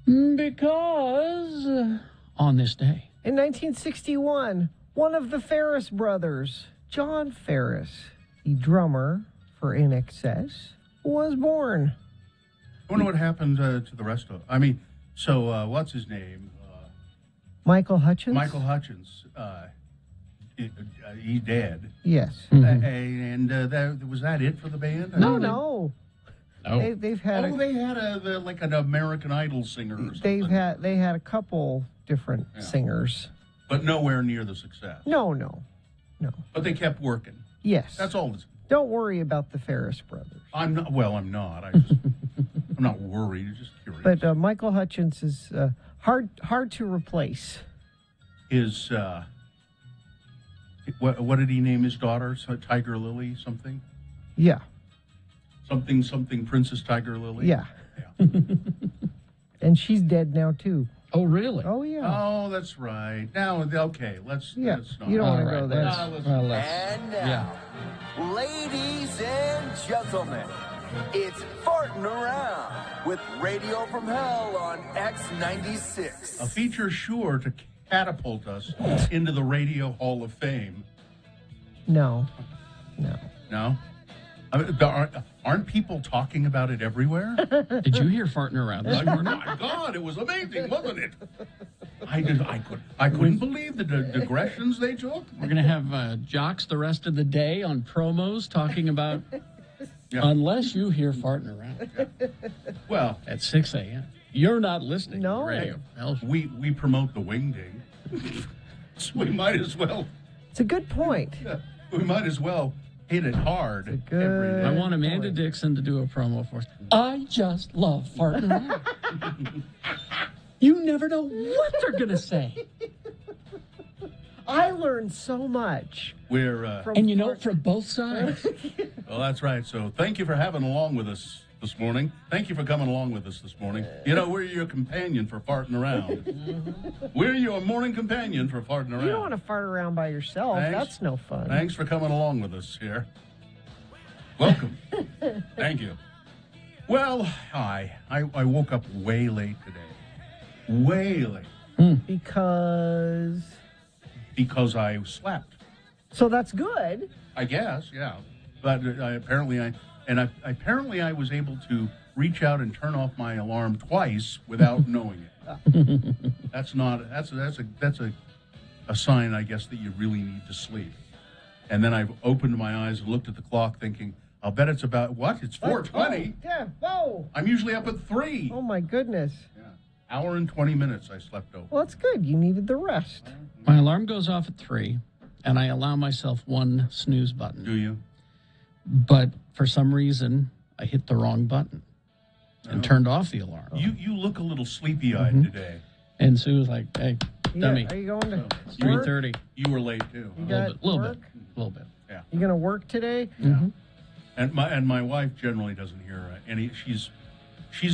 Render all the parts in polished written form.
Because on this day. In 1961, one of the Ferris brothers, John Ferris, the drummer for INXS, was born. I wonder what happened to the rest of them. What's his name? Michael Hutchence? Michael Hutchence. He's dead. Yes. Was that it for the band? No. No. They've had They had an American Idol singer or something. they had a couple different singers. But nowhere near the success. No. But they kept working. Yes. That's all. Don't worry about the Ferris brothers. I'm not. Well, I'm not. I'm not worried. I'm just curious. But Michael Hutchence is hard to replace. His what did he name his daughter? Tiger Lily something? Yeah. Something Princess Tiger Lily? Yeah. And she's dead now too. Oh, really? Oh yeah. Oh, that's right. Now, okay, let's not. You don't want to go there. And now, ladies and gentlemen, it's Farting Around with Radio from Hell on X96. A feature sure to catapult us into the Radio Hall of Fame. No. No? Aren't people talking about it everywhere? Did you hear farting around this Oh morning? my God, it was amazing, wasn't it? I couldn't believe the digressions they took. We're going to have jocks the rest of the day on promos talking about Yeah. unless you hear farting around Well, at 6 a.m. You're not listening No. to radio. Hell, we promote the wingding. So we might as well It's a good point. hit it hard It's a good- every day. I want Amanda Dixon to do a promo for us. I just love farting around. You never know what they're going to say. I learned so much. We're And you know, from both sides. well, that's right. So thank you for having along with us this morning. Thank you for coming along with us this morning. You know, we're your companion for farting around. We're your morning companion for farting around. You don't want to fart around by yourself. Thanks. That's no fun. Thanks for coming along with us here. Welcome. Thank you. Well, I woke up way late today. Way late. Because I slept. So that's good. I guess, yeah. But apparently I was able to reach out and turn off my alarm twice without knowing it. That's a sign, I guess, that you really need to sleep. And then I've opened my eyes and looked at the clock thinking, I'll bet it's about, what? It's 4:20. Yeah. Whoa. I'm usually up at 3. Oh my goodness. Yeah. Hour and 20 minutes I slept over. Well, that's good. You needed the rest. My alarm goes off at 3, and I allow myself one snooze button. Do you? But for some reason, I hit the wrong button and turned off the alarm. You look a little sleepy-eyed today. And Sue was like, hey, dummy, Are you going to it's work? 3:30. You were late, too. You A got little work? bit. A little bit. Yeah. You going to work today? Yeah. And my wife generally doesn't hear any. She's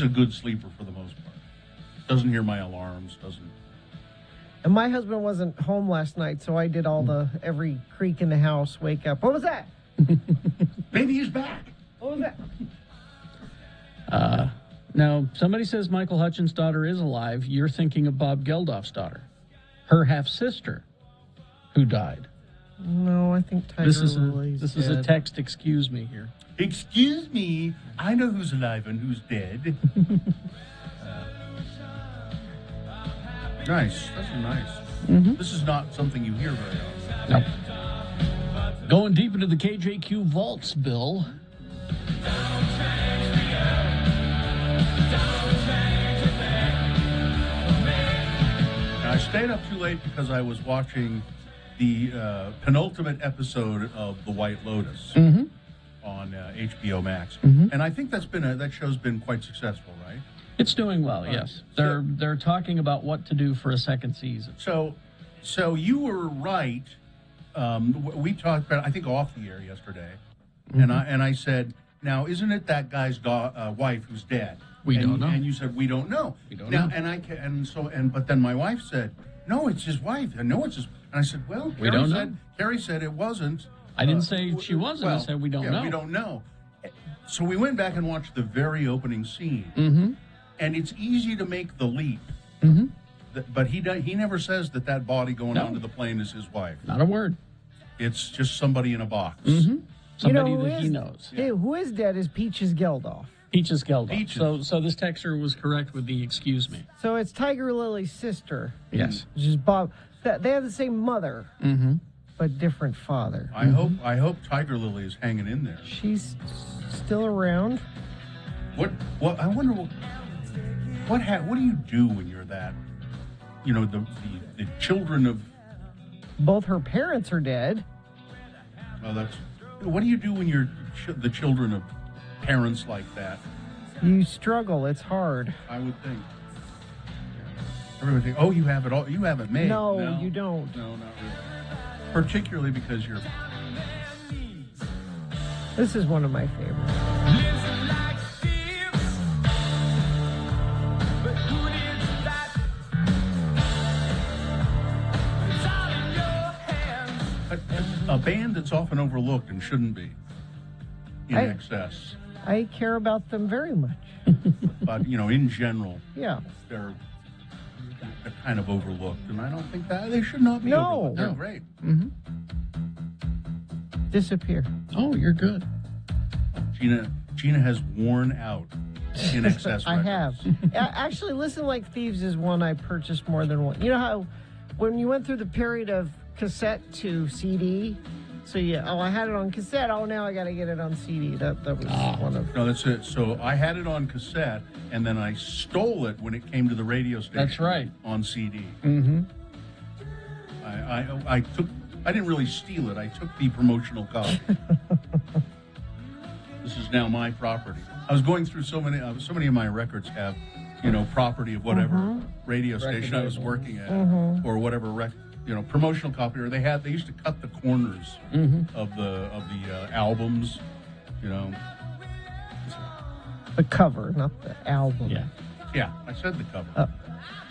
a good sleeper for the most part. Doesn't hear my alarms. Doesn't. And my husband wasn't home last night, so I did all the every creak in the house, wake up. What was that? Maybe he's back. What was that? Now, somebody says Michael Hutchins' daughter is alive. You're thinking of Bob Geldof's daughter, her half-sister, who died. No, I think Tiger This is Lily's a dead. text, excuse me, here. Excuse me. I know who's alive and who's dead. Nice. That's nice. This is not something you hear very often. No. Going deep into the KJQ vaults, Bill. I stayed up too late because I was watching the penultimate episode of The White Lotus on HBO Max, and I think that show's been quite successful, right? It's doing well, yes. They're talking about what to do for a second season. So you were right. We talked about, I think, off the air yesterday, and I said, now isn't it that guy's wife who's dead? We don't know. And you said we don't know. We don't now, know. But then my wife said, no, it's his wife. I know it's his. And I said, well, We don't know. Carrie said it wasn't. I didn't say she wasn't. I said we don't know. We don't know. So we went back and watched the very opening scene. And it's easy to make the leap. But he never says that body going No. onto the plane is his wife. Not a word. It's just somebody in a box. Somebody who that he is- knows. Hey, who is dead is Peaches Geldof. Peaches Geldof. Peaches. So this texter was correct with the excuse me. So it's Tiger Lily's sister. Yes. Which is Bob. They have the same mother, but different father. I hope Tiger Lily is hanging in there. She's still around. What I wonder what do you do when you're that? You know, the children of Both her parents are dead. what do you do when you're the children of parents like that? You struggle. It's hard. I would think. Everybody think, oh, you have it all. You have it made. No, you don't. No, not really. Particularly because you're. This is one of my favorites. A band that's often overlooked and shouldn't be in I- excess. I care about them very much. But, in general, Yeah. they're kind of overlooked. And I don't think that they should not be No. overlooked. They're No. great. Disappear. Oh, you're good. Gina has worn out in excess. I have. records. Actually, Listen Like Thieves is one I purchased more than one. You know how when you went through the period of cassette to CD, so I had it on cassette. Oh, now I got to get it on CD. That was one of. No, that's it. So I had it on cassette, and then I stole it when it came to the radio station. That's right. On CD. Mm-hmm. I didn't really steal it. I took the promotional copy. This is now my property. I was going through so many of my records have, property of whatever radio station I was working at, or whatever promotional copy. Or they used to cut the corners of the albums, The cover, not the album. Yeah. Yeah, I said the cover.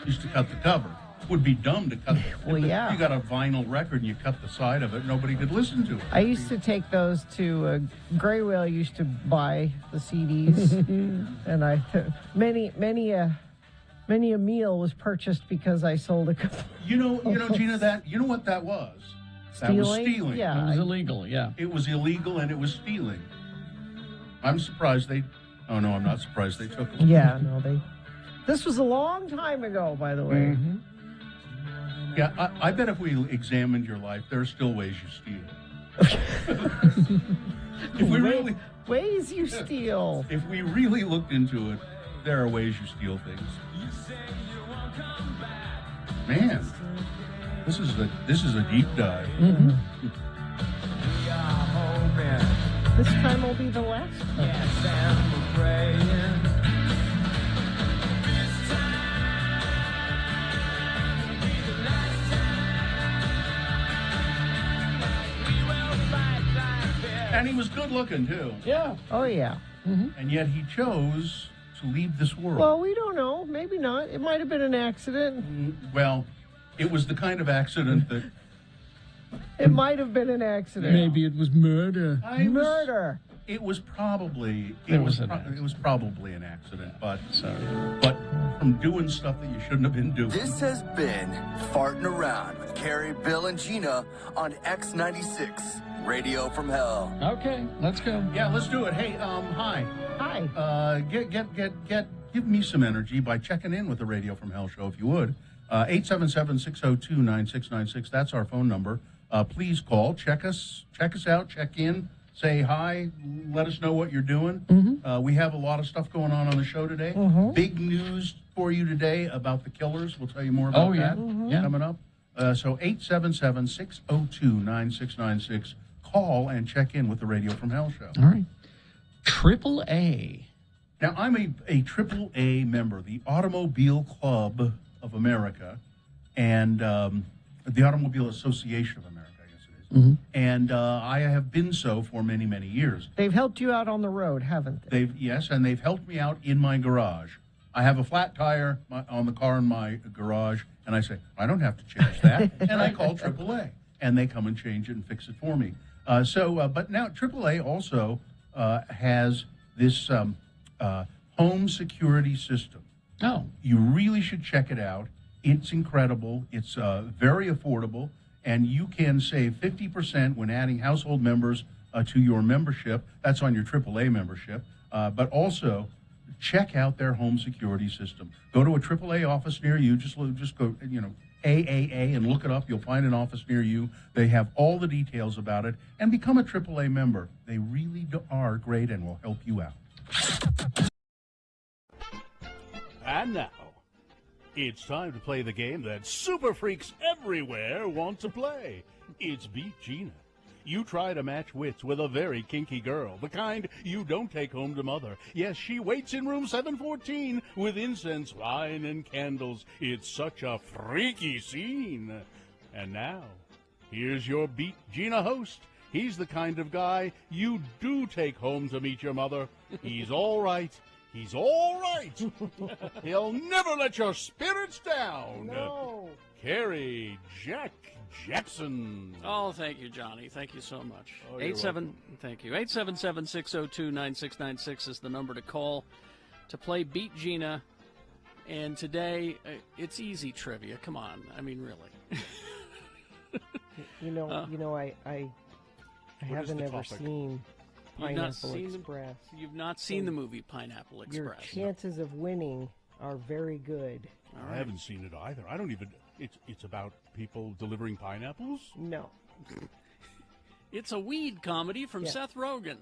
Used to cut the cover. Would be dumb to cut the Well, yeah. You got a vinyl record and you cut the side of it, nobody could listen to it. I used to take those to Gray Whale. Used to buy the CDs, and many a meal was purchased because I sold a couple. Gina, you know what that was? That was stealing. Yeah, It was illegal, yeah. It was illegal and it was stealing. I'm surprised oh no, I'm not surprised they took it. yeah. No, This was a long time ago, by the way. Yeah, I bet if we examined your life, there are still ways you steal. If we really, Ways you steal. if we really looked into it, there are ways you steal things. Man, this is a deep dive. This time will be the last time. And he was good looking too. Yeah. Oh yeah. And yet he chose to leave this world. Well, we don't know. Maybe not. It might have been an accident. Well, it was the kind of accident that It might have been an accident. Maybe it was murder. Murder. It was probably It was an accident. it was probably an accident, but Sorry. from doing stuff that you shouldn't have been doing. This has been Farting Around with Carrie, Bill, and Gina on X96, Radio from Hell. Okay, let's go. Yeah, let's do it. Hey, hi. Hi. Give me some energy by checking in with the Radio from Hell show, if you would. 877-602-9696. That's our phone number. Please call, check us out, check in, say hi, let us know what you're doing. We have a lot of stuff going on the show today. Big news for you today about the Killers. We'll tell you more about that coming up. So 877-602-9696. Call and check in with the Radio from Hell show. All right. Triple A. Now, I'm a triple A member, the Automobile Club of America, and the Automobile Association of America, I guess it is. And I have been so for many, many years. They've helped you out on the road, haven't they? They've helped me out in my garage. I have a flat tire on the car in my garage, and I say, I don't have to change that. And I call AAA, and they come and change it and fix it for me. But now AAA also has this home security system. Oh, You really should check it out. It's incredible. It's very affordable, and you can save 50% when adding household members to your membership. That's on your AAA membership. But also, check out their home security system. Go to a AAA office near you. Just go, AAA, and look it up. You'll find an office near you. They have all the details about it. And become a AAA member. They really are great and will help you out. And now, it's time to play the game that super freaks everywhere want to play. It's Beat Gina. You try to match wits with a very kinky girl, the kind you don't take home to mother. Yes, she waits in room 714 with incense, wine, and candles. It's such a freaky scene. And now, here's your Beat Gina host. He's the kind of guy you do take home to meet your mother. He's all right. He's all right. He'll never let your spirits down. No. Carrie Jack Jackson. Oh, thank you, Johnny. Thank you so much. Oh, you're Thank you. 877-602-9696 is the number to call to play Beat Gina. And today, it's easy trivia. Come on. I mean, really. I haven't ever seen Pineapple Express. You've not seen the movie Pineapple Express. Your chances of winning are very good. I haven't seen it either. I don't even. It's about people delivering pineapples. No. It's a weed comedy from Seth Rogen.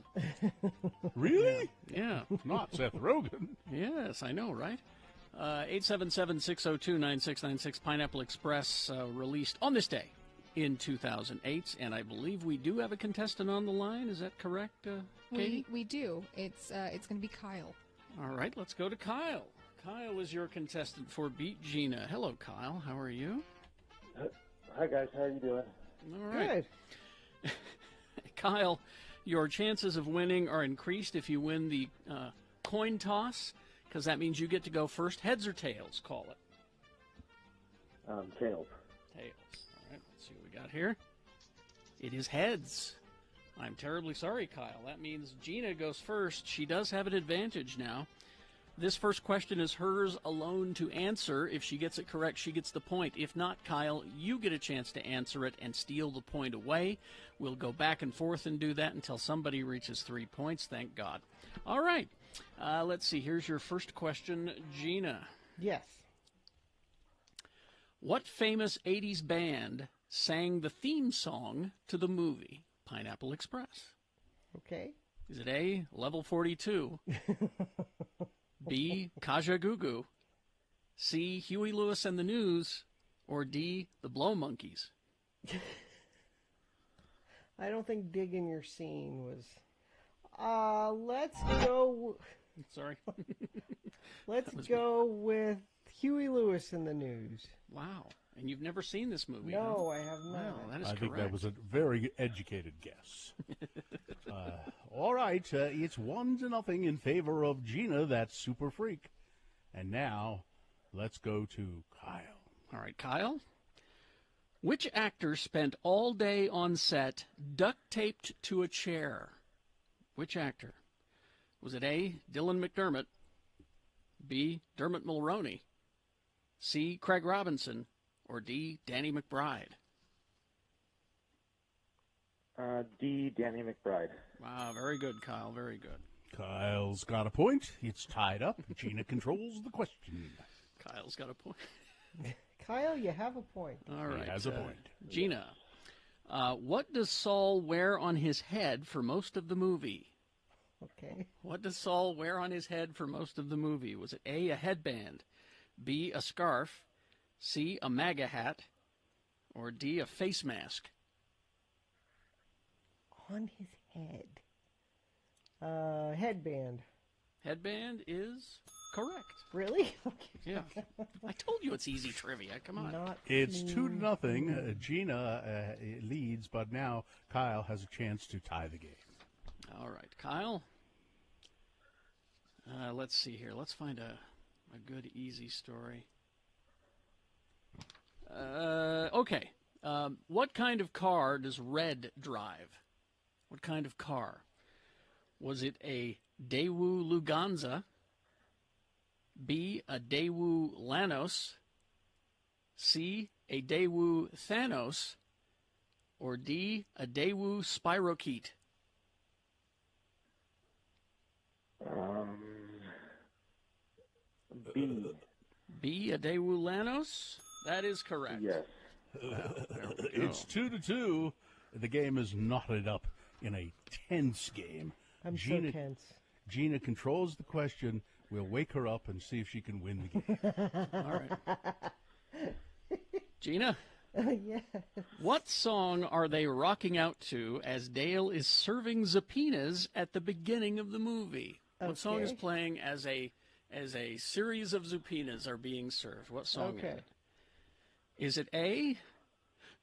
Really? Yeah. Not Seth Rogen. Yes, I know, right? 877-602-9696, Pineapple Express, released on this day in 2008, and I believe we do have a contestant on the line. Is that correct, Katie? We do. It's going to be Kyle. All right, let's go to Kyle. Kyle is your contestant for Beat Gina. Hello, Kyle. How are you? Hi, guys. How are you doing? All right. Good. Kyle, your chances of winning are increased if you win the coin toss, because that means you get to go first. Heads or tails, call it. Tails. Tails. All right, let's see what we got here. It is heads. I'm terribly sorry, Kyle. That means Gina goes first. She does have an advantage now. This first question is hers alone to answer. If she gets it correct, she gets the point. If not, Kyle, you get a chance to answer it and steal the point away. We'll go back and forth and do that until somebody reaches 3 points, thank God. All right. Let's see. Here's your first question, Gina. Yes. What famous 80s band sang the theme song to the movie Pineapple Express? Okay. Is it A, Level 42, B, Kaja Gugu, C, Huey Lewis and the News, or D, the Blow Monkeys? I don't think Digging Your Scene was. Let's go. Sorry. Let's go with Huey Lewis and the News. Wow. And you've never seen this movie? No, huh? I have not. Wow, that is I correct. think that was a very educated guess. All right, it's 1-0 in favor of Gina, that super freak. And now, let's go to Kyle. All right, Kyle. Which actor spent all day on set duct taped to a chair? Which actor? Was it A, Dylan McDermott, B, Dermot Mulroney, C, Craig Robinson, or D, Danny McBride? D, Danny McBride. Wow, very good, Kyle, very good. Kyle's got a point. It's tied up. Gina controls the question. Kyle's got a point. Kyle, you have a point. All right. He has a point. Gina, what does Saul wear on his head for most of the movie? Okay. What does Saul wear on his head for most of the movie? Was it A, a headband, B, a scarf, C, a MAGA hat, or D, a face mask? On his head. Headband. Headband is correct. Really? Okay. Yeah. I told you it's easy trivia. Come on. Not It's too- 2-0. Gina leads, but now Kyle has a chance to tie the game. All right, Kyle. Let's see here. Let's find a good, easy story. Okay. What kind of car does Red drive? What kind of car? Was it a Daewoo Luganza, B, a Daewoo Lanos, C, a Daewoo Thanos, or D, a Daewoo Spirochete? B. B, a Daewoo Lanos? That is correct. Yes. It's 2-2. The game is knotted up in a tense game. I'm Gina, so tense. Gina controls the question. We'll wake her up and see if she can win the game. All right. Gina, Yeah. what song are they rocking out to as Dale is serving zupinas at the beginning of the movie? What song is Okay. playing as a series of zupinas are being served? What song Okay. is it? Is it A,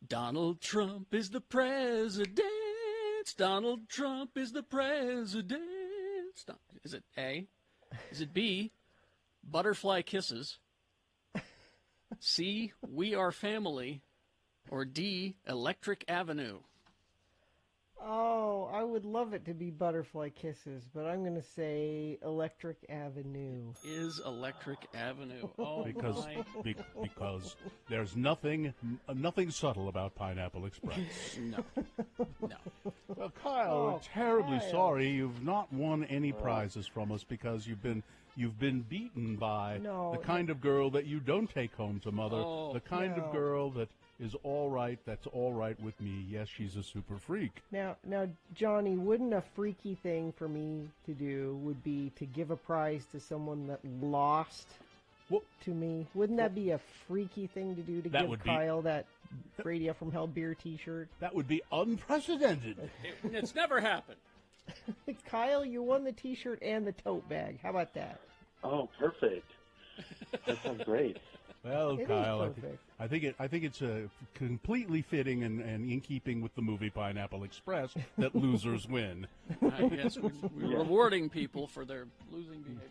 Donald Trump is the president? Donald Trump is the president. Is it A? Is it B, Butterfly Kisses? C, We Are Family? Or D, Electric Avenue? Oh, I would love it to be Butterfly Kisses, but I'm going to say Electric Avenue. Is Electric Avenue? Oh, Because my. because there's nothing subtle about Pineapple Express. No. No. Well, Kyle, Oh, we're terribly Kyle. sorry you've not won any prizes from us because you've been beaten by No, the kind of girl that you don't take home to mother, Oh, the kind no. of girl that is all right, that's all right with me. Yes, she's a super freak. Now, Johnny, wouldn't a freaky thing for me to do would be to give a prize to someone that lost Well, to me? Wouldn't that be a freaky thing to do to That give would be- Kyle that Radio from Hell beer T-shirt? that would be unprecedented. It's never happened. Kyle, you won the T-shirt and the tote bag. How about that? Oh, perfect. That sounds great. Well, It is Kyle, perfect. I think it's completely fitting and in keeping with the movie Pineapple Express that losers win. I guess we're rewarding people for their losing behavior.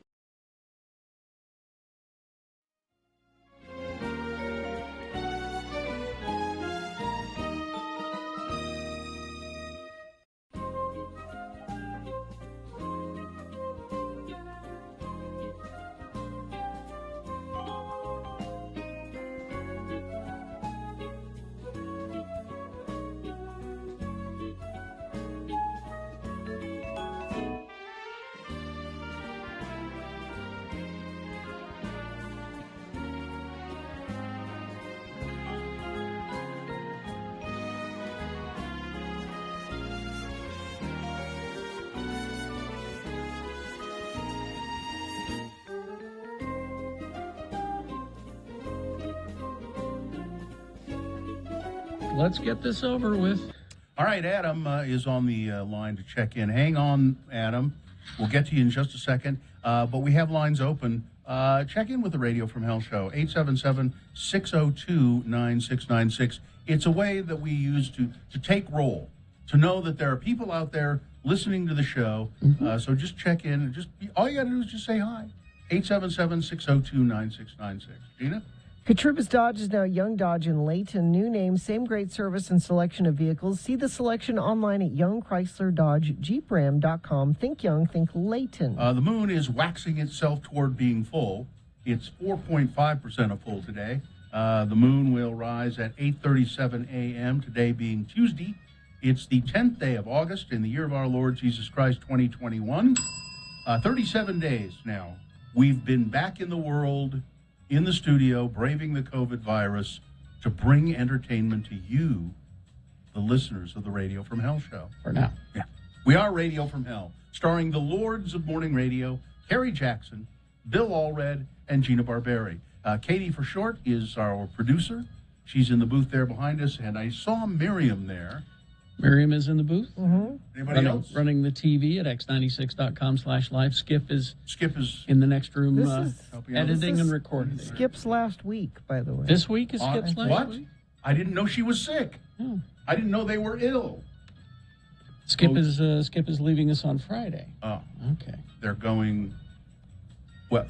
Let's get this over with. All right, Adam is on the line to check in. Hang on, Adam. We'll get to you in just a second. But we have lines open. Check in with the Radio from Hell show, 877-602-9696. It's a way that we use to take roll, to know that there are people out there listening to the show. So just check in. And all you got to do is just say hi. 877-602-9696. Gina? Katrubis Dodge is now Young Dodge in Layton. New name, same great service and selection of vehicles. See the selection online at Young Chrysler Dodge JeepRam.com. Think Young, think Layton. The moon is waxing itself toward being full. It's 4.5% of full today. The moon will rise at 8:37 a.m. today being Tuesday. It's the 10th day of August in the year of our Lord Jesus Christ 2021. 37 days now. We've been back in the world, in the studio, braving the COVID virus to bring entertainment to you, the listeners of the Radio from Hell show. For now. Yeah. We are Radio from Hell, starring the Lords of Morning Radio, Kerry Jackson, Bill Allred, and Gina Barberi. Katie, for short, is our producer. She's in the booth there behind us, and I saw Miriam there. Miriam is in the booth. Anybody else? Running the TV at x96.com/live. Skip is Skip in the next room This is- helping out. editing This is and recording. Skip's last week, by the way. This week is Skip's last What? week? I didn't know she was sick. Oh. I didn't know they were ill. Skip Oh. is leaving us on Friday. Oh, Okay. they're going. Well,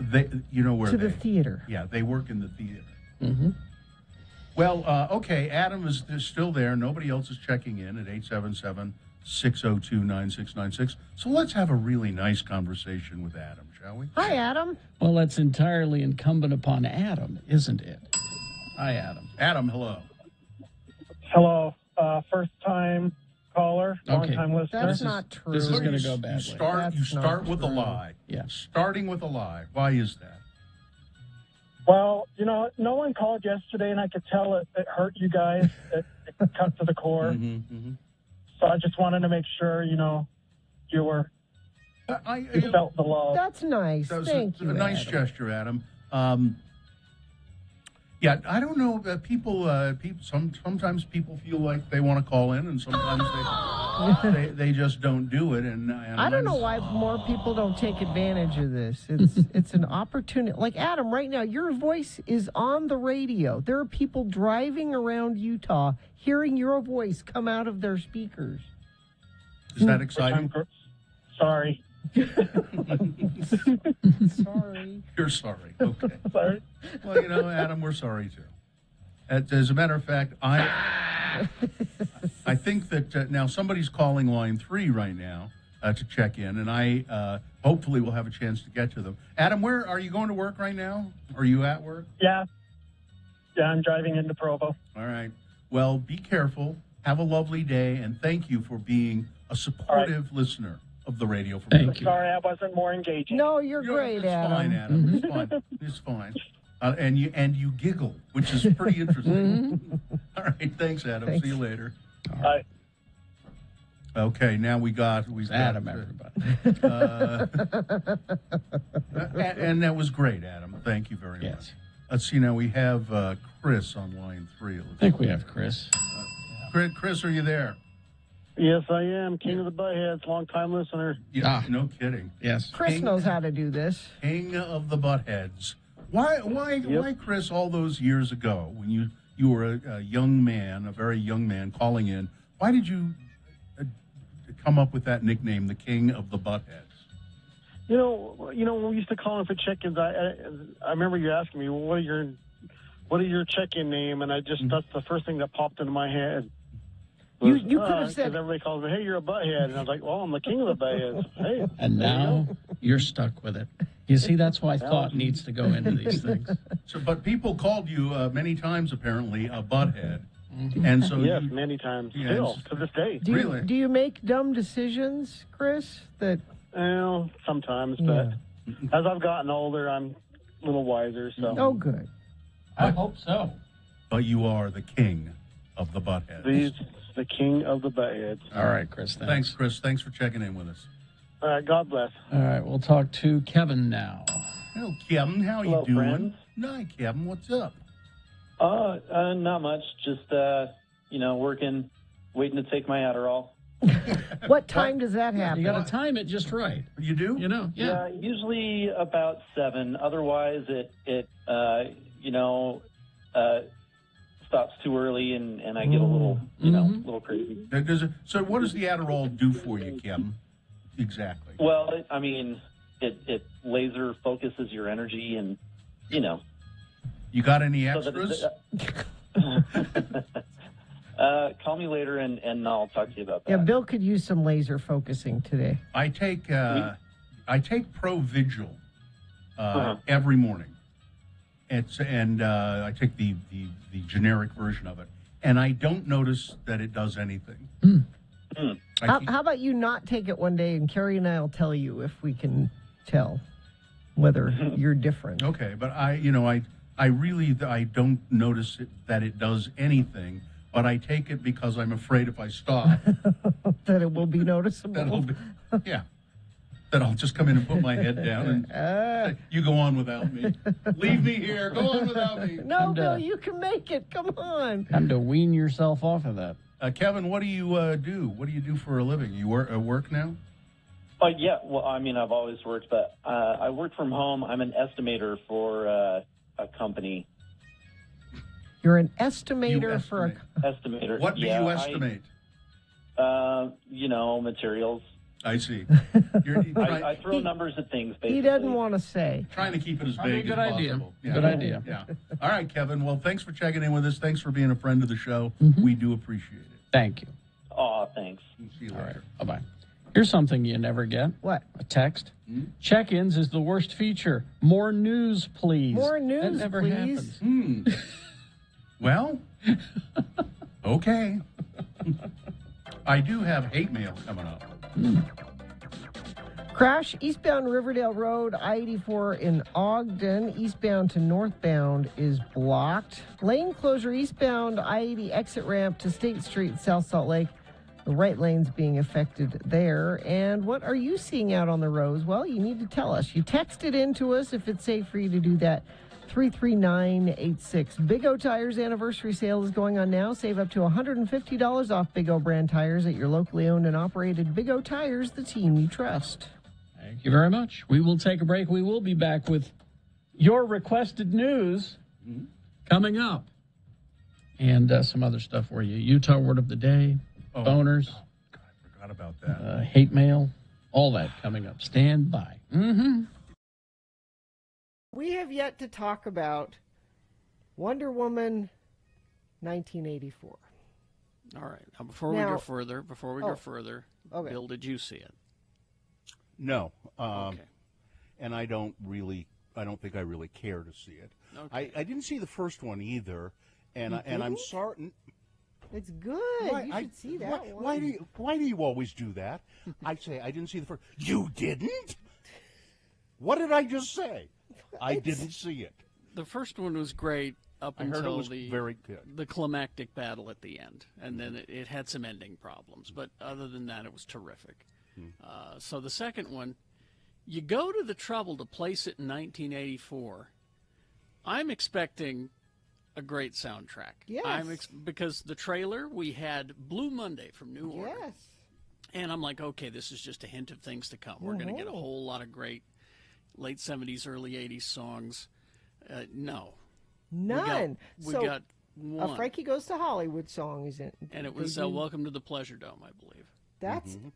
you know where to they? the theater. Yeah, they work in the theater. Mm-hmm. Well, okay, Adam is still there. Nobody else is checking in at 602-9696. So let's have a really nice conversation with Adam, shall we? Hi, Adam. Well, that's entirely incumbent upon Adam, isn't it? Hi, Adam. Adam, hello. Hello. First-time caller, long-time listener. That's not true. This is going to go You badly. start That's not with a true. lie. Yeah. Starting with a lie. Why is that? Well, no one called yesterday, and I could tell it hurt you guys. It cut to the core. So I just wanted to make sure, you were you felt the love. That's nice. That was Thank a you. nice Adam. gesture, Adam. Yeah, I don't know. People sometimes people feel like they want to call in, and sometimes they just don't do it. And I don't know why more people don't take advantage of this. It's an opportunity. Like Adam, right now, your voice is on the radio. There are people driving around Utah hearing your voice come out of their speakers. Is that exciting? Sorry. Sorry. You're sorry. Okay. Sorry. Well, Adam, we're sorry too. As a matter of fact, I think that now somebody's calling line 3 right now to check in, and I hopefully will have a chance to get to them. Adam, where are you going to work right now? Are you at work? Yeah, I'm driving into Provo. All right. Well, be careful. Have a lovely day, and thank you for being a supportive listener of the radio. Thank you. Sorry I wasn't more engaging. No, you're great, it's Adam. fine, Adam. It's fine. It's fine. And you giggle, which is pretty interesting. All right, thanks, Adam. Thanks. See you later. Bye. Okay, now we got Adam, everybody. and that was great, Adam. Thank you very much. Yes. Let's see. Now we have Chris on line 3. I think we have Chris. Chris, are you there? Yes, I am. King of the Buttheads, long-time listener. Yeah, no kidding. Yes. Chris King- knows how to do this. King of the Buttheads. Why, Chris? All those years ago, when you were a young man, a very young man, calling in, why did you come up with that nickname, the King of the Buttheads? You know, when we used to call him for chickens, I remember you asking me, well, what are your chicken name? And that's the first thing that popped into my head. You could have said, because everybody calls me, hey, you're a butthead. And I was like, well, I'm the king of the buttheads. Hey. And now you're stuck with it. You see, that's why thought needs to go into these things. So, but people called you many times, apparently, a butthead. And so Yes, many times. Yes. Still, to this day. Really? do you make dumb decisions, Chris? Well, sometimes, but as I've gotten older, I'm a little wiser. So. Oh, good. I hope so. But you are the king of the buttheads. He's the king of the buttheads. All right, Chris. Thanks, Chris. Thanks for checking in with us. All right, God bless. All right, we'll talk to Kevin now. Hello, Kevin. How Hello, you doing? friends. Hi, Kevin. What's up? Not much. Just, working, waiting to take my Adderall. What time does that happen? You got to time it just right. You do? You know? Yeah. Usually about 7. Otherwise, it stops too early, and I get a little, a little crazy. So what does the Adderall do for you, Kevin? Exactly. Well, it laser focuses your energy, and You got any so extras? call me later, and I'll talk to you about that. Yeah, Bill could use some laser focusing today. I take Provigil every morning. I take the generic version of it, and I don't notice that it does anything. How about you not take it one day, and Carrie and I will tell you if we can tell whether you're different. Okay, but I really don't notice that it does anything, but I take it because I'm afraid if I stop, That it will be noticeable. that I'll just come in and put my head down and say, you go on without me. Leave me here. Go on without me. No, Bill, you can make it. Come on. Time to wean yourself off of that. Kevin, what do you do? What do you do for a living? You work now? Yeah. Well, I mean, I've always worked, but I work from home. I'm an estimator for a company. You're an estimator for a... Estimator. What do you estimate? Materials. I see. I throw numbers at things, basically. He doesn't want to say. Trying to keep it as I mean, vague good as idea. possible. Yeah. Good idea. Yeah. All right, Kevin. Well, thanks for checking in with us. Thanks for being a friend of the show. We do appreciate it. Thank you. Aw, thanks. See you All right. later. Bye-bye. Here's something you never get. What? A text. Check-ins is the worst feature. More news, please. More news, that never please. happens. Well, okay. I do have hate mail coming up. Crash eastbound Riverdale Road, I-84 in Ogden. Eastbound to northbound is blocked. Lane closure eastbound I-80 exit ramp to State Street, South Salt Lake. The right lane's being affected there. And what are you seeing out on the roads? Well, you need to tell us. You text it in to us if it's safe for you to do that. 33986. Big O Tires anniversary sale is going on now. Save up to $150 off Big O brand tires at your locally owned and operated Big O Tires, the team you trust. Thank you very much. We will take a break. We will be back with your requested news coming up. And some other stuff for you. Utah word of the day, boners, God, I forgot about that. hate mail, all that coming up. Stand by. We have yet to talk about Wonder Woman 1984. All right. Now, before we Now- go further, Okay. Bill, did you see it? No. Okay. And I don't think I really care to see it. Okay. I didn't see the first one either, and I'm sorry. It's good. You should see that one. Why do you always do that? I say I didn't see the first. You didn't? What did I just say? I didn't see it. The first one was great up I heard until it was very good. the climactic battle at the end, and then it had some ending problems. But other than that, it was terrific. So the second one, you go to the trouble to place it in 1984. I'm expecting a great soundtrack. Yes. Because the trailer, we had Blue Monday from New Order. Yes. And I'm like, okay, this is just a hint of things to come. We're going to get a whole lot of great late 70s, early 80s songs. No. None. We So, got one. a Frankie Goes to Hollywood song is in. And it was they do- Welcome to the Pleasure Dome, I believe.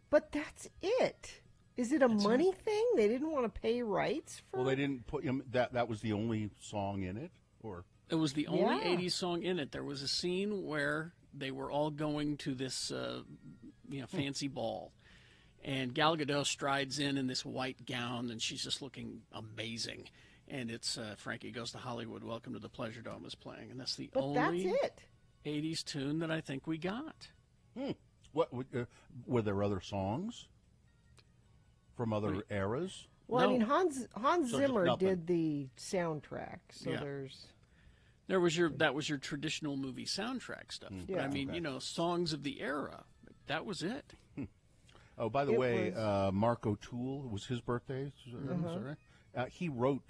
But that's it. Is it a money thing? They didn't want to pay rights for Well, they didn't put him. That was the only song in it, or It was the only Yeah. 80s song in it. There was a scene where they were all going to this fancy ball. And Gal Gadot strides in this white gown, and she's just looking amazing. And it's Frankie Goes to Hollywood, Welcome to the Pleasure Dome is playing. And that's the But only that's it. 80s tune that I think we got. what? Were there other songs from other eras? Well, I No. mean, Hans So just Zimmer nothing. did the soundtrack, so Yeah. there's That was your traditional movie soundtrack stuff. But I Yeah. mean, Okay. songs of the era. That was it. Oh, by the It way, was- Mark O'Toole, it was his birthday. Is that right? He wrote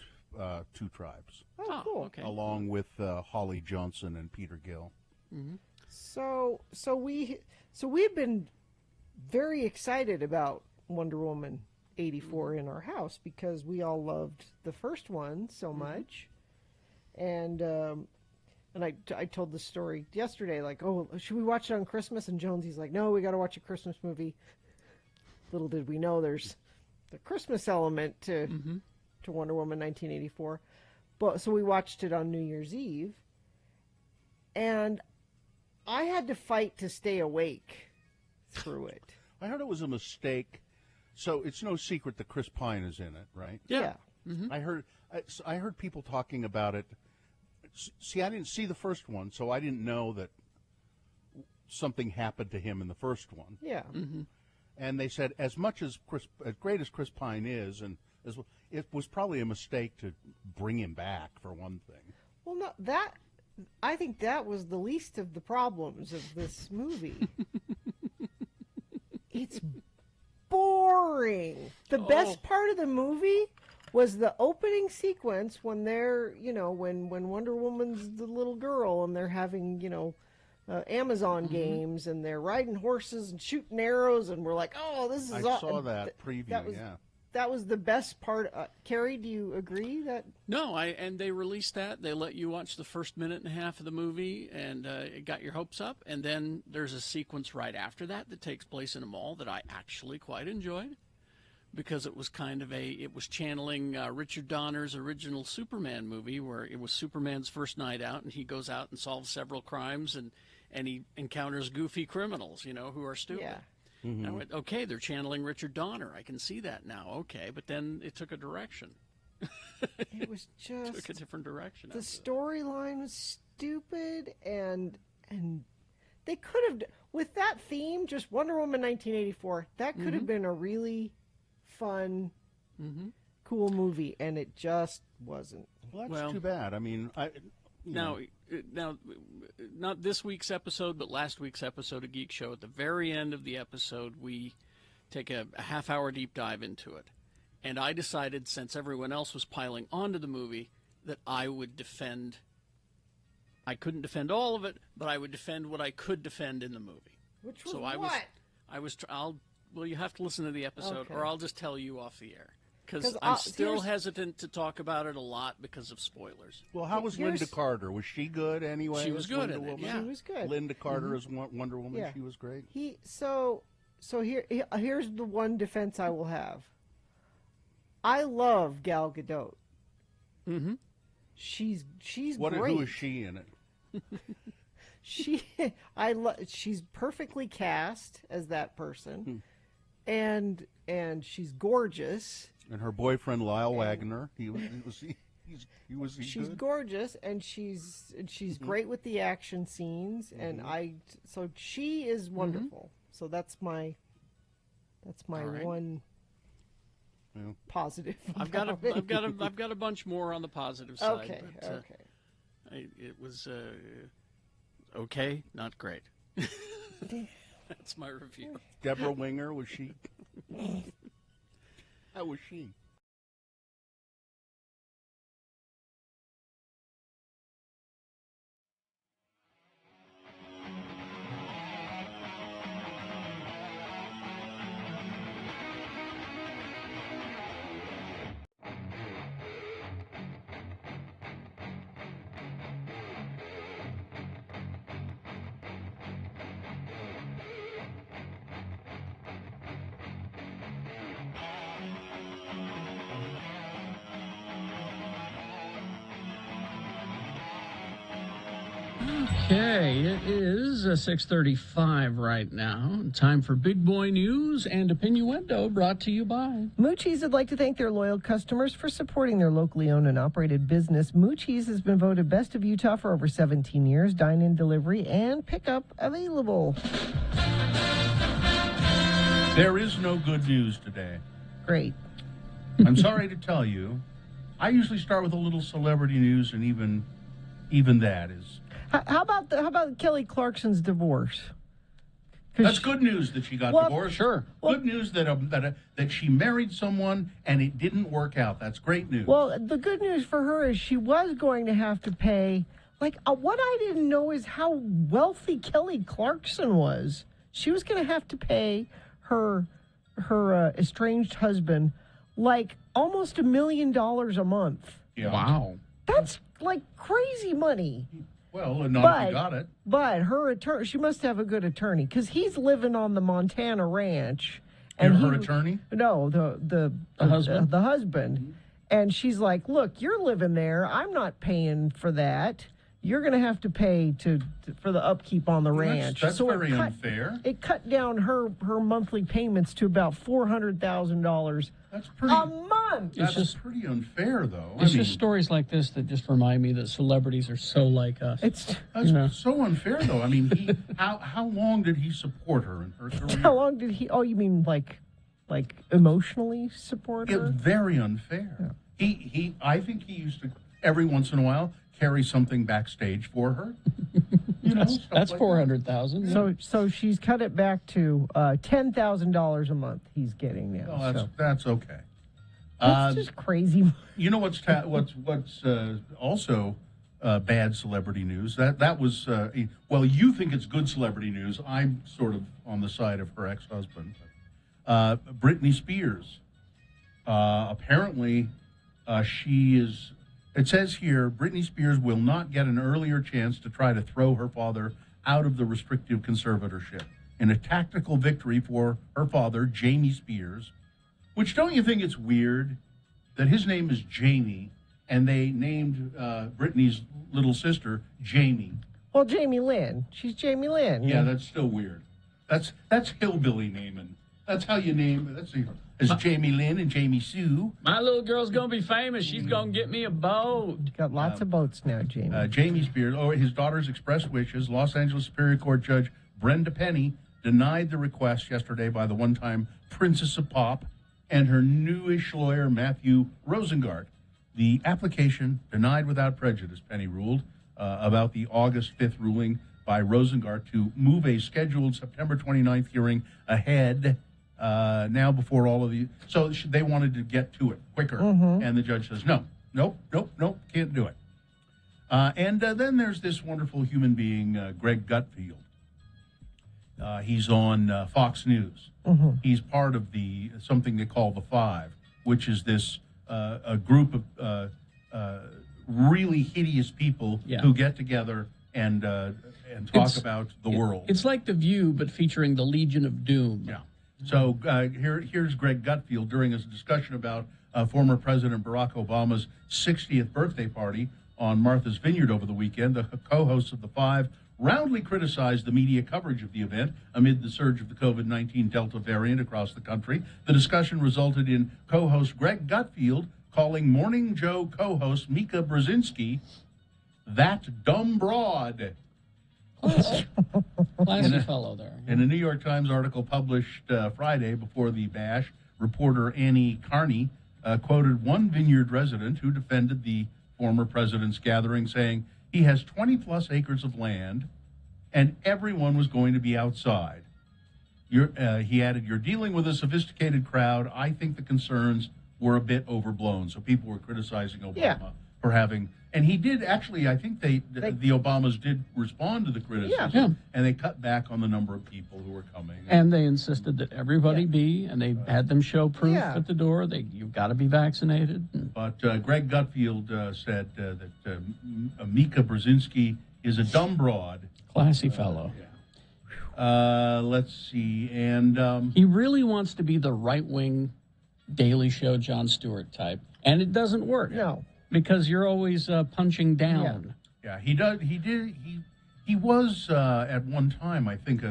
Two Tribes, oh, cool. Okay. along with Holly Johnson and Peter Gill. So we've been very excited about Wonder Woman 84 in our house because we all loved the first one so much, and I told the story yesterday, like, oh, should we watch it on Christmas? And Jonesy's like, no, we got to watch a Christmas movie. Little did we know there's the Christmas element to Wonder Woman 1984, but so we watched it on New Year's Eve, and I had to fight to stay awake through it. I heard it was a mistake. So it's no secret that Chris Pine is in it, right? Yeah. I heard people talking about it. See, I didn't see the first one, so I didn't know that something happened to him in the first one. Yeah. And they said, as great as Chris Pine is, and it was probably a mistake to bring him back for one thing. Well, no, I think that was the least of the problems of this movie. It's boring. The best part of the movie was the opening sequence when they're, when Wonder Woman's the little girl and they're having, Amazon games and they're riding horses and shooting arrows and we're like, oh, this is I aw-" saw that preview, yeah. That was the best part. Carrie, do you agree that? No, and they released that. They let you watch the first minute and a half of the movie, and it got your hopes up. And then there's a sequence right after that takes place in a mall that I actually quite enjoyed because it was it was channeling Richard Donner's original Superman movie where it was Superman's first night out, and he goes out and solves several crimes, and and he encounters goofy criminals, who are stupid. Yeah. And I went, okay, they're channeling Richard Donner. I can see that now. Okay, but then it took a direction. It was just took a different direction. The storyline was stupid, and they could have, with that theme, just Wonder Woman 1984. That could have been a really fun, cool movie, and it just wasn't. Well, that's too bad. I mean, Now, not this week's episode, but last week's episode of Geek Show. At the very end of the episode, we take a half-hour deep dive into it. And I decided, since everyone else was piling onto the movie, that I would defend. I couldn't defend all of it, but I would defend what I could defend in the movie. Which was so well, you have to listen to the episode, or I'll just tell you off the air. Because I'm still hesitant to talk about it a lot because of spoilers. Well, how was Linda Carter? Was she good anyway? She was good in it, yeah. She was good. Linda Carter as Wonder Woman, Yeah. she was great. So here's the one defense I will have. I love Gal Gadot. Mm-hmm. She's Who great. is she in it? She's perfectly cast as that person, and she's gorgeous. And her boyfriend Lyle Wagner, She's gorgeous, and she's great with the action scenes, and so she is wonderful. So that's my one positive. I've got a bunch more on the positive side. Okay, but, okay. It was okay, not great. That's my review. Deborah Winger, was she? How was she? Okay, it is 6:35 right now. Time for Big Boy News and Opinioendo, brought to you by Moochie's would like to thank their loyal customers for supporting their locally owned and operated business. Moochie's has been voted Best of Utah for over 17 years. Dine-in, delivery, and pickup available. There is no good news today. Great. I'm sorry to tell you. I usually start with a little celebrity news, and even that is. How about Kelly Clarkson's divorce? That's good news that she got divorced. Sure. Good news that she married someone and it didn't work out. That's great news. Well, the good news for her is she was going to have to pay. What I didn't know is how wealthy Kelly Clarkson was. She was going to have to pay her estranged husband almost $1 million a month. Yeah. Wow. That's crazy money. Well, and not if you got it. But her attorney, she must have a good attorney because he's living on the Montana ranch. And her attorney? No, the husband. The husband. Mm-hmm. And she's like, "Look, you're living there. I'm not paying for that. You're going to have to pay for the upkeep on the ranch." That's very unfair. It cut down her monthly payments to about $400,000. That's pretty a month. That's pretty unfair, though. It's just stories like this that just remind me that celebrities are so like us. That's so unfair, though. I mean, how long did he support her in her career? How long did he? Oh, you mean like emotionally support her? It's very unfair. Yeah. I think he used to every once in a while carry something backstage for her. That's $400,000. Yeah. So she's cut it back to $10,000 a month. He's getting now. Oh, that's okay. That's just crazy. You know what's also bad celebrity news? That was you think it's good celebrity news. I'm sort of on the side of her ex-husband, Britney Spears. Apparently, she is. It says here, Britney Spears will not get an earlier chance to try to throw her father out of the restrictive conservatorship in a tactical victory for her father, Jamie Spears, which don't you think it's weird that his name is Jamie and they named Britney's little sister Jamie? Well, Jamie Lynn. She's Jamie Lynn. Yeah, that's still weird. That's hillbilly naming. That's how you name it. It's Jamie Lynn and Jamie Sue. My little girl's going to be famous. She's going to get me a boat. Got lots of boats now, Jamie. Jamie Spears, his daughter's expressed wishes. Los Angeles Superior Court Judge Brenda Penny denied the request yesterday by the one-time Princess of Pop and her newish lawyer, Matthew Rosengart. The application denied without prejudice, Penny ruled, about the August 5th ruling by Rosengart to move a scheduled September 29th hearing ahead now before all of the... So they wanted to get to it quicker, and the judge says, nope, can't do it. And then there's this wonderful human being, Greg Gutfeld. He's on Fox News. He's part of something they call the Five, which is this a group of really hideous people who get together and talk about the world. It's like The View, but featuring the Legion of Doom. Yeah. So here's Greg Gutfeld during his discussion about former President Barack Obama's 60th birthday party on Martha's Vineyard over the weekend. The co-hosts of the Five roundly criticized the media coverage of the event amid the surge of the COVID-19 Delta variant across the country. The discussion resulted in co-host Greg Gutfeld calling Morning Joe co-host Mika Brzezinski that dumb broad. Classy fellow there. In a New York Times article published Friday before the bash, reporter Annie Carney quoted one Vineyard resident who defended the former president's gathering, saying he has 20-plus acres of land and everyone was going to be outside. He added, "You're dealing with a sophisticated crowd. I think the concerns were a bit overblown." So people were criticizing Obama for having... And he did actually, I think the Obamas did respond to the criticism, and they cut back on the number of people who were coming. And they insisted that everybody be, and they had them show proof at the door. You've got to be vaccinated. But Greg Gutfeld said that Mika Brzezinski is a dumb broad. Classy fellow. Let's see, and... he really wants to be the right-wing Daily Show Jon Stewart type, and it doesn't work. No. Because you're always punching down. Yeah, he does. He was at one time, I think,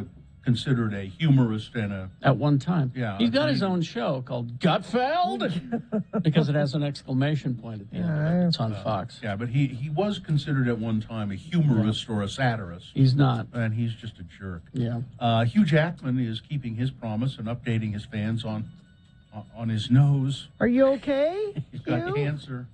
considered a humorist and a... At one time. Yeah. He's got his own show called Gutfeld because it has an exclamation point at the end of it. It's on Fox. Yeah, but he was considered at one time a humorist or a satirist. He's not. And he's just a jerk. Yeah. Hugh Jackman is keeping his promise and updating his fans on his nose. Are you okay? He's got cancer.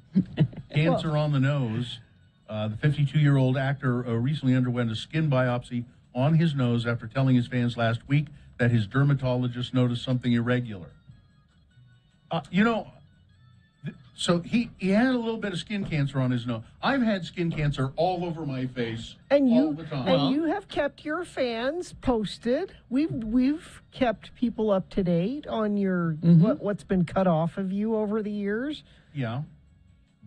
Cancer on the nose. The 52-year-old actor recently underwent a skin biopsy on his nose after telling his fans last week that his dermatologist noticed something irregular. So he had a little bit of skin cancer on his nose. I've had skin cancer all over my face all the time. And you have kept your fans posted. We've kept people up to date on your what's been cut off of you over the years. Yeah.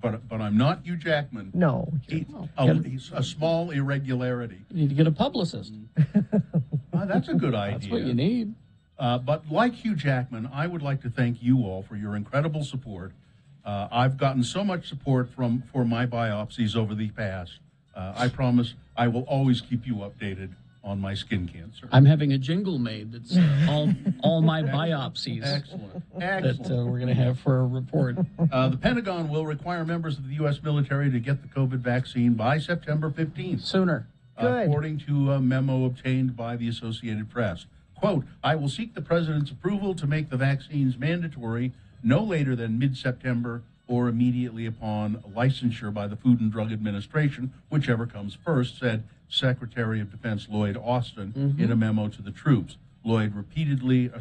But I'm not Hugh Jackman. No. He's a small irregularity. You need to get a publicist. That's a good idea. That's what you need. But like Hugh Jackman, I would like to thank you all for your incredible support. I've gotten so much support for my biopsies over the past. I promise I will always keep you updated on my skin cancer. I'm having a jingle made that's all my biopsies. Excellent. That we're going to have for a report. The Pentagon will require members of the U.S. military to get the COVID vaccine by September 15th. Sooner. According to a memo obtained by the Associated Press. Quote, "I will seek the president's approval to make the vaccines mandatory no later than mid-September or immediately upon licensure by the Food and Drug Administration, whichever comes first," said Secretary of Defense Lloyd Austin in a memo to the troops. Lloyd reportedly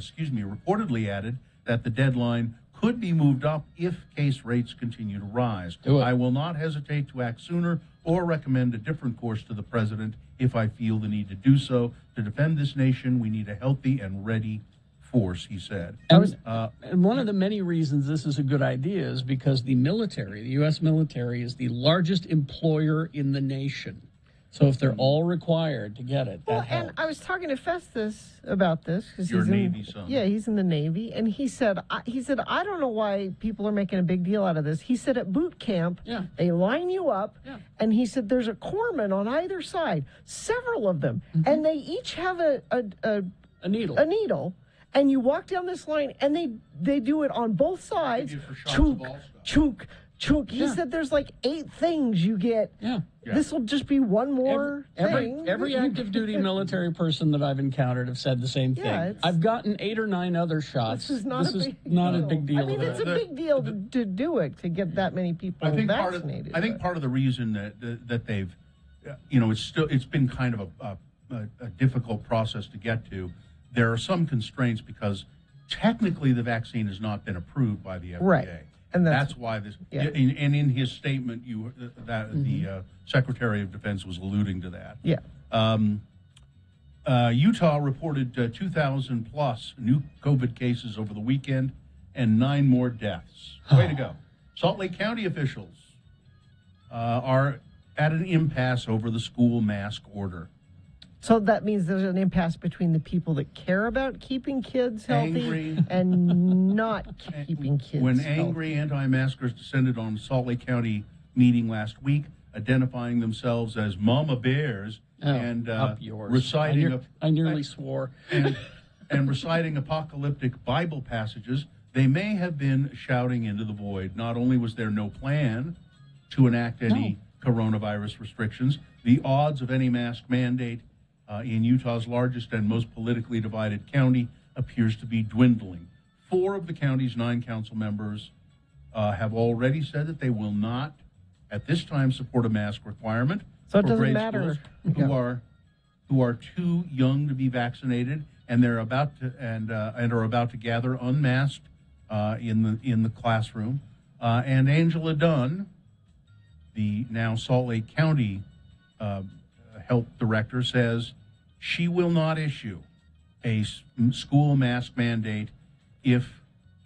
added that the deadline could be moved up if case rates continue to rise. "I will not hesitate to act sooner or recommend a different course to the president if I feel the need to do so. To defend this nation, we need a healthy and ready force," he said. And one of the many reasons this is a good idea is because the U.S. military, is the largest employer in the nation. So if they're all required to get it, Well, that helps. and I was talking to Festus about this because Your he's Navy in, son. Yeah, he's in the Navy, and he said I don't know why people are making a big deal out of this. He said at boot camp, Yeah. they line you up, Yeah. and he said there's a corpsman on either side, several of them, and they each have a needle. a needle, and you walk down this line, and they do it on both sides. you for shots Chunk, of all stuff. chunk, chunk. He Yeah. said there's like 8 things you get. Yeah. Yeah. This will just be one more thing. Every active duty military person that I've encountered have said the same thing. Yeah, it's- I've gotten 8 or 9 other shots. This is not a big deal. I mean, it's a big deal to do it, to get that many people vaccinated. I think part of the reason that they've, it's been kind of a difficult process to get to. There are some constraints because technically the vaccine has not been approved by the FDA. Right. And that's why this. Yeah. And in his statement, the Secretary of Defense was alluding to that. Yeah. Utah reported 2,000 plus new COVID cases over the weekend and 9 more deaths. Way to go. Salt Lake County officials are at an impasse over the school mask order. So that means there's an impasse between the people that care about keeping kids healthy Angry. and not keeping kids When healthy. angry anti-maskers descended on Salt Lake County meeting last week, identifying themselves as Mama Bears and up yours. reciting I nearly swore. and reciting apocalyptic Bible passages, they may have been shouting into the void. Not only was there no plan to enact any coronavirus restrictions, the odds of any mask mandate in Utah's largest and most politically divided county appears to be dwindling. 4 of the county's 9 council members have already said that they will not, at this time, support a mask requirement So it for doesn't grade matter. schools who are too young to be vaccinated, and they're about to and are about to gather unmasked in the classroom. And Angela Dunn, the now Salt Lake County health director, says she will not issue a school mask mandate if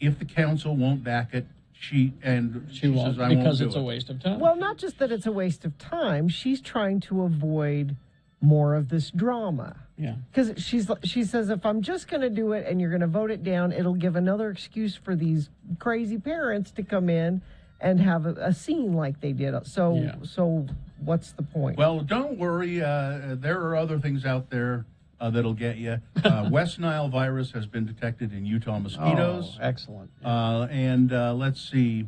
the council won't back it. She won't, says, I because won't it's do a it. waste of time. Well, not just that it's a waste of time. She's trying to avoid more of this drama. Yeah. Because she says, if I'm just going to do it and you're going to vote it down, it'll give another excuse for these crazy parents to come in and have a scene like they did. So what's the point? Well, don't worry. There are other things out there that'll get you. West Nile virus has been detected in Utah mosquitoes. Oh, excellent. And let's see,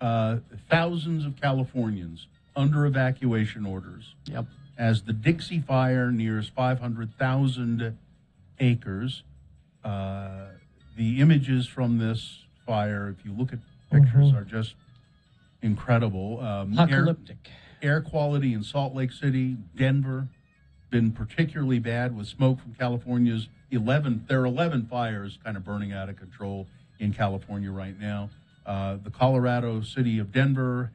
thousands of Californians under evacuation orders. Yep. As the Dixie Fire nears 500,000 acres. The images from this fire, if you look at pictures, are just incredible. Apocalyptic. Air quality in Salt Lake City, Denver, been particularly bad with smoke from California's 11 fires kind of burning out of control in California right now. The Colorado city of Denver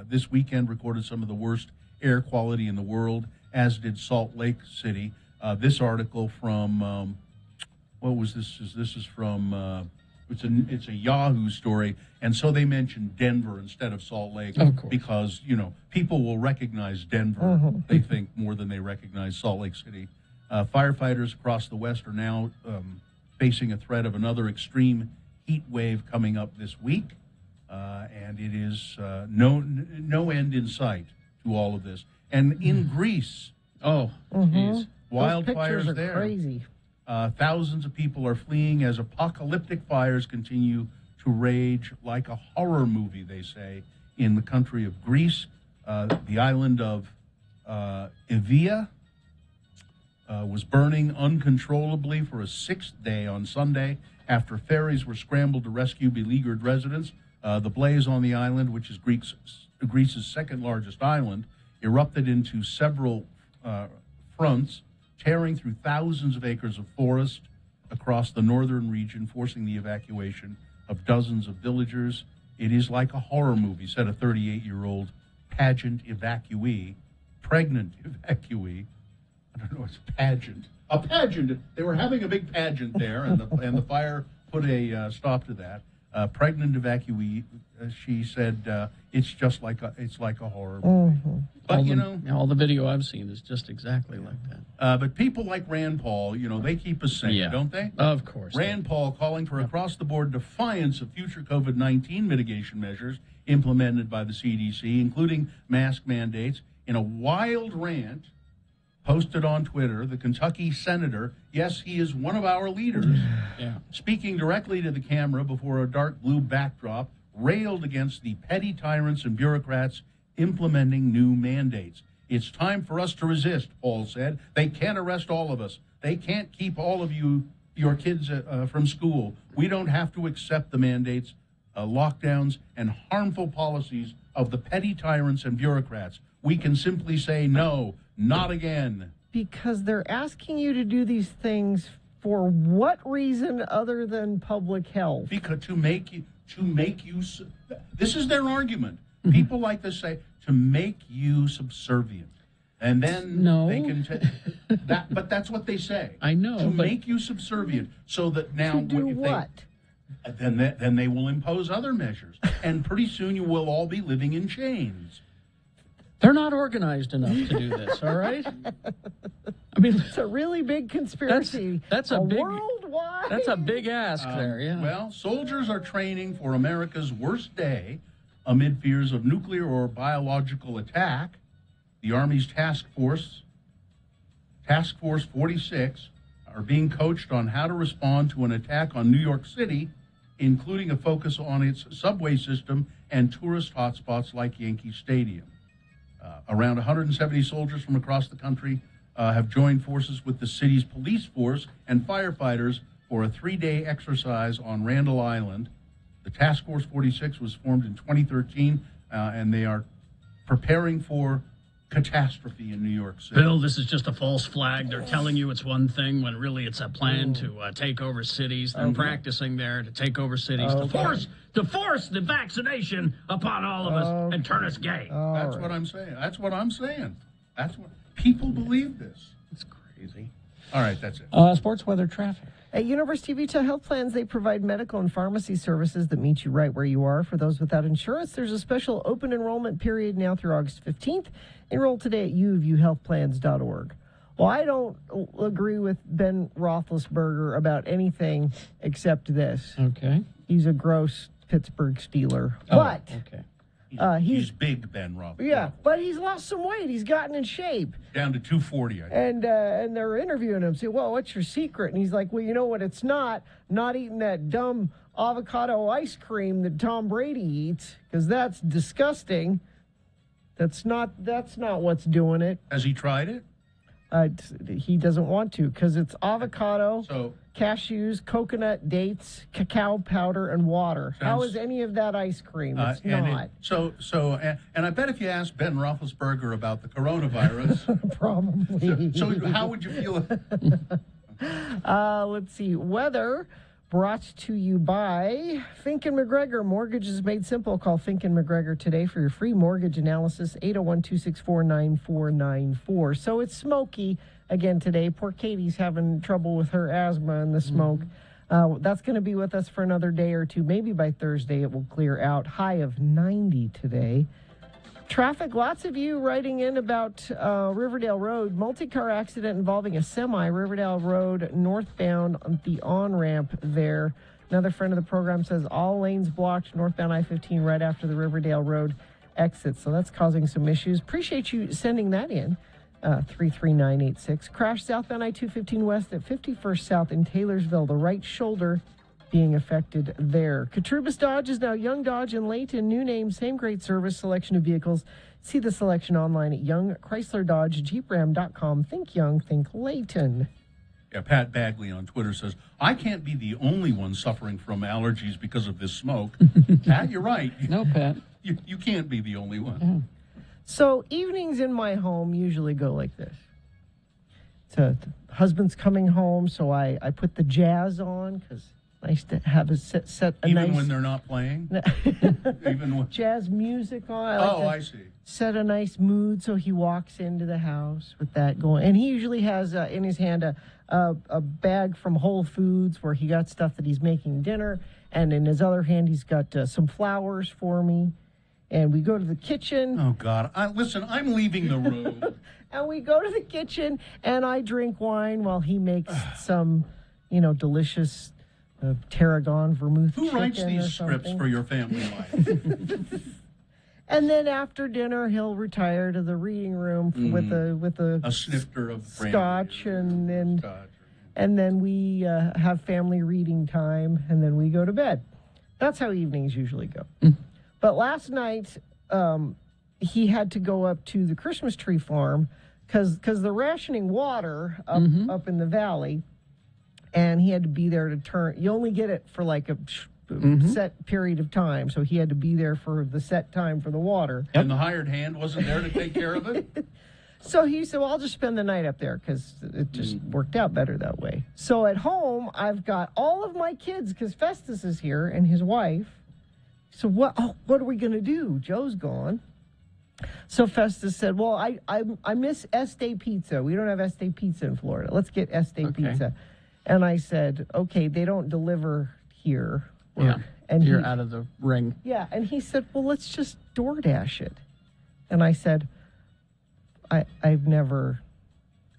this weekend recorded some of the worst air quality in the world, as did Salt Lake City. This article from, what was this? This is from, it's a Yahoo story. And so they mentioned Denver instead of Salt Lake because, people will recognize Denver, they think, more than they recognize Salt Lake City. Firefighters across the West are now facing a threat of another extreme heat wave coming up this week. And it is no end in sight to all of this. And in Greece, geez. wildfires are there. Crazy. Thousands of people are fleeing as apocalyptic fires continue to rage like a horror movie, they say, in the country of Greece. The island of Evia was burning uncontrollably for a 6th day on Sunday after ferries were scrambled to rescue beleaguered residents. The blaze on the island, which is Greece's second largest island, erupted into several fronts, tearing through thousands of acres of forest across the northern region, forcing the evacuation of dozens of villagers. It is like a horror movie, said a 38-year-old pregnant evacuee. I don't know, it's a pageant. A pageant. They were having a big pageant there, and the fire put a stop to that. pregnant evacuee. She said it's just like a horror movie. But all the video I've seen is just exactly like that. But people like Rand Paul, they keep us sane, don't they? Of course. Rand Paul calling for across-the-board defiance of future COVID-19 mitigation measures implemented by the CDC, including mask mandates. In a wild rant posted on Twitter, the Kentucky senator, yes, he is one of our leaders, speaking directly to the camera before a dark blue backdrop, railed against the petty tyrants and bureaucrats implementing new mandates. It's time for us to resist, Paul said. They can't arrest all of us. They can't keep all of your kids from school. We don't have to accept the mandates, lockdowns, and harmful policies of the petty tyrants and bureaucrats. We can simply say no, not again. Because they're asking you to do these things for what reason other than public health? Because to make you, this is their argument. People like to say, to make you subservient. And then they can but that's what they say. I know. To make you subservient, so that now to do what? Then they will impose other measures, and pretty soon you will all be living in chains. They're not organized enough to do this. All right. I mean, it's a really big conspiracy. That's a big worldwide. That's a big ask there. Yeah. Well, soldiers are training for America's worst day amid fears of nuclear or biological attack. The Army's Task Force 46, are being coached on how to respond to an attack on New York City, including a focus on its subway system and tourist hotspots like Yankee Stadium. Around 170 soldiers from across the country have joined forces with the city's police force and firefighters for a 3-day exercise on Randall Island. The Task Force 46 was formed in 2013, and they are preparing for catastrophe in New York City. Bill, this is just a false flag. They're telling you it's one thing when really it's a plan to take over cities. They're practicing there to take over cities, to force the vaccination upon all of us and turn us gay. That's what I'm saying. That's what I'm saying. That's what people believe this. It's crazy. All right, that's it. Sports, weather, traffic. At University of Utah Health Plans, they provide medical and pharmacy services that meet you right where you are. For those without insurance, there's a special open enrollment period now through August 15th. Enroll today at uofuhealthplans.org. Well, I don't agree with Ben Roethlisberger about anything except this. Okay. He's a gross Pittsburgh Steeler. Oh, but okay. He's big, Ben Roethlisberger. Yeah, but he's lost some weight. He's gotten in shape. Down to 240, I think. And they're interviewing him. Say, well, what's your secret? And he's like, well, you know what? It's not eating that dumb avocado ice cream that Tom Brady eats, because that's disgusting. That's not what's doing it. Has he tried it? He doesn't want to, because it's avocado, cashews, coconut, dates, cacao powder, and water. How is any of that ice cream? It's not. And I bet if you asked Ben Roethlisberger about the coronavirus, probably. So how would you feel? Let's see. Weather brought to you by Fink and McGregor. Mortgages made simple. Call Fink and McGregor today for your free mortgage analysis, 801-264-9494. So it's smoky again today. Poor Katie's having trouble with her asthma and the smoke. That's going to be with us for another day or two. Maybe by Thursday it will clear out. High of 90 today. Traffic, lots of you writing in about Riverdale Road. Multi-car accident involving a semi, Riverdale Road, northbound, the on-ramp there. Another friend of the program says all lanes blocked northbound I-15 right after the Riverdale Road exit. So that's causing some issues. Appreciate you sending that in. 33986. Crash southbound I-215 west at 51st South in Taylorsville. The right shoulder being affected there. Katrubis Dodge is now Young Dodge in Layton. New name, same great service, selection of vehicles. See the selection online at Young Chrysler Dodge JeepRam.com. Think Young, think Layton. Yeah, Pat Bagley on Twitter says, I can't be the only one suffering from allergies because of this smoke. Pat, you're right. No, Pat. You can't be the only one. Yeah. So evenings in my home usually go like this. The husband's coming home, so I put the jazz on because Nice to have a set a Even nice when they're not playing? Even when... jazz music on. I see. Set a nice mood so he walks into the house with that going. And he usually has in his hand a bag from Whole Foods where he got stuff that he's making dinner. And in his other hand, he's got some flowers for me. And we go to the kitchen. Oh, God. Listen, I'm leaving the room. And we go to the kitchen, and I drink wine while he makes some, delicious tarragon vermouth chicken. Who writes these scripts for your family life? And then after dinner, he'll retire to the reading room with a snifter of scotch, and then we have family reading time, and then we go to bed. That's how evenings usually go. But last night, he had to go up to the Christmas tree farm because they're rationing water up in the valley, and he had to be there to turn. You only get it for like a set period of time, so he had to be there for the set time for the water. And the hired hand wasn't there to take care of it? So he said, well, I'll just spend the night up there because it just worked out better that way. So at home, I've got all of my kids because Festus is here and his wife. So what are we going to do? Joe's gone. So Festus said, well, I miss Este Pizza. We don't have Este Pizza in Florida. Let's get Este Pizza. And I said, okay, they don't deliver here. And you're out of the ring. Yeah, and he said, well, let's just DoorDash it. And I said, I've never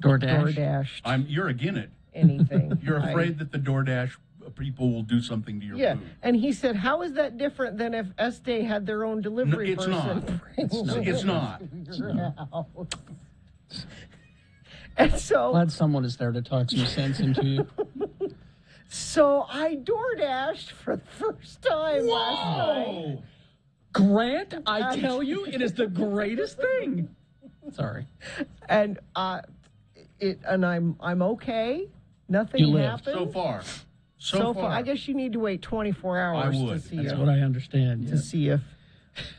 DoorDashed. You're against it. Anything. You're afraid that the DoorDash people will do something to your food. And he said, how is that different than if Este had their own delivery it's person? It's not. And so... Glad someone is there to talk some sense into you. So I DoorDashed for the first time last night. Grant, I tell you, it is the greatest thing. Sorry. And I'm okay. Nothing happened. So far. So far. I guess you need to wait 24 hours to see That's what I understand. To see if.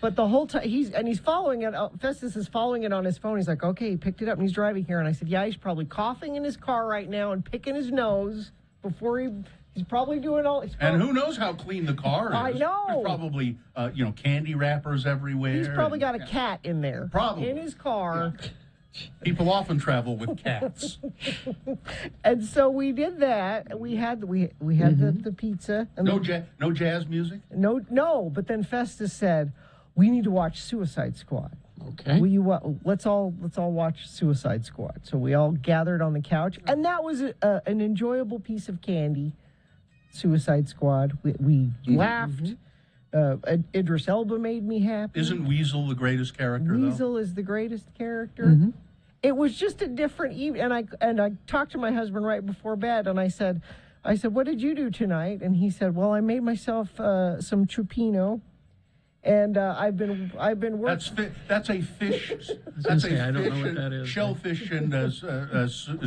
But the whole time he's following it. Festus is following it on his phone. He's like, okay, he picked it up and he's driving here. And I said, yeah, he's probably coughing in his car right now and picking his nose before he's probably doing all. And who knows how clean the car is? I know. There's probably candy wrappers everywhere. He's probably got a cat in there. Probably in his car. Yeah. People often travel with cats. And so we did that. We had the pizza. And no jazz music? No. But then Festus said, we need to watch Suicide Squad. Okay. Let's all watch Suicide Squad. So we all gathered on the couch. And that was an enjoyable piece of candy, Suicide Squad. We laughed. Idris Elba made me happy. Isn't Weasel the greatest character, Weasel is the greatest character. It was just a different evening, and I talked to my husband right before bed, and I said, what did you do tonight? And he said, well, I made myself some chupino, and I've been working. That's a fish. That's a fish. I don't know what that is. Shellfish and like soup a soup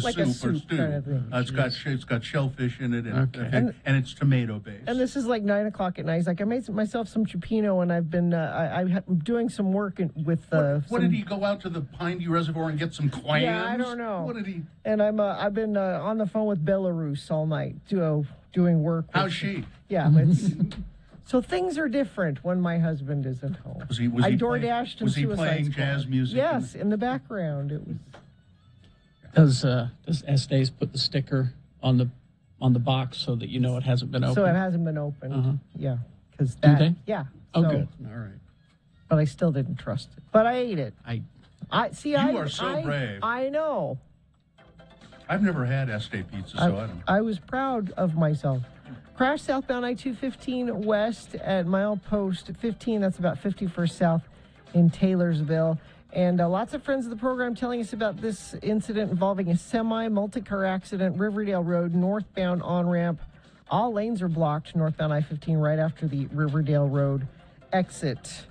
or stew. kind of thing. It's got shellfish in it, and it's tomato based. And this is like 9 o'clock at night. He's like, I made myself some chupino, and I've been I'm doing some work with. What did he go out to the Pineview Reservoir and get some clams? Yeah, I don't know. What did he? And I've been on the phone with Belarus all night, doing work. How's she? Yeah, so things are different when my husband is at home. Was he DoorDashed was he playing jazz music? Yes, in the background. It was. Does Estes put the sticker on the box so that you know it hasn't been opened? So it hasn't been opened. Uh-huh. Yeah, because do they? Yeah. Oh, good. All right. But I still didn't trust it. But I ate it. You are so brave. I know. I've never had Este Pizza, so I don't know. I was proud of myself. Crash southbound I-215 west at milepost 15. That's about 51st South in Taylorsville. And lots of friends of the program telling us about this incident involving a multi-car accident, Riverdale Road, northbound on-ramp. All lanes are blocked, northbound I-15, right after the Riverdale Road exit.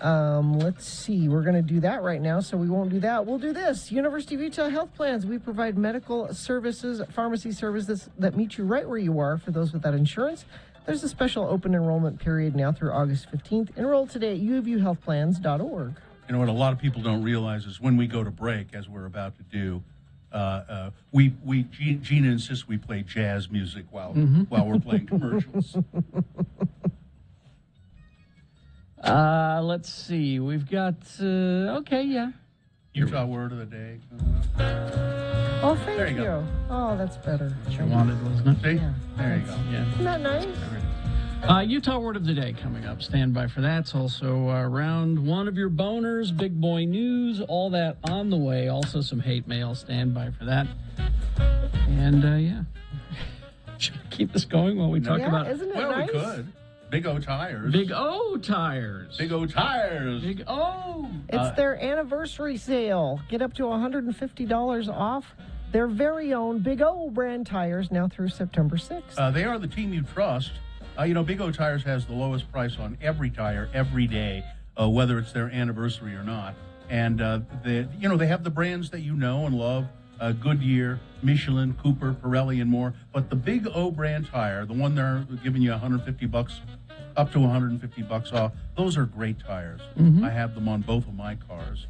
Let's see. We're going to do that right now, so we won't do that. We'll do this. University of Utah Health Plans. We provide medical services, pharmacy services that meet you right where you are for those without insurance. There's a special open enrollment period now through August 15th. Enroll today at uovuhealthplans.org. You know what a lot of people don't realize is when we go to break, as we're about to do, Gina insists we play jazz music while we're playing commercials. Let's see. We've got, okay, yeah. Utah word of the day. Oh, thank There you you. go. Oh, that's better. What you wanted, wasn't it? See? Yeah. There you go. Yeah. Isn't that nice? Utah Word of the Day coming up. Stand by for that. It's also round one of your boners, big boy news, all that on the way. Also some hate mail. Stand by for that. And, yeah. Should we keep this going while we talk about... Isn't it Well, nice? we could. Big O Tires. Big O Tires. Big O Tires. Big O. It's their anniversary sale. Get up to $150 off their very own Big O brand tires now through September 6th. They are the team you trust. Big O Tires has the lowest price on every tire every day, whether it's their anniversary or not. And they have the brands that you know and love: Goodyear, Michelin, Cooper, Pirelli, and more. But the Big O brand tire, the one they're giving you $150, up to $150 off, those are great tires. I have them on both of my cars.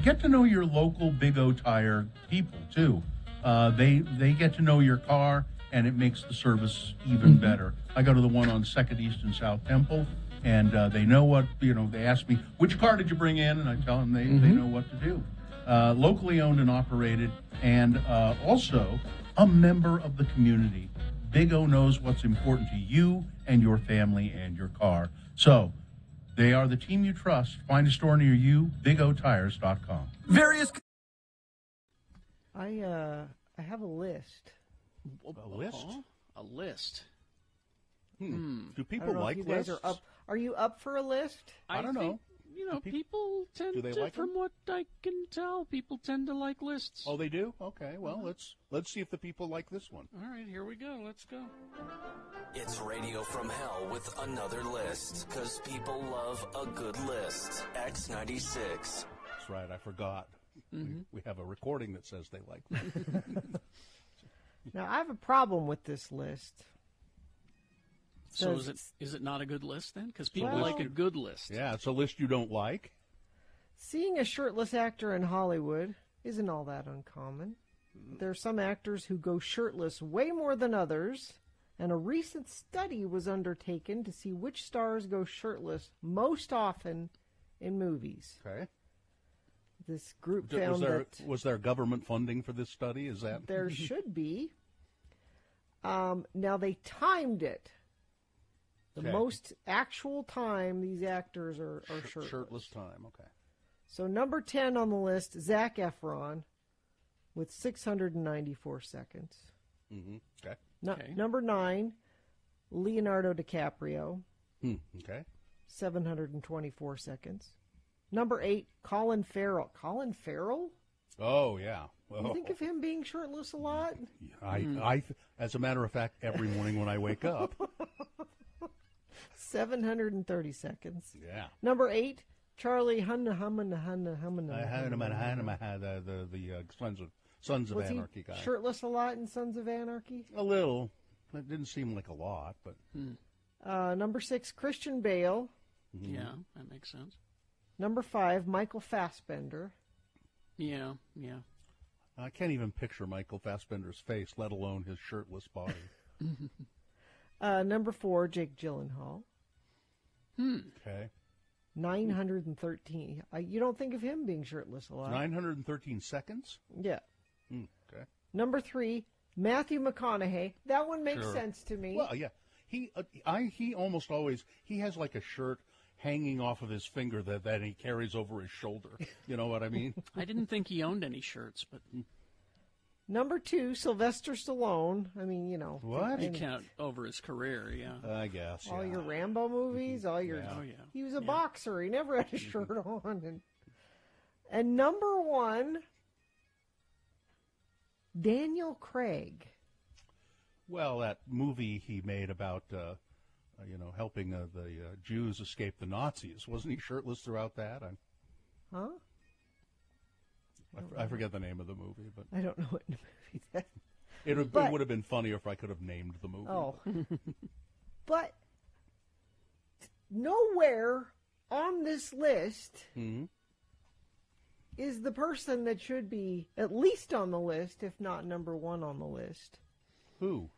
Get to know your local Big O Tire people too. They get to know your car, and it makes the service even better. I go to the one on 2nd East and South Temple, and they know what, they ask me, which car did you bring in? And I tell them they know what to do. Locally owned and operated, and also a member of the community. Big O knows what's important to you and your family and your car. So they are the team you trust. Find a store near you, bigotires.com. Various. I have a list. A list? A list. Do people I don't know like if you guys lists? are you up for a list? I don't think, know. People tend do they to, like from them? what I can tell, people tend to like lists. Oh, they do? Okay, well, let's see if the people like this one. All right, here we go. Let's go. It's Radio from Hell with another list, because people love a good list. X96. That's right, I forgot. We have a recording that says they like that. Now, I have a problem with this list. So Says- is it not a good list then? Because people Well- like a good list. Yeah, it's a list you don't like. Seeing a shirtless actor in Hollywood isn't all that uncommon. There are some actors who go shirtless way more than others, and a recent study was undertaken to see which stars go shirtless most often in movies. Okay. This group found that Was there government funding for this study? Is that there should be. Now, they timed it. The Okay. most actual time these actors are shirtless. shirtless time? Okay. So number 10 on the list, Zac Efron, with 694 seconds. Okay. Okay. Number 9, Leonardo DiCaprio, Okay. 724 seconds. Number 8, Colin Farrell. Colin Farrell? Oh yeah. You think of him being shirtless a lot? As a matter of fact, every morning when I wake up. 730 seconds. Yeah. Number 8, Charlie Hunnam. The Sons of Was Anarchy he guy. shirtless a lot in Sons of Anarchy? A little. It didn't seem like a lot, but Number 6, Christian Bale. Yeah, that makes sense. Number 5, Michael Fassbender. Yeah. I can't even picture Michael Fassbender's face, let alone his shirtless body. Number 4, Jake Gyllenhaal. Okay. 913. You don't think of him being shirtless a lot. 913 seconds? Yeah. Okay. Number 3, Matthew McConaughey. That one makes Sure. sense to me. Well, yeah. He almost always, he has like a shirt hanging off of his finger that he carries over his shoulder. You know what I mean? I didn't think he owned any shirts, but Number 2, Sylvester Stallone. I mean, What? you count over his career, yeah. I guess. all yeah. your Rambo movies, all your. Oh, yeah. He was a boxer. He never had a shirt on. And number 1, Daniel Craig. Well, that movie he made about, helping the Jews escape the Nazis, wasn't he shirtless throughout that? Huh? I forget the name of the movie, but I don't know what movie that. it But- would have been funnier if I could have named the movie. Oh. But nowhere on this list is the person that should be at least on the list, if not number one on the list. Who?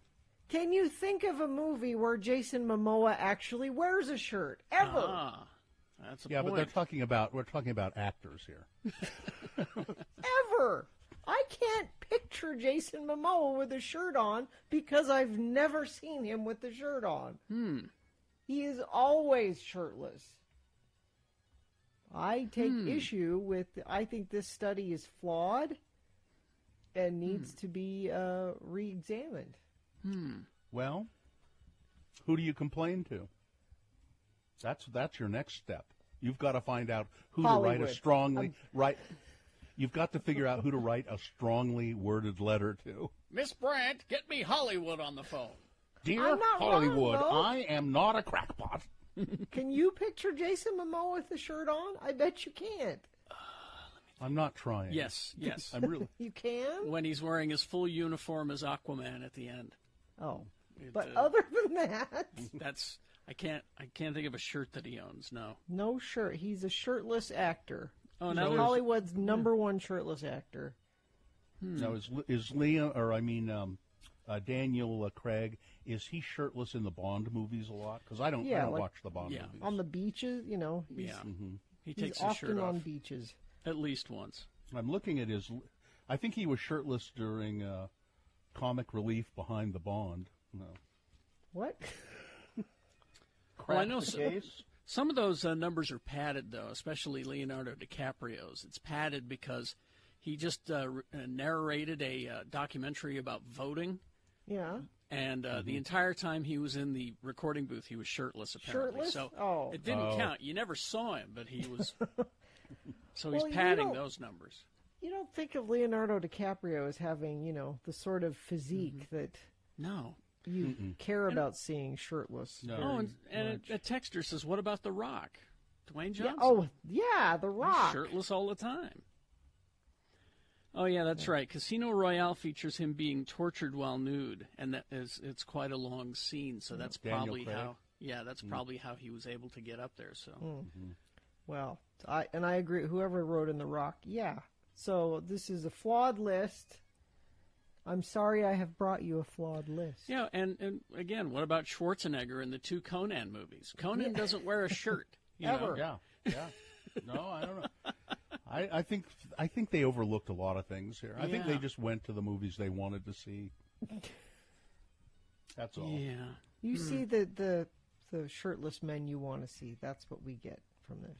Can you think of a movie where Jason Momoa actually wears a shirt ever? Ah, that's a Yeah, point. but we're talking about actors here. Ever? I can't picture Jason Momoa with a shirt on because I've never seen him with the shirt on. He is always shirtless. I take issue with. I think this study is flawed and needs to be re-examined. Well, who do you complain to? That's your next step. You've got to find out who to write a strongly You've got to figure out who to write a strongly worded letter to. Miss Brandt, get me Hollywood on the phone. Dear I'm not Hollywood, wrong, though. I am not a crackpot. Can you picture Jason Momoa with the shirt on? I bet you can't. I'm not trying. Yes. I'm really. You can? When he's wearing his full uniform as Aquaman at the end. Oh. But other than that, I can't think of a shirt that he owns. No. no shirt. He's a shirtless actor. Oh, He's now Hollywood's number one shirtless actor. Now is Liam, or I mean Daniel Craig, is he shirtless in the Bond movies a lot? Because I don't watch the Bond movies. On the beaches, you know. He He he's takes his often shirt off on beaches. at least once. I'm looking at his. I think he was shirtless during Comic Relief Behind the Bond. No. What? Well, I know Crack the case? some of those numbers are padded, though, especially Leonardo DiCaprio's. It's padded because he just narrated a documentary about voting. Yeah. And the entire time he was in the recording booth, he was shirtless, apparently. Shirtless? So Oh. it didn't count. You never saw him, but he was. So he's Well, you padding don't- those numbers. You don't think of Leonardo DiCaprio as having, you know, the sort of physique that No. you care about seeing shirtless. No. Oh, and much. a texter says, "What about The Rock, Dwayne Yeah, Johnson? The He's Rock. shirtless all the time." Oh yeah, that's right. Casino Royale features him being tortured while nude, and it's quite a long scene. So that's Daniel probably Craig. that's probably how he was able to get up there. So Well, I agree. Whoever wrote in The Rock, yeah. So this is a flawed list. I'm sorry I have brought you a flawed list. yeah, and again, what about Schwarzenegger in the two Conan movies? Conan doesn't wear a shirt you know? Ever. Yeah. No, I don't know. I think they overlooked a lot of things here. I think they Yeah. just went to the movies they wanted to see. That's all. Yeah. You see the shirtless men you want to see. That's what we get from this.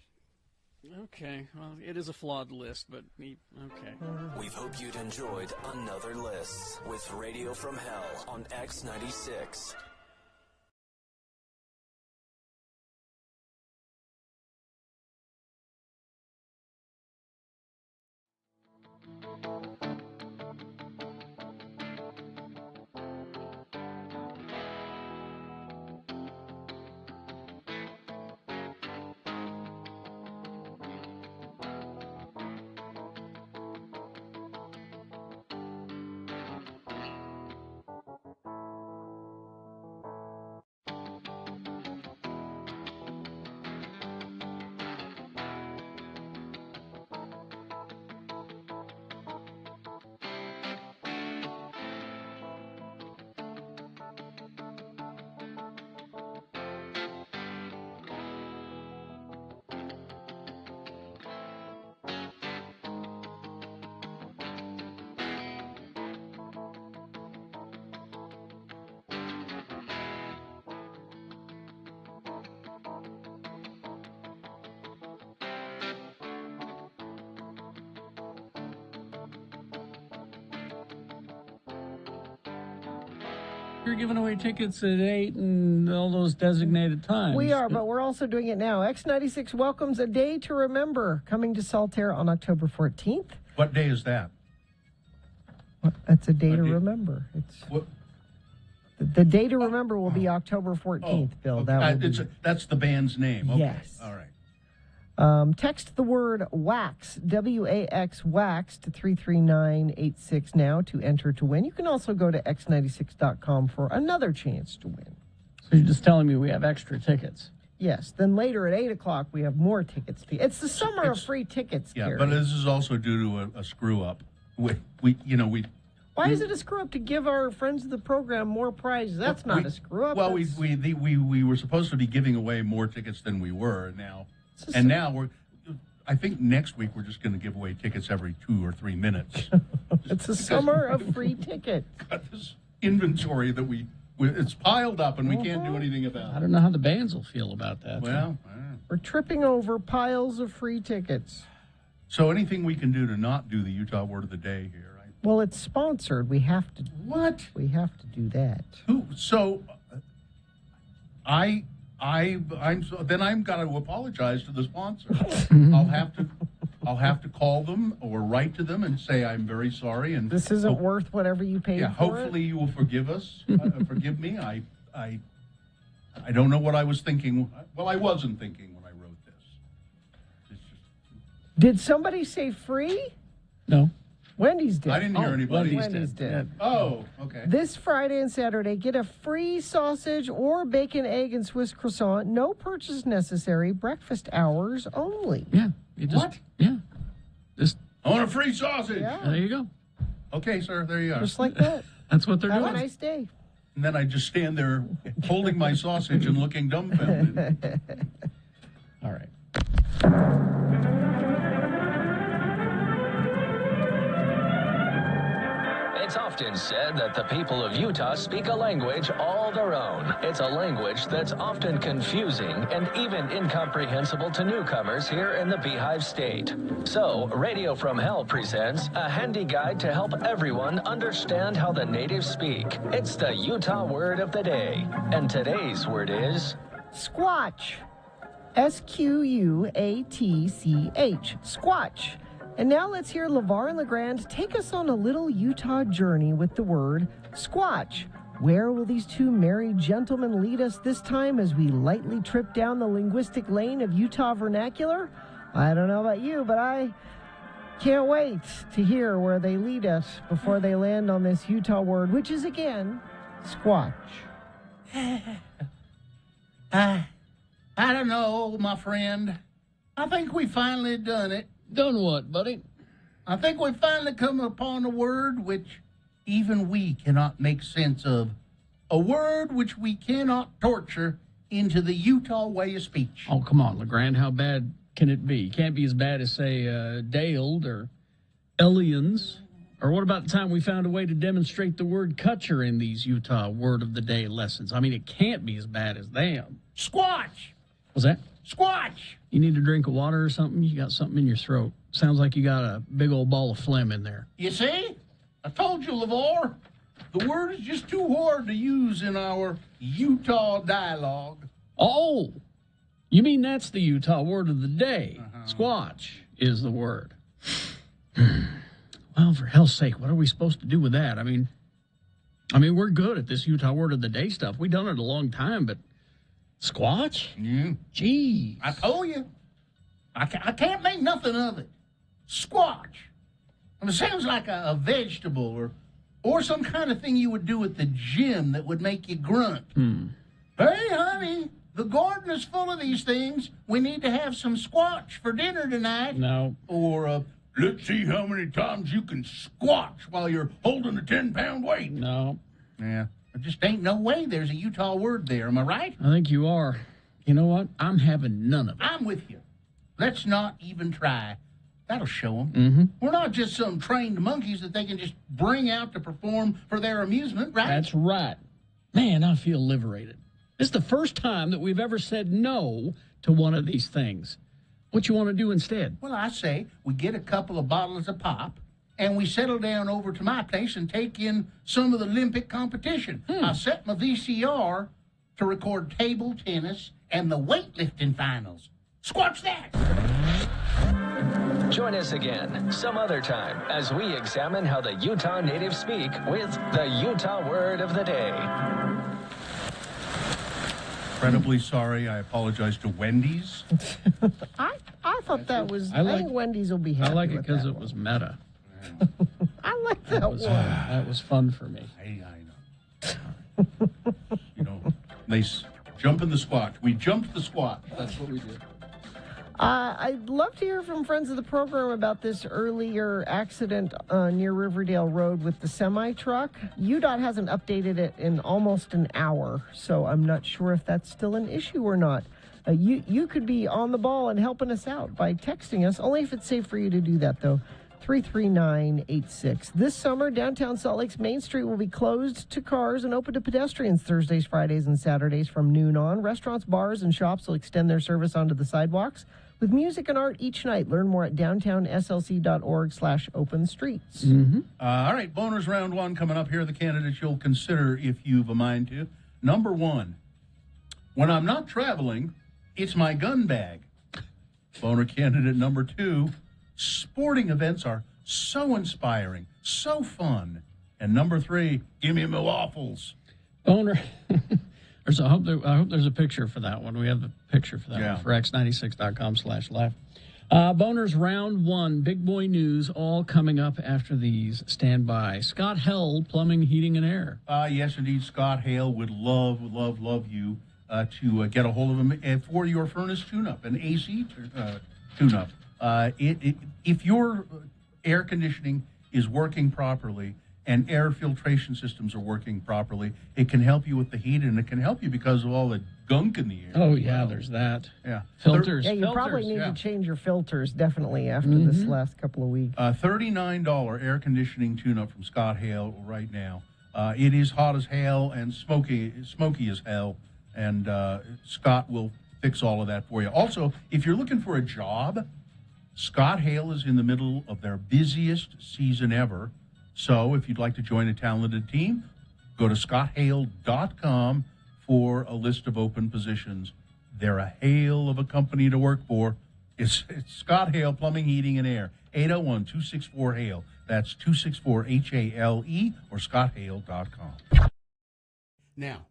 Okay. Well, it is a flawed list, but okay. We hope you'd enjoyed another list with Radio from Hell on X96. You're giving away tickets at 8 and all those designated times. We are, but we're also doing it now. X96 welcomes A Day to Remember, coming to Saltaire on October 14th. What day is that? That's a day to day? remember. It's What? the day to remember will be October 14th, Bill. Okay. That will be, That's the band's name. Okay. Yes. All right. text the word WAX, WAX, WAX to 33986 now to enter to win. You can also go to x96.com for another chance to win. So you're just telling me we have extra tickets. Yes. Then later at 8 o'clock, we have more tickets. It's the summer of free tickets, Yeah, Gary. but this is also due to a screw up. We Why is it a screw up to give our friends of the program more prizes? That's not a screw up. Well, That's- we were supposed to be giving away more tickets than we were now we're. I think next week we're just going to give away tickets every 2 or 3 minutes. It's a summer of free tickets. Got this inventory that it's piled up and we can't do anything about I it. don't know how the bands will feel about that. Well, We're tripping over piles of free tickets. so anything we can do to not do the Utah word of the day here, right? Well, it's sponsored. We have to. What? We have to do that. So I'm got to apologize to the sponsor. I'll have to call them or write to them and say I'm very sorry. And This isn't worth whatever you paid yeah, for hopefully you will forgive us. Forgive me. I don't know what I was thinking. Well, I wasn't thinking when I wrote this. Did somebody say free? No. Wendy's did. I didn't hear anybody. Wendy's did. Oh, okay. This Friday and Saturday, get a free sausage or bacon, egg, and Swiss croissant. No purchase necessary. Breakfast hours only. Yeah. What? Yeah. Just I want a free sausage. Yeah. there you go. Okay, sir. There you are. Just like that. That's what they're Have doing. a nice day. And then I just stand there holding my sausage and looking dumbfounded. All right. It's often said that the people of Utah speak a language all their own. It's a language that's often confusing and even incomprehensible to newcomers here in the Beehive State. So, Radio from Hell presents a handy guide to help everyone understand how the natives speak. It's the Utah word of the day. And today's word is... Squatch. S-Q-U-A-T-C-H. Squatch. And now let's hear LeVar and LeGrand take us on a little Utah journey with the word squatch. Where will these two married gentlemen lead us this time as we lightly trip down the linguistic lane of Utah vernacular? I don't know about you, but I can't wait to hear where they lead us before they land on this Utah word, which is again, squatch. I don't know, my friend. I think we finally done it. Done what, buddy? I think we finally come upon a word which even we cannot make sense of. A word which we cannot torture into the Utah way of speech. Oh, come on, LeGrand. How bad can it be? Can't be as bad as, say, Daled or Elians. Or what about the time we found a way to demonstrate the word kutcher in these Utah word of the day lessons? I mean, it can't be as bad as them. Squatch! What's that? Squatch! You need a drink of water or something? You got something in your throat. Sounds like you got a big old ball of phlegm in there. You see? I told you, LeVar. The word is just too hard to use in our Utah dialogue. Oh, you mean that's the Utah word of the day? Squatch is the word. Well, for hell's sake, what are we supposed to do with that? I mean, we're good at this Utah word of the day stuff. We've done it a long time, but squatch? Yeah. Gee. I told you. I can't make nothing of it. Squatch. And it sounds like a vegetable or some kind of thing you would do at the gym that would make you grunt. Hey, honey, the garden is full of these things. We need to have some squatch for dinner tonight. No. Or, let's see how many times you can squatch while you're holding a 10-pound weight. No. Yeah. There just ain't no way there's a Utah word there. Am I right? I think you are. You know what? I'm having none of it. I'm with you. Let's not even try. That'll show them. Mm-hmm. We're not just some trained monkeys that they can just bring out to perform for their amusement, right? That's right. Man, I feel liberated. This is the first time that we've ever said no to one of these things. What you want to do instead? Well, I say we get a couple of bottles of pop and we settle down over to my place and take in some of the Olympic competition. I set my VCR to record table tennis and the weightlifting finals. Squatch that! Join us again some other time as we examine how the Utah natives speak with the Utah word of the day. Incredibly sorry. I apologize to Wendy's. I thought that was. I think Wendy's will be happy. I like it with because that it was meta. I like that one. That was fun for me. I know. You know, Jump in the squat. We jumped the squat. That's what we did. I'd love to hear from friends of the program about this earlier accident near Riverdale Road with the semi-truck. UDOT hasn't updated it in almost an hour, so I'm not sure if that's still an issue or not. You could be on the ball and helping us out by texting us, only if it's safe for you to do that, though. 33986. This summer, downtown Salt Lake's Main Street will be closed to cars and open to pedestrians Thursdays, Fridays, and Saturdays from noon on. Restaurants, bars, and shops will extend their service onto the sidewalks with music and art each night. Learn more at downtownslc.org/open-streets. All right, bonus round one coming up. Here are the candidates you'll consider if you've a mind to. Number one, when I'm not traveling, it's my gun bag. Boner candidate number two, sporting events are so inspiring, so fun. And number three, give me my waffles. Boner. I hope there's a picture for that one. We have a picture for that one for x96.com/live. Boners round one, big boy news, all coming up after these. Stand by. Scott Hell, Plumbing, Heating, and Air. Yes, indeed. Scott Hale would love you to get a hold of him for your furnace tune-up, an AC tune-up. If your air conditioning is working properly and air filtration systems are working properly, it can help you with the heat, and it can help you because of all the gunk in the air. Oh, yeah, there's that. Yeah. Filters. Yeah, you probably need to change your filters, definitely, after this last couple of weeks. $39 air conditioning tune-up from Scott Hale right now. It is hot as hell and smoky as hell, and Scott will fix all of that for you. Also, if you're looking for a job, Scott Hale is in the middle of their busiest season ever. So if you'd like to join a talented team, go to scotthale.com for a list of open positions. They're a hail of a company to work for. It's Scott Hale, Plumbing, Heating, and Air. 801-264-HALE. That's 264-HALE or scotthale.com. Now,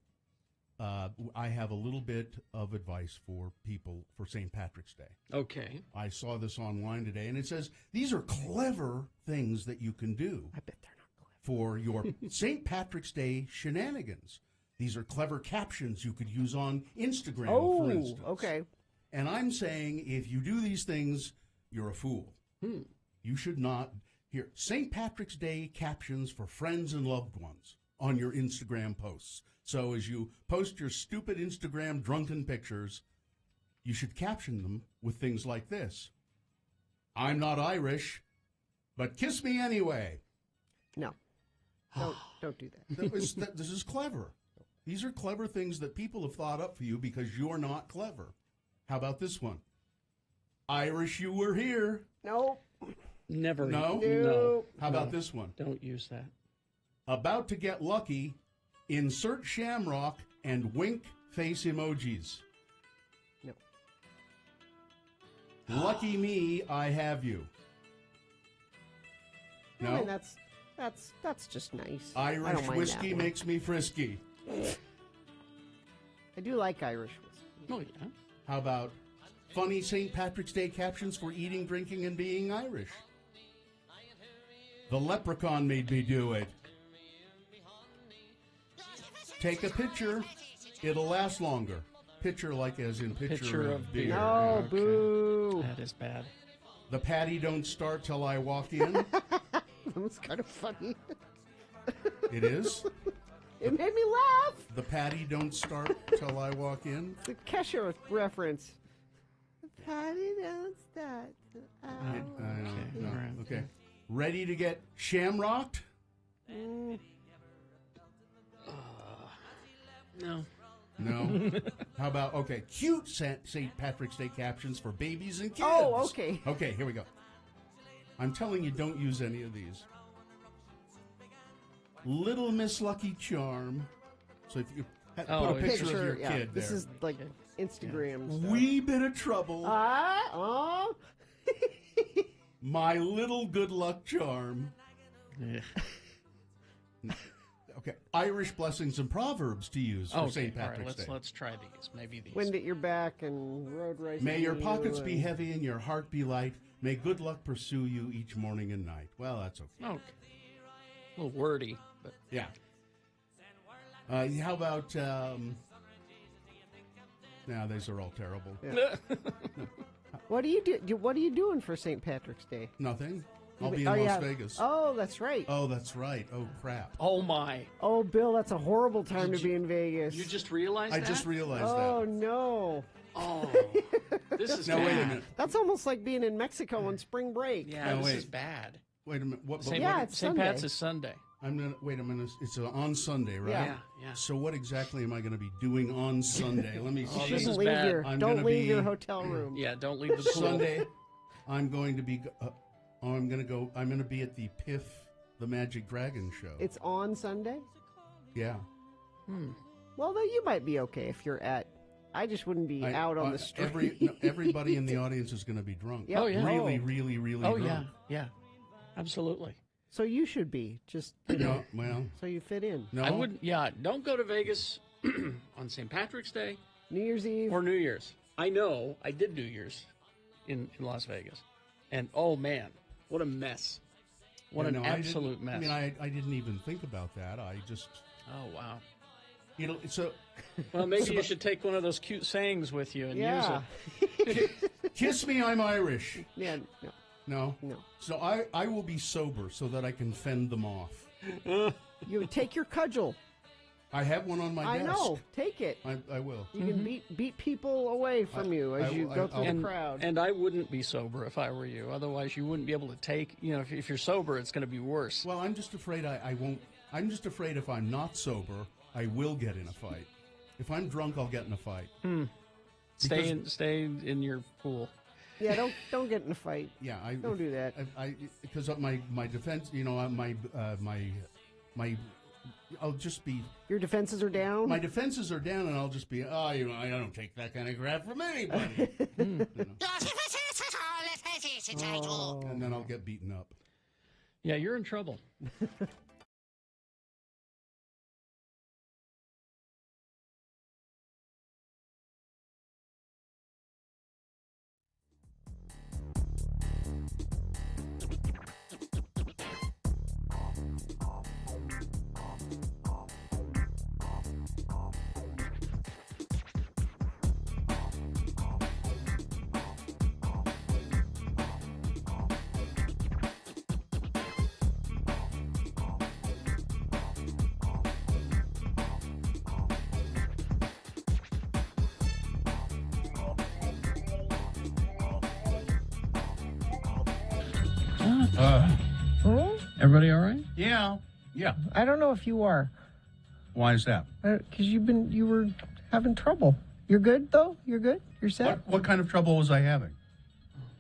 I have a little bit of advice for people for St. Patrick's Day. Okay. I saw this online today, and it says these are clever things that you can do. I bet they're not clever. For your St. Patrick's Day shenanigans. These are clever captions you could use on Instagram, for instance. Okay. And I'm saying if you do these things, you're a fool. You should not. Here, St. Patrick's Day captions for friends and loved ones on your Instagram posts. So as you post your stupid Instagram drunken pictures, you should caption them with things like this. I'm not Irish, but kiss me anyway. No. Don't do that. This is clever. These are clever things that people have thought up for you because you're not clever. How about this one? Irish, you were here. Nope. Never. No? How about this one? Don't use that. About to get lucky, insert shamrock and wink face emojis. No. Lucky me, I have you. No? I mean, that's just nice. I Irish don't mind whiskey that one. makes me frisky. I do like Irish whiskey. Oh, yeah. How about funny St. Patrick's Day captions for eating, drinking, and being Irish? The leprechaun made me do it. Take a picture. It'll last longer. Picture like as in picture of beer. No, boo. That is bad. The patty don't start till I walk in. That was kind of funny. It is? It made me laugh. The patty don't start till I walk in. It's a Kesher reference. The patty don't start. No. All right. Okay. Ready to get shamrocked? No. No. How about, okay, cute St. Patrick's Day captions for babies and kids. Oh, okay. Okay, here we go. I'm telling you, don't use any of these. Little Miss Lucky Charm. So if you put a picture of your kid This there. is like Instagram stuff. Wee bit of trouble. My little good luck charm. Yeah. Okay, Irish blessings and proverbs to use for St. Patrick's Day. Let's try these. Maybe these. Wind at your back and road racing. May your pockets be heavy and your heart be light. May good luck pursue you each morning and night. Well, that's okay. Okay. A little wordy, but yeah. How about Nah, these are all terrible. Yeah. What do you do? What are you doing for St. Patrick's Day? Nothing. I'll be in Las Vegas. Oh, that's right. Oh, that's right. Oh, crap. Oh, my. Oh, Bill, that's a horrible time to be in Vegas. You just realized that? I just realized that. Oh, no. Oh, this is now, bad. wait a minute. That's almost like being in Mexico on spring break. Yeah, No, this wait. is bad. Wait a minute. What? St. what- St. Pat's is Sunday. I'm gonna wait a minute. It's on Sunday, right? Yeah. So what exactly am I going to be doing on Sunday? Let me Oh, see. this Shouldn't is leave bad. your, I'm don't gonna leave be- your hotel room. Yeah, don't leave the pool. Sunday, I'm going to be. I'm going to be at the Piff, the Magic Dragon show. It's on Sunday? Yeah. Well, though, you might be okay if you're at... I just wouldn't be out on the street. Everybody in the audience is going to be drunk. Yep. Oh, yeah. Really, really, really Oh, drunk. yeah. Absolutely. So you should be, just, No, well, so you fit in. no. I wouldn't, don't go to Vegas on St. Patrick's Day New Year's Eve. or New Year's. I know I did New Year's in Las Vegas. And, oh, man, what a mess. What Yeah, an no, absolute mess. I mean, I didn't even think about that. I just, Oh, wow. so Well, maybe you should take one of those cute sayings with you and Yeah. use it. kiss me, I'm Irish. Yeah, no. No, No. So I will be sober so that I can fend them off. You would take your cudgel. I have one on my I desk. know. Take it. I will. You can beat people away from you as you go through the crowd. And I wouldn't be sober if I were you. Otherwise, you wouldn't be able to take, if you're sober, it's going to be worse. Well, I'm just afraid I won't. I'm just afraid if I'm not sober, I will get in a fight. If I'm drunk, I'll get in a fight. Stay in your pool. Yeah, don't get in a fight. Yeah, Don't do that. Because of my defense, my I'll just be. Your defenses are down. My defenses are down, and I'll just be. I don't take that kind of crap from anybody. And then I'll get beaten up. Yeah, you're in trouble. Everybody all right? Yeah. I don't know if you are, Why is that? because you were having trouble. You're good though. You're good. You're set. What kind of trouble was I having?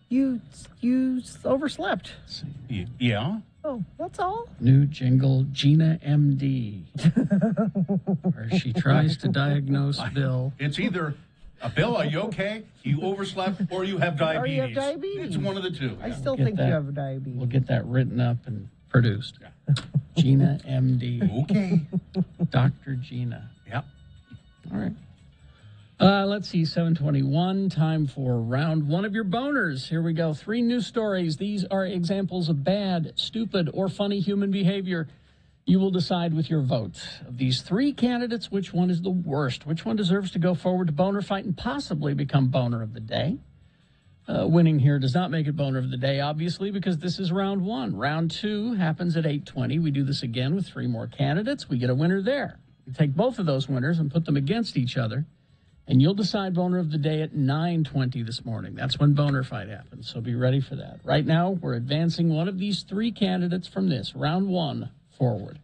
You overslept. Yeah. Oh, that's all. New jingle, Gina MD, where she tries to diagnose Bill. It's either, Bill, are you okay? You overslept, or you have diabetes. Or you have diabetes. It's one of the two. I still Get think that. you have diabetes. We'll get that written up and produced. Gina MD, Okay. Dr. Gina. Yep. All right. Let's see, 7:21, time for round one of your boners. Here we go. 3 news stories. These are examples of bad, stupid, or funny human behavior. You will decide with your vote. Of these 3 candidates, which one is the worst? Which one deserves to go forward to boner fight and possibly become boner of the day? Winning here does not make it boner of the day, obviously, because this is round 1. Round 2 happens at 8:20. We do this again with 3 more candidates. We get a winner there. We take both of those winners and put them against each other. And you'll decide boner of the day at 9:20 this morning. That's when boner fight happens, so be ready for that. Right now, we're advancing one of these 3 candidates from this, round 1, forward.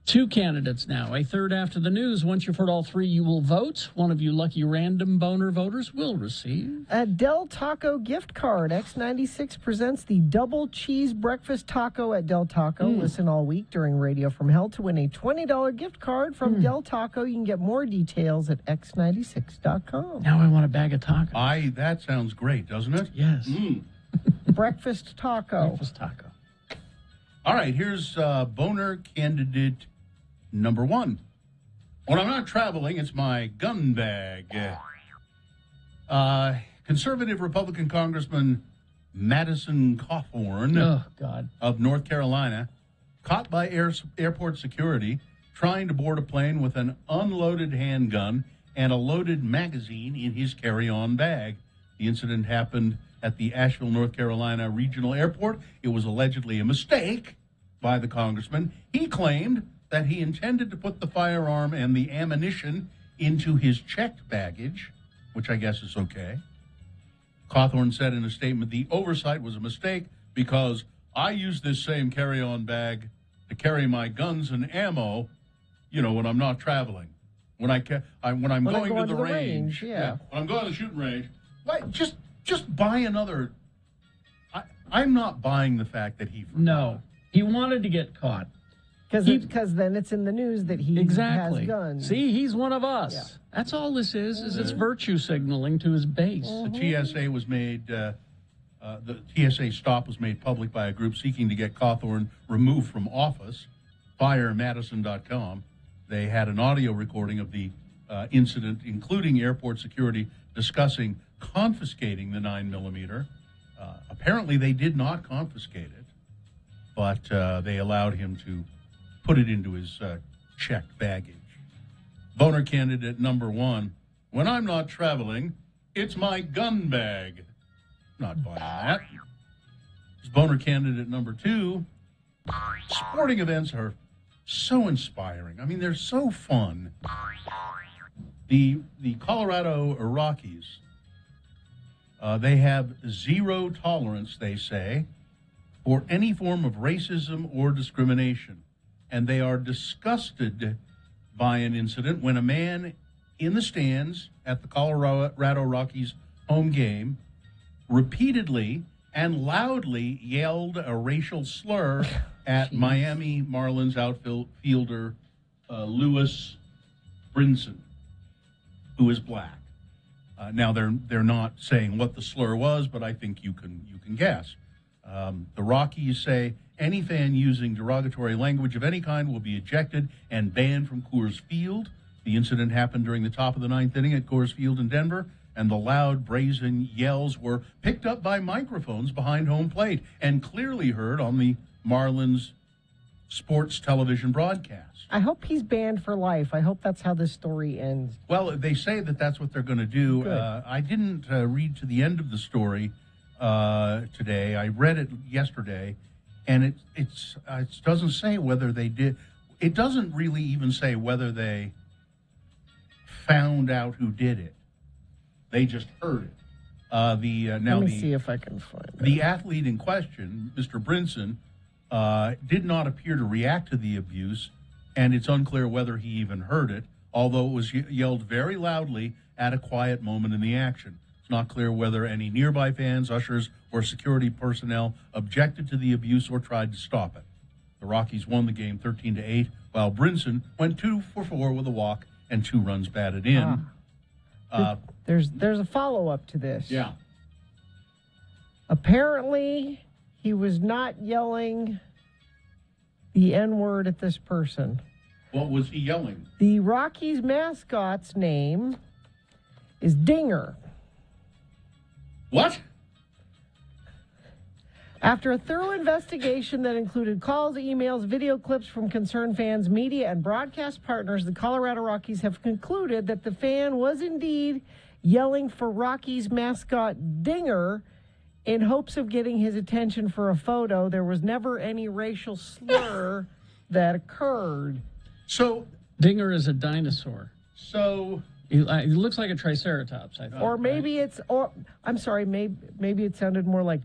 2 candidates now, a third after the news. Once you've heard all 3, you will vote. One of you lucky random boner voters will receive A Del Taco gift card. X96 presents the double cheese breakfast taco at Del Taco. Listen all week during Radio from Hell to win a $20 gift card from Del Taco. You can get more details at x96.com. Now I want a bag of tacos. That sounds great, doesn't it? Yes. Breakfast taco. Breakfast taco. All right, here's boner candidate number 1. When I'm not traveling, it's my gun bag. Conservative Republican Congressman Madison Cawthorn Oh, God. of North Carolina, caught by airport security trying to board a plane with an unloaded handgun and a loaded magazine in his carry-on bag. The incident happened at the Asheville, North Carolina Regional Airport. It was allegedly a mistake by the congressman. He claimed that he intended to put the firearm and the ammunition into his checked baggage, which I guess is okay. Cawthorn said in a statement, the oversight was a mistake because I use this same carry-on bag to carry my guns and ammo, when I'm not traveling. When I'm going to the range. Yeah. When I'm going to the shooting range. Like, just buy another. I'm not buying the fact that he forgot. No. He wanted to get caught. Because then it's in the news that he has guns. See, he's one of us. Yeah. That's all this is it's virtue signaling to his base. The TSA was made, the TSA stop was made public by a group seeking to get Cawthorn removed from office, FireMadison.com. They had an audio recording of the incident, including airport security discussing confiscating the 9mm. Apparently, they did not confiscate it, but they allowed him to put it into his checked baggage. Boner candidate number 1, when I'm not traveling, it's my gun bag. Not buying that. Boner candidate number 2, sporting events are so inspiring. I mean, they're so fun. The Colorado Rockies, they have zero tolerance, they say, for any form of racism or discrimination. And they are disgusted by an incident when a man in the stands at the Colorado Rockies home game repeatedly and loudly yelled a racial slur at Miami Marlins outfielder Lewis Brinson, who is black. Now they're not saying what the slur was, but I think you can guess. The Rockies say any fan using derogatory language of any kind will be ejected and banned from Coors Field. The incident happened during the top of the 9th inning at Coors Field in Denver, and the loud, brazen yells were picked up by microphones behind home plate and clearly heard on the Marlins sports television broadcast. I hope he's banned for life. I hope that's how this story ends. Well, they say that that's what they're going to do. I didn't read to the end of the story today. I read it yesterday, and it doesn't say whether they did. It doesn't really even say whether they found out who did it. They just heard it. Let me see if I can find it. The athlete in question, Mr. Brinson, did not appear to react to the abuse, and it's unclear whether he even heard it, although it was yelled very loudly at a quiet moment in the action. It's not clear whether any nearby fans, ushers, or security personnel objected to the abuse or tried to stop it. The Rockies won the game 13-8, while Brinson went 2 for 4 with a walk and 2 runs batted in. There's a follow-up to this. Yeah. Apparently, he was not yelling the N-word at this person. What was he yelling? The Rockies mascot's name is Dinger. What? After a thorough investigation that included calls, emails, video clips from concerned fans, media, and broadcast partners, the Colorado Rockies have concluded that the fan was indeed yelling for Rockies mascot Dinger in hopes of getting his attention for a photo. There was never any racial slur that occurred. So Dinger is a dinosaur. So he looks like a triceratops, I think. Or maybe maybe it sounded more like,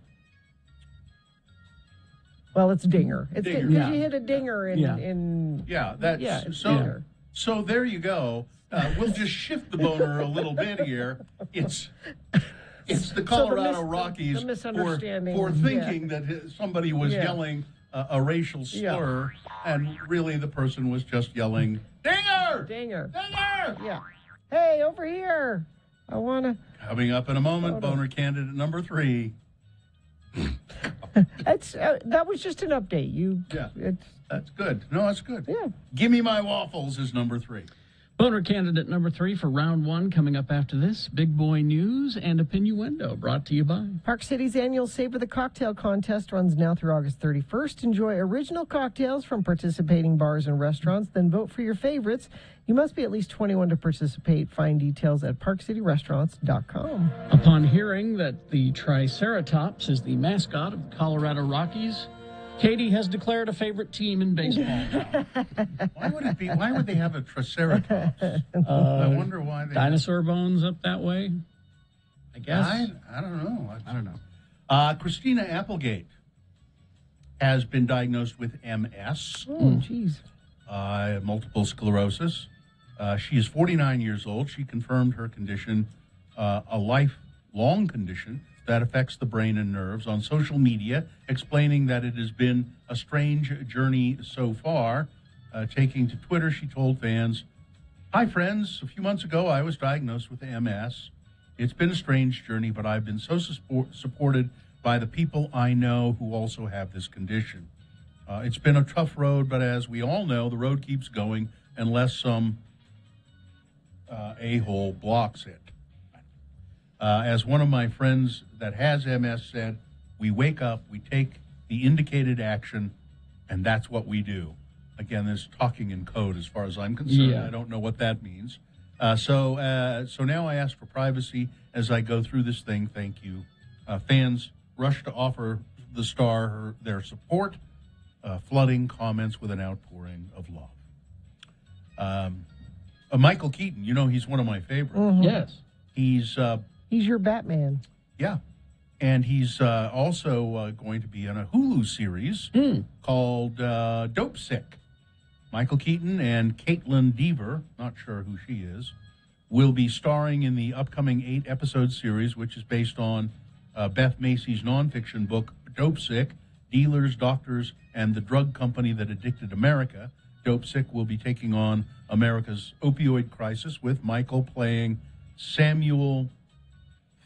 well, it's Dinger. It's Dinger. because you hit a dinger in it's so Dinger. So there you go. We'll just shift the boner a little bit here. It's the Colorado Rockies the misunderstanding for thinking that somebody was yelling a racial slur, and really the person was just yelling, Dinger! Dinger! Dinger! Yeah. Hey, over here. I want to... Coming up in a moment, boner candidate number 3. That was just an update. That's good. No, that's good. Yeah. Give me my waffles is number 3. Boner candidate number 3 for round 1 coming up after this. Big Boy News and a Pinuendo brought to you by Park City's annual Savor the Cocktail contest runs now through August 31st. Enjoy original cocktails from participating bars and restaurants, then vote for your favorites. You must be at least 21 to participate. Find details at parkcityrestaurants.com. Upon hearing that the Triceratops is the mascot of the Colorado Rockies, Katie has declared a favorite team in baseball. Why would it be? Why would they have a Triceratops? I wonder why they dinosaur bones up that way. I guess. I don't know. I don't know. Christina Applegate has been diagnosed with MS. Oh, jeez. Multiple sclerosis. She is 49 years old. She confirmed her condition, a lifelong condition that affects the brain and nerves, on social media, explaining that it has been a strange journey so far. Taking to Twitter, she told fans, "Hi, friends. A few months ago, I was diagnosed with MS. It's been a strange journey, but I've been so supported by the people I know who also have this condition. It's been a tough road, but as we all know, the road keeps going unless some a-hole blocks it. As one of my friends that has MS said, we wake up, we take the indicated action, and that's what we do." Again, there's talking in code as far as I'm concerned. Yeah. I don't know what that means. So now I ask for privacy as I go through this thing. Thank you. Fans rush to offer the star their support, flooding comments with an outpouring of love. Michael Keaton, he's one of my favorites. Mhm. Yes. He's your Batman. Yeah. And he's also going to be in a Hulu series called Dope Sick. Michael Keaton and Caitlin Dever, not sure who she is, will be starring in the upcoming 8-episode series, which is based on Beth Macy's nonfiction book, Dope Sick, Dealers, Doctors, and the Drug Company That Addicted America. Dope Sick will be taking on America's opioid crisis, with Michael playing Samuel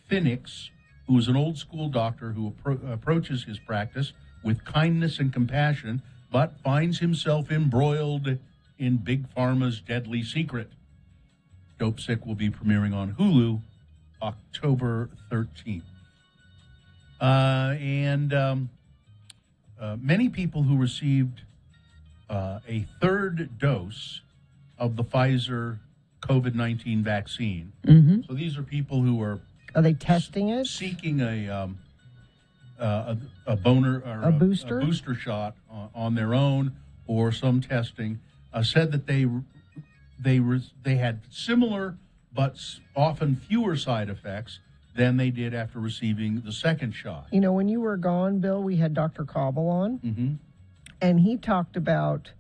Phoenix, who is an old-school doctor who approaches his practice with kindness and compassion, but finds himself embroiled in Big Pharma's deadly secret. Dope Sick will be premiering on Hulu October 13th. Many people who received a third dose of the Pfizer COVID-19 vaccine. Mm-hmm. So these are people who are they testing it? Seeking a boner or a booster? A booster shot on their own, or some testing, said that they had similar but often fewer side effects than they did after receiving the second shot. When you were gone, Bill, we had Dr. Cobble on, Mm-hmm. and he talked about,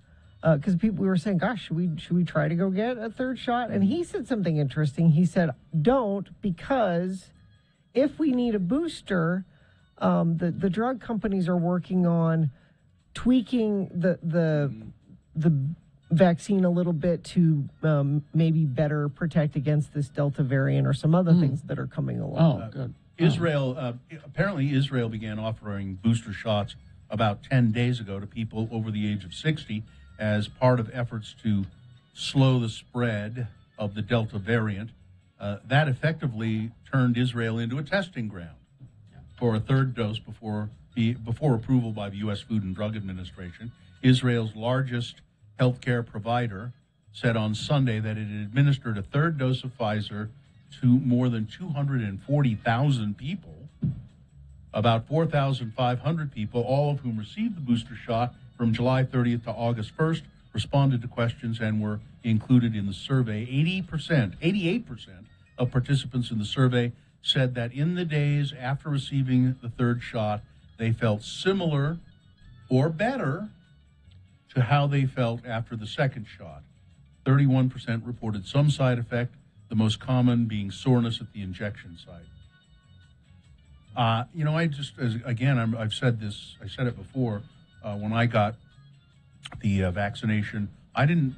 because we were saying, gosh, should we try to go get a third shot? And he said something interesting. He said, don't, because if we need a booster, the drug companies are working on tweaking the vaccine a little bit to maybe better protect against this Delta variant or some other things that are coming along. Oh, good. Apparently Israel began offering booster shots about 10 days ago to people over the age of 60 as part of efforts to slow the spread of the Delta variant. That effectively turned Israel into a testing ground for a third dose before approval by the U.S. Food and Drug Administration. Israel's largest healthcare provider said on Sunday that it had administered a third dose of Pfizer to more than 240,000 people. About 4,500 people, all of whom received the booster shot from July 30th to August 1st, responded to questions and were included in the survey. 88% of participants in the survey said that in the days after receiving the third shot, they felt similar or better to how they felt after the second shot. 31% reported some side effect, the most common being soreness at the injection site. I've said this, I said it before, when I got the vaccination, I don't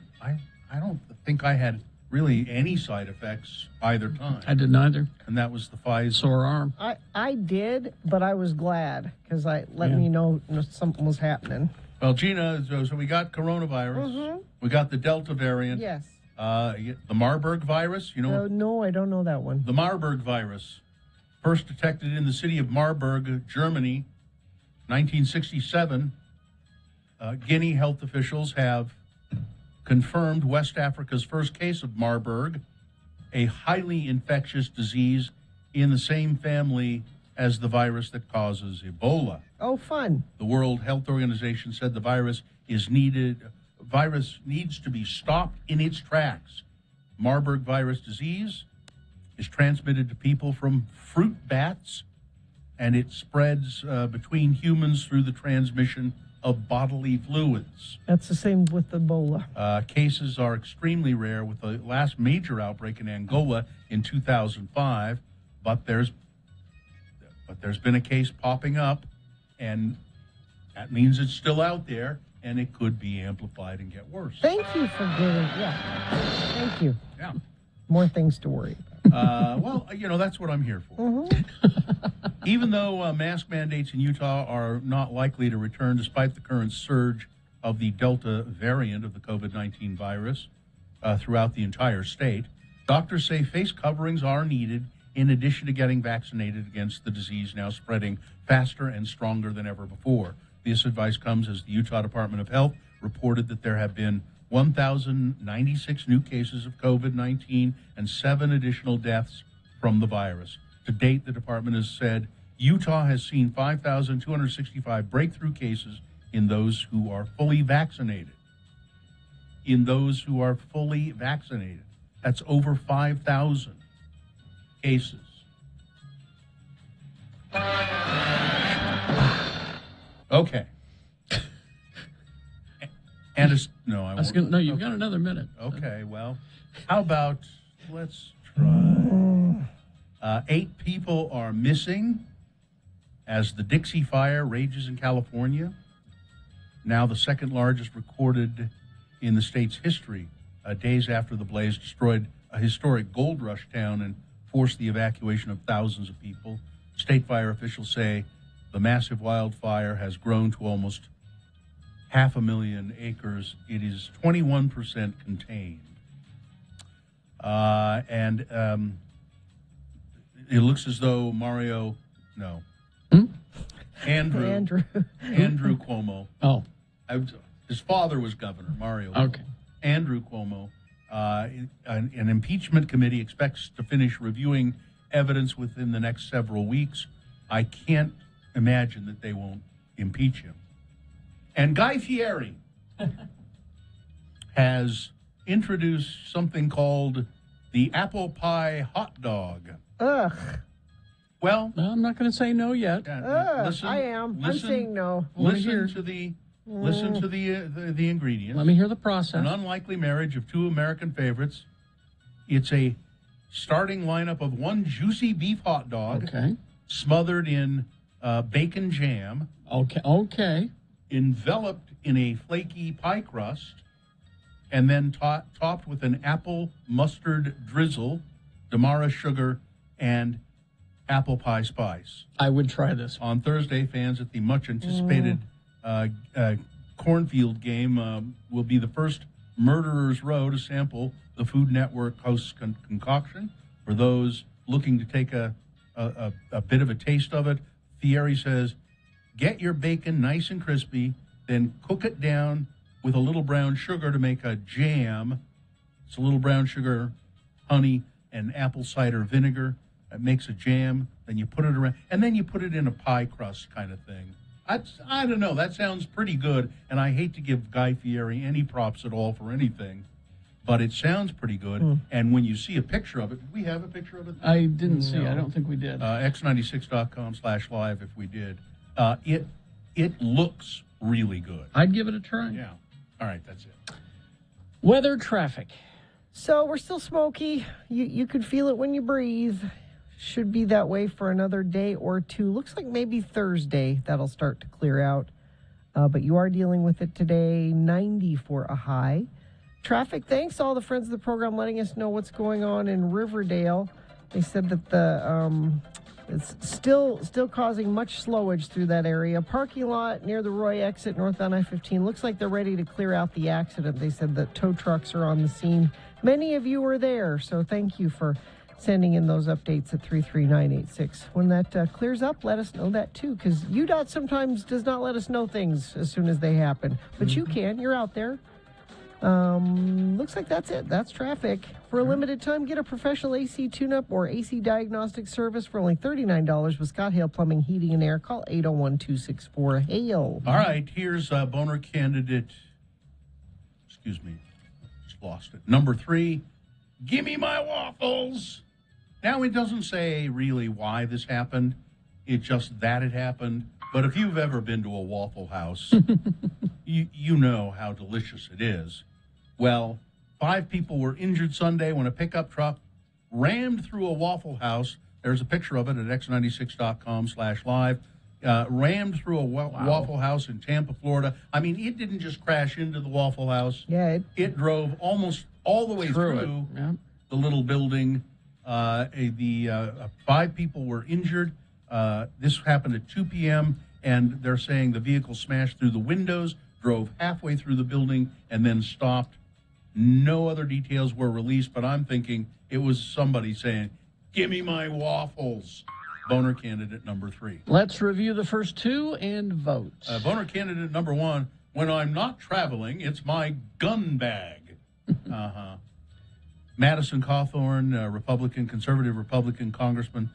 think I had really any side effects either time. I didn't either. And that was the Pfizer. Sore arm. I did, but I was glad because let me know something was happening. Well, Gina, so we got coronavirus. Mm-hmm. We got the Delta variant. Yes. The Marburg virus, you know? No, I don't know that one. The Marburg virus, first detected in the city of Marburg, Germany, 1967. Guinea health officials have confirmed West Africa's first case of Marburg, a highly infectious disease in the same family as the virus that causes Ebola. Oh, fun. The World Health Organization said the virus needs to be stopped in its tracks. Marburg virus disease is transmitted to people from fruit bats, and it spreads between humans through the transmission of bodily fluids. That's the same with Ebola. Cases are extremely rare, with the last major outbreak in Angola in 2005, but there's been a case popping up, and that means it's still out there, and it could be amplified and get worse. Thank you for giving. Yeah. Thank you. Yeah. More things to worry about. Well, that's what I'm here for. Even though mask mandates in Utah are not likely to return despite the current surge of the Delta variant of the COVID-19 virus throughout the entire state, doctors say face coverings are needed in addition to getting vaccinated against the disease now spreading faster and stronger than ever before. This advice comes as the Utah Department of Health reported that there have been 1,096 new cases of COVID-19 and 7 additional deaths from the virus. To date, the department has said Utah has seen 5,265 breakthrough cases in those who are fully vaccinated. That's over 5,000 cases. Okay. And you've got another minute. Okay, well, how about, let's try. 8 people are missing as the Dixie Fire rages in California, now the second largest recorded in the state's history, days after the blaze destroyed a historic gold rush town and forced the evacuation of thousands of people. State fire officials say the massive wildfire has grown to almost 500,000 acres. It is 21% contained. And it looks as though Andrew Cuomo. Oh. His father was governor, Mario. Okay. Andrew Cuomo. An impeachment committee expects to finish reviewing evidence within the next several weeks. I can't imagine that they won't impeach him. And Guy Fieri has introduced something called the apple pie hot dog. Ugh. Well, I'm not going to say no yet. I am. I'm saying no. Listen to the ingredients. Let me hear the process. An unlikely marriage of 2 American favorites. It's a starting lineup of 1 juicy beef hot dog, smothered in bacon jam. Okay. Enveloped in a flaky pie crust, and then topped with an apple mustard drizzle, Demerara sugar, and apple pie spice. I would try this. On Thursday, fans at the much-anticipated cornfield game will be the first Murderer's Row to sample the Food Network host's concoction. For those looking to take a bit of a taste of it, Fieri says, get your bacon nice and crispy, then cook it down with a little brown sugar to make a jam. It's a little brown sugar, honey, and apple cider vinegar. It makes a jam. Then you put it around, and then you put it in a pie crust kind of thing. I don't know. That sounds pretty good, and I hate to give Guy Fieri any props at all for anything, but it sounds pretty good. And when you see a picture of it, did we have a picture of it? I didn't see. I don't think we did. X96.com/live if we did. It looks really good. I'd give it a try. Yeah. All right, that's it. Weather, traffic. So we're still smoky. You could feel it when you breathe. Should be that way for another day or two. Looks like maybe Thursday that'll start to clear out. But you are dealing with it today, 90 for a high. Traffic, thanks to all the friends of the program letting us know what's going on in Riverdale. They said that it's still causing much slowage through that area. Parking lot near the Roy exit northbound I-15. Looks like they're ready to clear out the accident. They said that tow trucks are on the scene many of you were there, so thank you for sending in those updates at 33986. When that clears up, let us know that too, because UDOT sometimes does not let us know things as soon as they happen. But you can. You're out there. Looks like that's it. That's traffic. For a limited time, get a professional AC tune-up or AC diagnostic service for only $39 with Scott Hale Plumbing, Heating, and Air. Call 801-264-HALE. All right, here's boner candidate. Excuse me. Just lost it. Number 3, give me my waffles. Now, it doesn't say really why this happened. It's just that it happened. But if you've ever been to a Waffle House, you know how delicious it is. Well, 5 people were injured Sunday when a pickup truck rammed through a Waffle House. There's a picture of it at x96.com/live. Rammed through a Waffle House in Tampa, Florida. I mean, it didn't just crash into the Waffle House. Yeah. It drove almost all the way through the little building. 5 people were injured. This happened at 2 p.m., and they're saying the vehicle smashed through the windows, drove halfway through the building, and then stopped. No other details were released, but I'm thinking it was somebody saying, give me my waffles. Boner candidate number 3. Let's review the first 2 and vote. Boner candidate number 1, when I'm not traveling, it's my gun bag. Madison Cawthorn, conservative Republican congressman,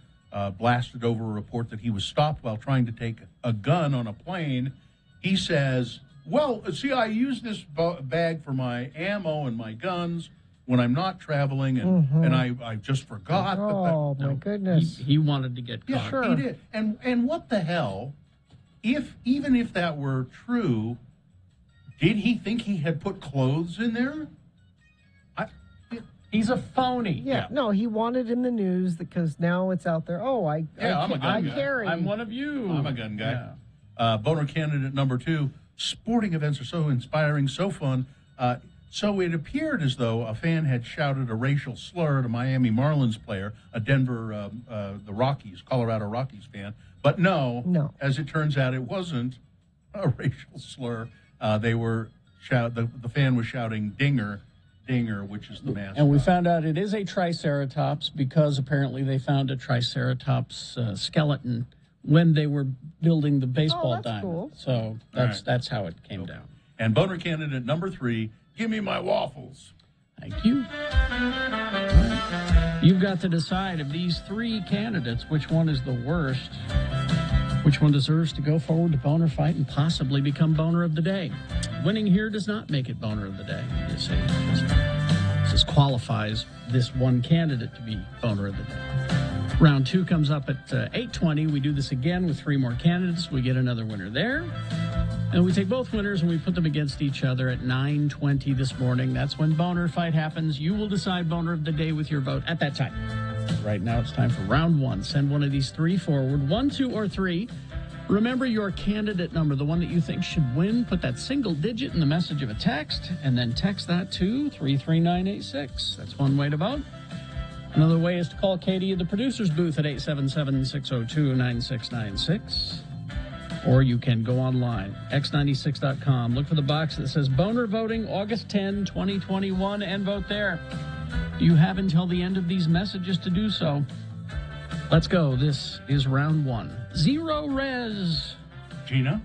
blasted over a report that he was stopped while trying to take a gun on a plane. He says, well, see, I use this bag for my ammo and my guns when I'm not traveling, and I just forgot. Oh, my goodness. He wanted to get caught. Yeah, sure. He did. And what the hell, even if that were true, did he think he had put clothes in there? He's a phony. Yeah, no, he wanted in the news because now it's out there. Oh, I'm a gun guy. Carry. I'm one of you. I'm a gun guy. Yeah. Boner candidate number 2, sporting events are so inspiring, so fun. So it appeared as though a fan had shouted a racial slur at a Miami Marlins player, a Denver, Colorado Rockies fan. But no, as it turns out, it wasn't a racial slur. The fan was shouting "Dinger, Dinger," which is the mascot. And we found out it is a Triceratops because apparently they found a Triceratops skeleton when they were building the baseball diamond. Cool. So that's how it came down. And boner candidate number 3, give me my waffles. Thank you. You've got to decide of these 3 candidates which one is the worst, which one deserves to go forward to Boner Fight and possibly become Boner of the Day. Winning here does not make it Boner of the Day. You see, this qualifies this one candidate to be Boner of the Day. Round 2 comes up at 8:20. We do this again with 3 more candidates. We get another winner there. And we take both winners and we put them against each other at 9:20 this morning. That's when Boner Fight happens. You will decide Boner of the Day with your vote at that time. Right now it's time for round 1. Send one of these 3 forward, 1, 2, or 3. Remember your candidate number, the one that you think should win. Put that single digit in the message of a text, and then text that to 33986. That's one way to vote. Another way is to call Katie at the producer's booth at 877-602-9696. Or you can go online, x96.com. Look for the box that says Boner Voting August 10, 2021, and vote there. You have until the end of these messages to do so. Let's go. This is round 1. Zero res. Gina?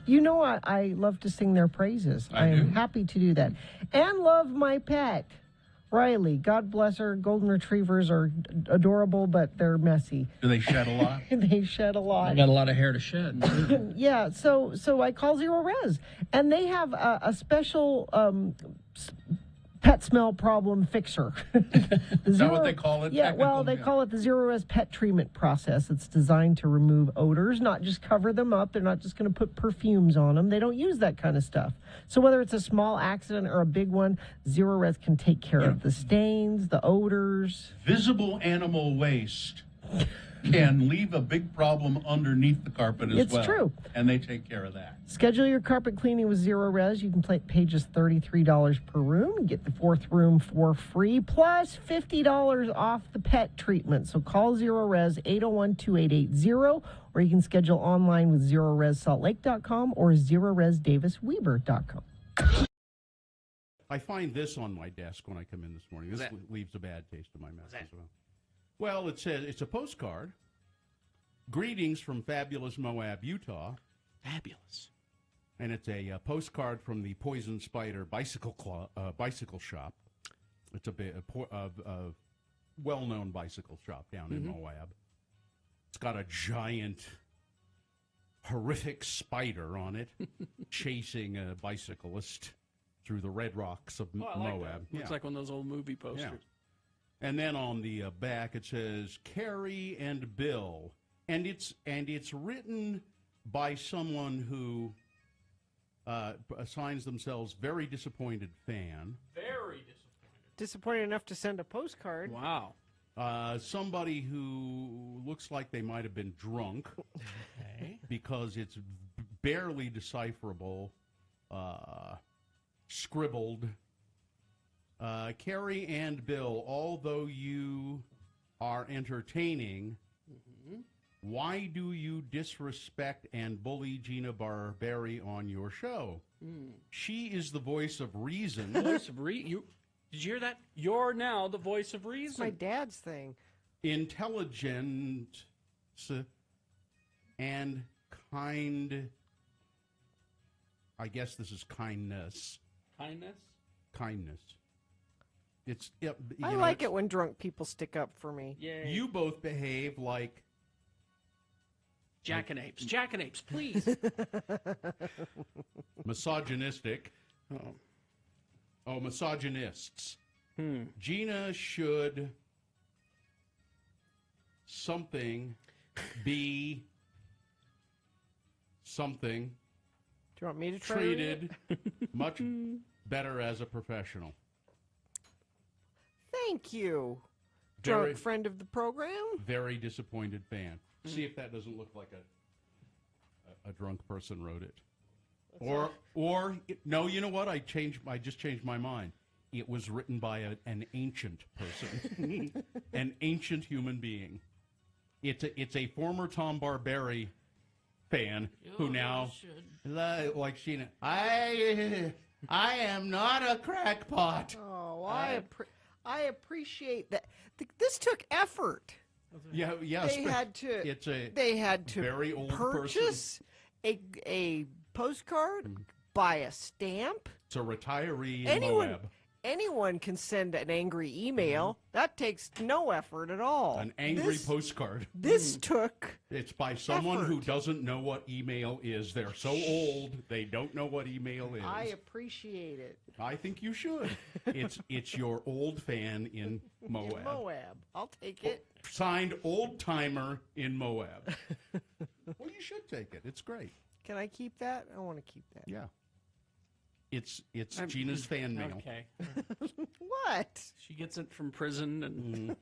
You know I love to sing their praises. I am happy to do that. And love my pet, Riley. God bless her. Golden retrievers are adorable, but they're messy. Do they shed a lot? They shed a lot. I got a lot of hair to shed. Yeah, so I call Zero Res. And they have a special pet smell problem fixer. Is that what they call it? Yeah, well, they call it the Zero Res pet treatment process. It's designed to remove odors, not just cover them up. They're not just going to put perfumes on them. They don't use that kind of stuff. So whether it's a small accident or a big one, Zero Res can take care of the stains, the odors. Visible animal waste can leave a big problem underneath the carpet as well. It's true. And they take care of that. Schedule your carpet cleaning with Zero Res. You can pay just $33 per room and get the 4th room for free, plus $50 off the pet treatment. So call Zero Res, 801-2880, or you can schedule online with ZeroResSaltLake.com or ZeroResDavisWeber.com. I find this on my desk when I come in this morning. This leaves a bad taste in my mouth as well. Well, it says it's a postcard. Greetings from fabulous Moab, Utah. Fabulous. And it's a postcard from the Poison Spider bicycle shop. It's a well-known bicycle shop down in Moab. It's got a giant, horrific spider on it chasing a bicyclist through the red rocks of Moab. Looks like one of those old movie posters. Yeah. And then on the back it says Carrie and Bill, and it's written by someone who assigns themselves very disappointed fan. Very disappointed. Disappointed enough to send a postcard. Wow. Somebody who looks like they might have been drunk because it's barely decipherable, scribbled. Carrie and Bill, although you are entertaining, why do you disrespect and bully Gina Barberi on your show? She is the voice of reason. Voice of reason? Did you hear that? You're now the voice of reason. It's my dad's thing. Intelligent and kind. I guess this is kindness. Kindness? Kindness. It's. I like it when drunk people stick up for me. Yay. You both behave like jackanapes. Jackanapes, please. Misogynistic. Oh, misogynists. Gina should be something. Do you want me to try treated much better as a professional? Thank you, Very- drunk friend of the program. Very disappointed fan. See if that doesn't look like a drunk person wrote it. Or no, you know what? I just changed my mind. It was written by an ancient person, an ancient human being. It's a former Tom Barberi fan who now, like Sheena, I am not a crackpot. Oh, I appreciate that. This took effort. Yeah. They had to very old purchase a postcard, buy a stamp. It's a retiree in Moab. Anyone can send an angry email. That takes no effort at all. An angry postcard. This took. It's by someone effort. who doesn't know what email is. They're so old they don't know what email is. I appreciate it. I think you should. It's your old fan in Moab. In Moab, I'll take it. Signed old timer in Moab. Well, you should take it. It's great. Can I keep that? I want to keep that. Yeah. It's Gina's fan mail. Okay. What? She gets it from prison and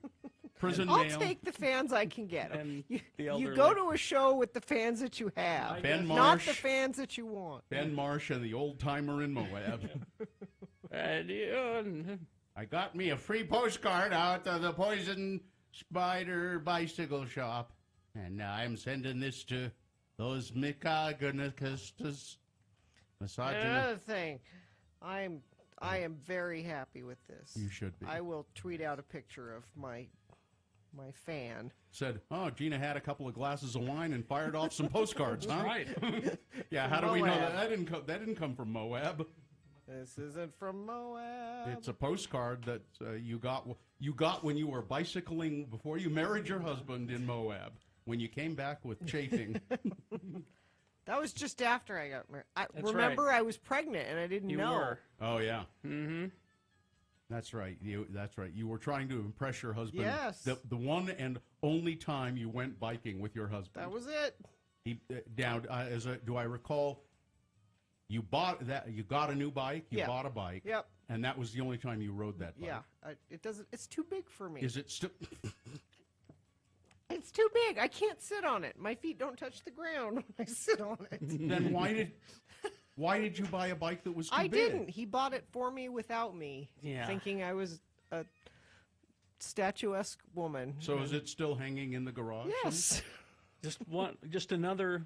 prison I'll mail. take the fans I can get. And You go to a show with the fans that you have, Ben not Marsh. the fans that you want. Ben Marsh and the old timer in Moab. I got me a free postcard out of the Poison Spider bicycle shop, and I'm sending this to those misogynists. Another thing, I am very happy with this. You should be. I will tweet out a picture of my fan. Said, oh, Gina had a couple of glasses of wine and fired off some postcards, huh? Right. Yeah, how do we know that didn't come from Moab? This isn't from Moab. It's a postcard that you got when you were bicycling before you married your husband in Moab, when you came back with chafing. That was just after I got married. Remember, I was pregnant and I didn't know. were. Oh, yeah. Mm-hmm. That's right. That's right. You were trying to impress your husband. Yes. The one and only time you went biking with your husband. That was it. Do I recall? You got a new bike. You bought a bike. Yep. And that was the only time you rode that bike. Yeah. It doesn't. It's too big for me. Is it still? It's too big. I can't sit on it. My feet don't touch the ground when I sit on it. Then why did you buy a bike that was too big? I didn't. He bought it for me without me, thinking I was a statuesque woman. So is it still hanging in the garage? Yes. Just another.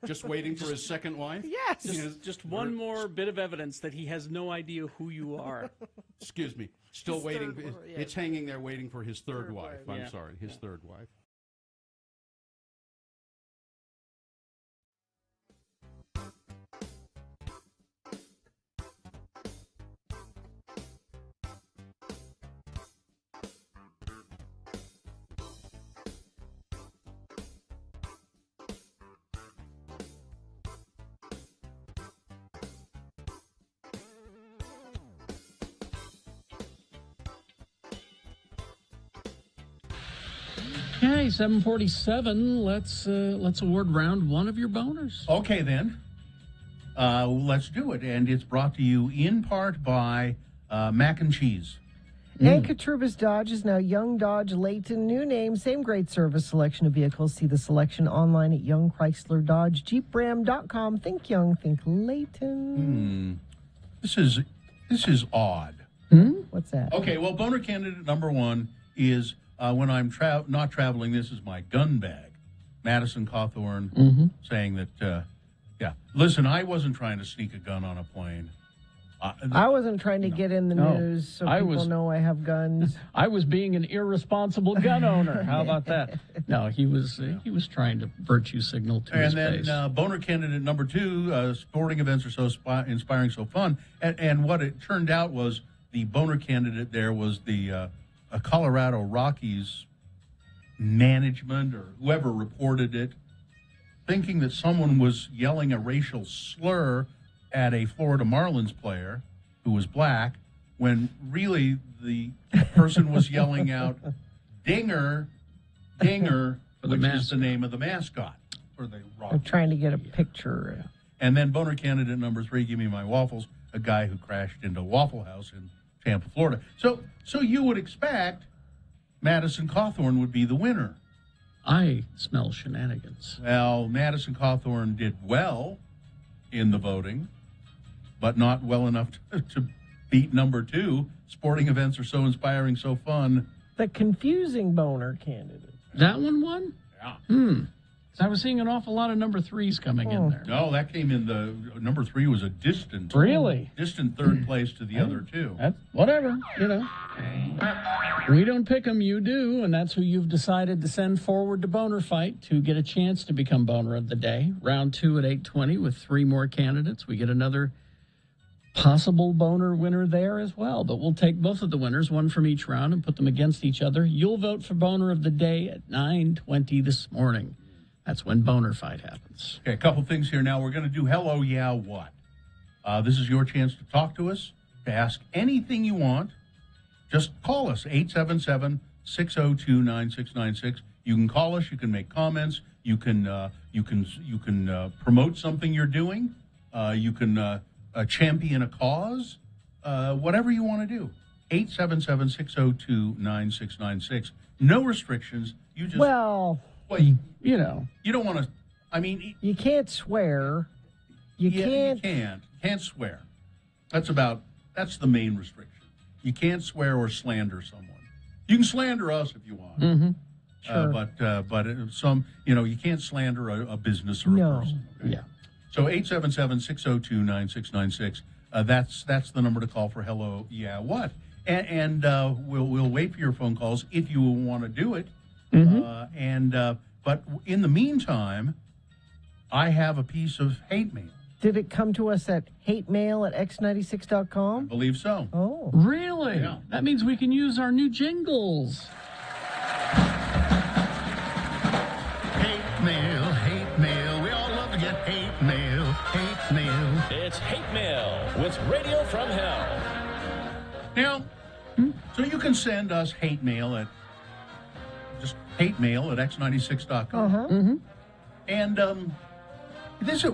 Just waiting for his second wife? Yes. Just one more bit of evidence that he has no idea who you are. Excuse me. Still His waiting. third- yeah. It's hanging there waiting for his third wife. I'm yeah. sorry, his third wife. Okay, 747. Let's award round one of your boners. Okay, then. Let's do it. And it's brought to you in part by Mac and Cheese. And Katrubis Dodge is now Young Dodge Layton. New name, same great service, selection of vehicles. See the selection online at Young Chrysler Dodge JeepRam.com. Think Young, think Layton. This is odd. What's that? Okay, well, boner candidate number one is when I'm not traveling, this is my gun bag. Madison Cawthorn saying that, listen, I wasn't trying to sneak a gun on a plane. I wasn't trying to get in the No. news so I people was- know I have guns. I was being an irresponsible gun owner. How about that? No, he was trying to virtue signal to his And base. then boner candidate number two, sporting events are so inspiring, so fun. And what it turned out was the boner candidate there was the Colorado Rockies management or whoever reported it, thinking that someone was yelling a racial slur at a Florida Marlins player who was black, when really the person was yelling out Dinger, Dinger, For the which is the mascot. name of the mascot for the I'm Rockies. trying to get a picture. And then boner candidate number three, give me my waffles, a guy who crashed into a Waffle House in Tampa, Florida. So you would expect Madison Cawthorn would be the winner. I smell shenanigans. Well, Madison Cawthorn did well in the voting, but not well enough to beat number two. Sporting events are so inspiring, so fun. The confusing boner candidate. That one won? Yeah. I was seeing an awful lot of number threes coming in there. No, that came in the number three was a distant third place to the other two. That's whatever, We don't pick them, you do, and that's who you've decided to send forward to Boner Fight to get a chance to become Boner of the Day. Round two at 8:20 with three more candidates. We get another possible Boner winner there as well, but we'll take both of the winners, one from each round, and put them against each other. You'll vote for Boner of the Day at 9:20 this morning. That's when Boner Fight happens. Okay, a couple things here now. We're going to do Hello, Yeah, What? This is your chance to talk to us, to ask anything you want. Just call us, 877-602-9696. You can call us. You can make comments. You can promote something you're doing. You can champion a cause. Whatever you want to do. 877-602-9696. No restrictions. You just you don't want to. I mean, you can't swear. You can't swear. That's the main restriction. You can't swear or slander someone. You can slander us if you want. Sure. But you can't slander a business or a person. Okay? Yeah. So 877-602-9696. That's the number to call for Hello, Yeah, What? And we'll wait for your phone calls if you want to do it. But in the meantime, I have a piece of hate mail. Did it come to us at hatemail@x96.com? I believe so. Oh. Really? Yeah. That means we can use our new jingles. Hate mail. We all love to get hate mail. Hate mail. It's Hate Mail with Radio from Hell. Now, so you can send us hate mail at x96.com. And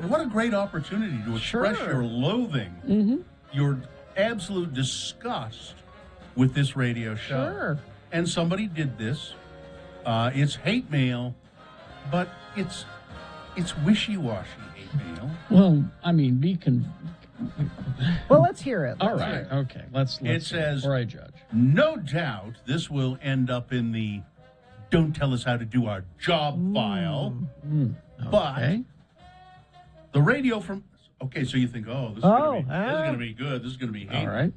what a great opportunity to express your loathing, your absolute disgust with this radio show. Sure. And somebody did this. It's hate mail, but it's wishy-washy hate mail. Well, I mean, Well, let's hear it. All right. Okay. Let's It says, before I judge. no doubt this will end up in the don't tell us how to do our job file. But Okay. the radio from... Okay, so you think, this is going to be good. This is going to be All right.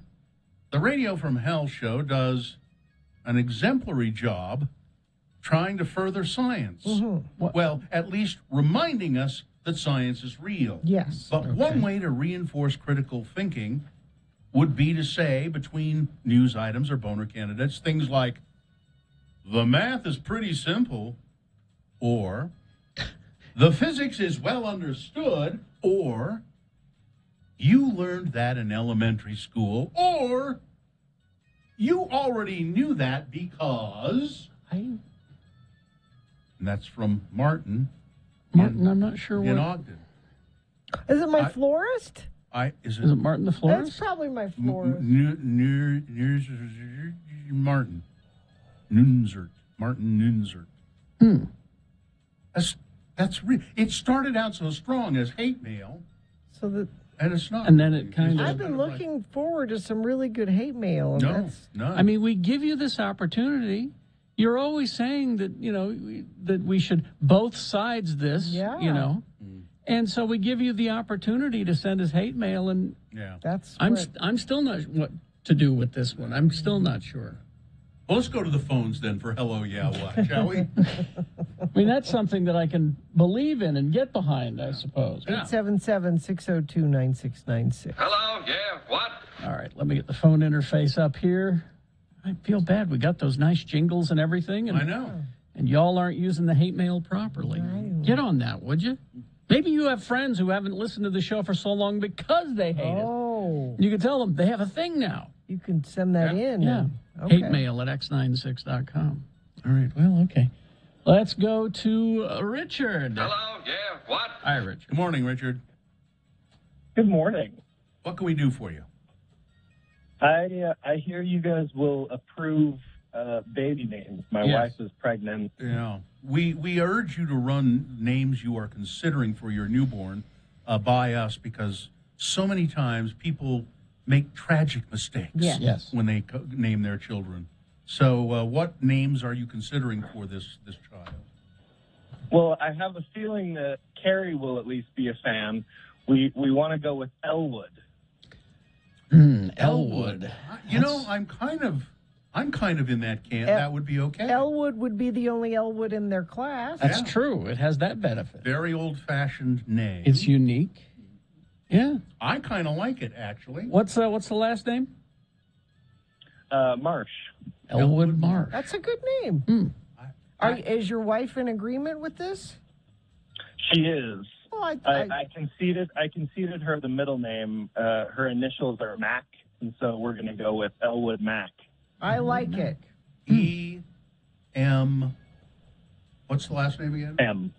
The Radio from Hell show does an exemplary job trying to further science. Well, at least reminding us that science is real. Yes. But one way to reinforce critical thinking would be to say, between news items or boner candidates, things like, the math is pretty simple, or the physics is well understood, or you learned that in elementary school, or you already knew that because... And that's from Martin. Martin, I'm not sure in what. Ogden. Is it my florist? Is it Martin the That's florist? probably my florist. Martin Nunzert. Martin Nunzert. That's it started out so strong as hate mail. So that, and it's not. And then it kind of. I've been looking forward to some really good hate mail. And No. I mean, we give you this opportunity. You're always saying that, that we should both sides this, And so we give you the opportunity to send us hate mail, and I'm still not what to do with this one. I'm still not sure. Well, let's go to the phones then for hello, yeah, what, shall we? I mean, that's something that I can believe in and get behind, I suppose. 877-602-9696. Hello, yeah, what? All right, let me get the phone interface up here. I feel bad. We got those nice jingles and everything. And, I know. And y'all aren't using the hate mail properly. Get on that, would you? Maybe you have friends who haven't listened to the show for so long because they hate it. You can tell them they have a thing now. You can send that in. Yeah. Okay. Hate mail at x96.com. All right, well, okay. Let's go to Richard. Hello, yeah, what? Hi, Richard. Good morning, Richard. Good morning. What can we do for you? I hear you guys will approve baby names. My wife is pregnant. Yeah. We urge you to run names you are considering for your newborn by us, because so many times people make tragic mistakes when they name their children. So what names are you considering for this child? Well, I have a feeling that Carrie will at least be a fan. We want to go with Elwood. Elwood. You know, I'm kind of in that camp. That would be okay. Elwood would be the only Elwood in their class. That's true. It has that benefit. Very old-fashioned name. It's unique. Yeah. I kind of like it, actually. What's the last name? Marsh. Elwood Marsh. That's a good name. Is your wife in agreement with this? She is. Well, I conceded her the middle name. Her initials are Mac, and so we're going to go with Elwood Mac. I like it. E-M. What's the last name again? M.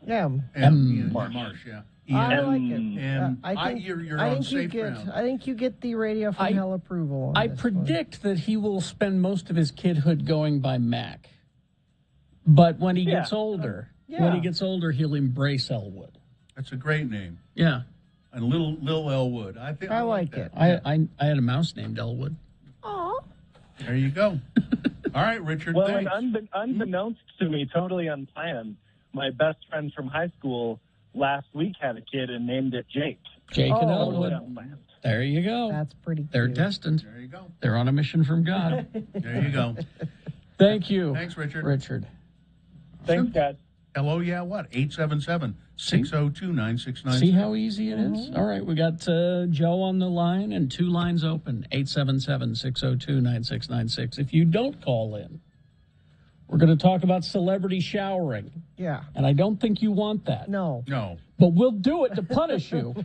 Marsh, yeah. I like it. I think you're on safe ground. I think you get the Radio from Hell approval. I predict that he will spend most of his kidhood going by Mac. But when he gets older, he'll embrace Elwood. That's a great name. Yeah. And Lil Elwood. I like it. I had a mouse named Elwood. Oh. There you go. All right, Richard. Well, thanks. and unbeknownst to me, totally unplanned, my best friend from high school last week had a kid and named it Jake. Jake and Elwood. There you go. That's pretty They're cute. destined. There you go. They're on a mission from God. There you go. Thank you. Thanks, Richard. Richard. Thanks, guys. Hello, yeah, what? 877-602-9696. See how easy it is? All right, we got Joe on the line and two lines open, 877-602-9696. If you don't call in, we're going to talk about celebrity showering. Yeah. And I don't think you want that. No. But we'll do it to punish you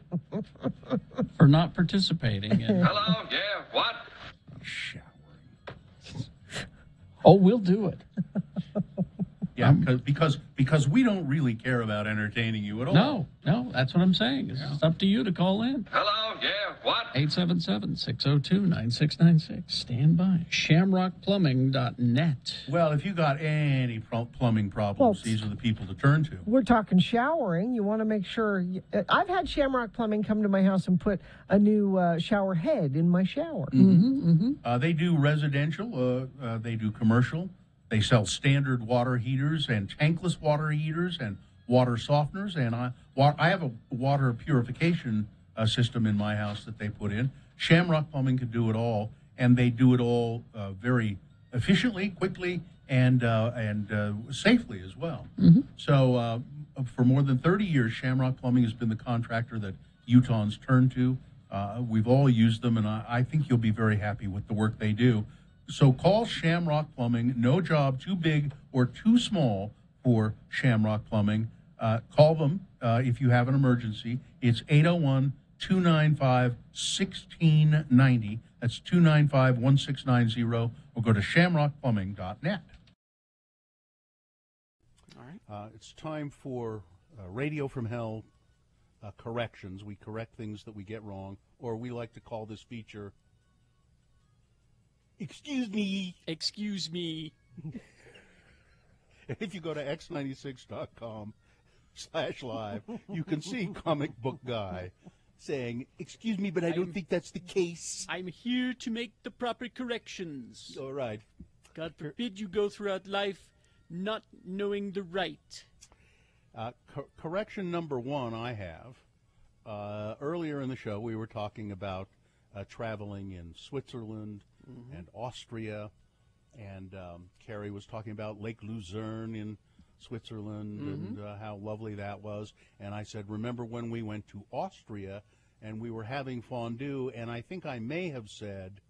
for not participating. Hello, yeah, what? Showering. Oh, we'll do it. Yeah, because we don't really care about entertaining you at all. No, that's what I'm saying. It's up to you to call in. Hello, yeah, what? 877-602-9696. Stand by. ShamrockPlumbing.net. Well, if you got any plumbing problems, these are the people to turn to. We're talking showering. You want to make sure. I've had Shamrock Plumbing come to my house and put a new shower head in my shower. They do residential. They do commercial. They sell standard water heaters and tankless water heaters and water softeners. And I have a water purification system in my house that they put in. Shamrock Plumbing can do it all, and they do it all very efficiently, quickly, and safely as well. Mm-hmm. So for more than 30 years, Shamrock Plumbing has been the contractor that Utahns turn to. We've all used them, and I think you'll be very happy with the work they do. So call Shamrock Plumbing. No job too big or too small for Shamrock Plumbing. Call them if you have an emergency. It's 801-295-1690. That's 295-1690. Or go to shamrockplumbing.net. All right. It's time for Radio from Hell corrections. We correct things that we get wrong, or we like to call this feature, Excuse me. Excuse me. If you go to x96.com/live, you can see Comic Book Guy saying, excuse me, but I don't think that's the case. I'm here to make the proper corrections. All right. God forbid you go throughout life not knowing the right. Correction number one I have. Earlier in the show, we were talking about traveling in Switzerland and Austria, and Carrie was talking about Lake Luzerne in Switzerland and how lovely that was. And I said, remember when we went to Austria and we were having fondue, and I think I may have said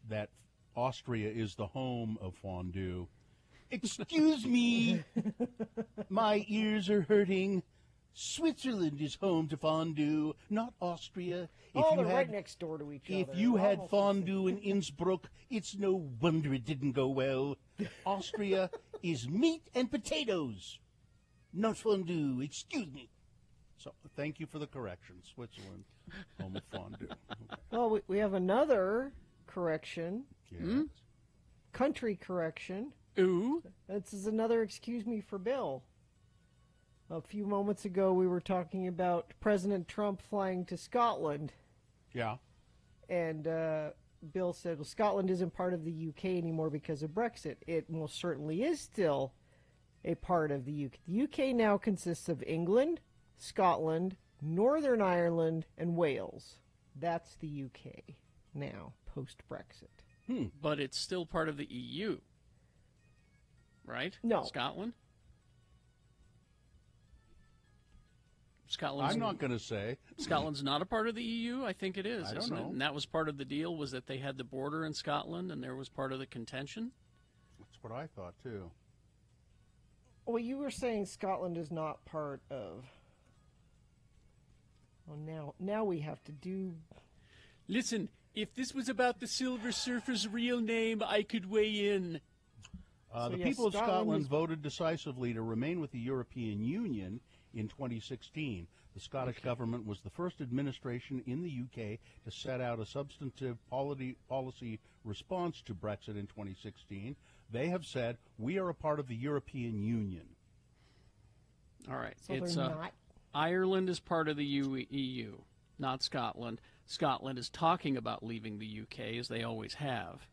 that Austria is the home of fondue. Excuse me, my ears are hurting. Switzerland is home to fondue, not Austria. They're right next door to each other. If you had fondue in Innsbruck, it's no wonder it didn't go well. Austria is meat and potatoes, not fondue. Excuse me. So thank you for the correction. Switzerland, home of fondue. Okay. Well, we have another correction. Yes. Country correction. Ooh. This is another excuse me for Bill. A few moments ago, we were talking about President Trump flying to Scotland. Yeah. And Bill said, well, Scotland isn't part of the UK anymore because of Brexit. It most certainly is still a part of the UK. The UK now consists of England, Scotland, Northern Ireland, and Wales. That's the UK now, post-Brexit. But it's still part of the EU, right? No. Scotland? Scotland's, I'm not going to say. Scotland's not a part of the EU? I think it is, I don't isn't know. it? And that was part of the deal, was that they had the border in Scotland, and there was part of the contention? That's what I thought, too. Well, you were saying Scotland is not part of... Well, now we have to do... Listen, if this was about the Silver Surfer's real name, I could weigh in. The people of Scotland voted decisively to remain with the European Union in 2016. The Scottish government was the first administration in the UK to set out a substantive policy response to Brexit in 2016. They have said, we are a part of the European Union. All right. So they're not? Ireland is part of the EU, not Scotland. Scotland is talking about leaving the UK, as they always have.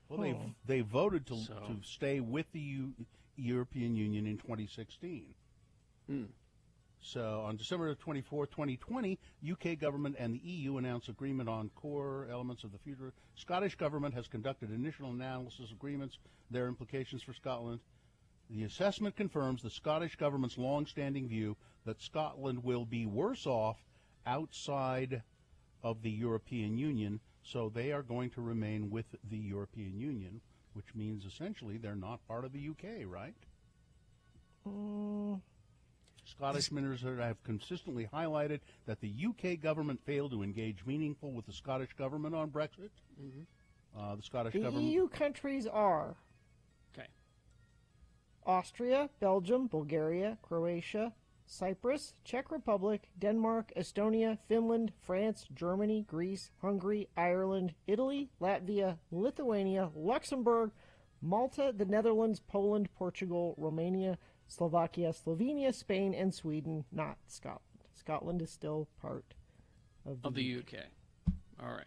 Well, they voted to stay with the European Union in 2016. So on December 24, 2020, UK government and the EU announced agreement on core elements of the future. Scottish government has conducted initial analysis agreements, their implications for Scotland. The assessment confirms the Scottish government's long-standing view that Scotland will be worse off outside of the European Union, so they are going to remain with the European Union, which means essentially they're not part of the UK, right? Scottish ministers have consistently highlighted that the UK government failed to engage meaningful with the Scottish government on Brexit. The Scottish government... EU countries are Austria, Belgium, Bulgaria, Croatia, Cyprus, Czech Republic, Denmark, Estonia, Finland, France, Germany, Greece, Hungary, Ireland, Italy, Latvia, Lithuania, Luxembourg, Malta, the Netherlands, Poland, Portugal, Romania, Slovakia, Slovenia, Spain, and Sweden, not Scotland. Scotland is still part of the UK. All right.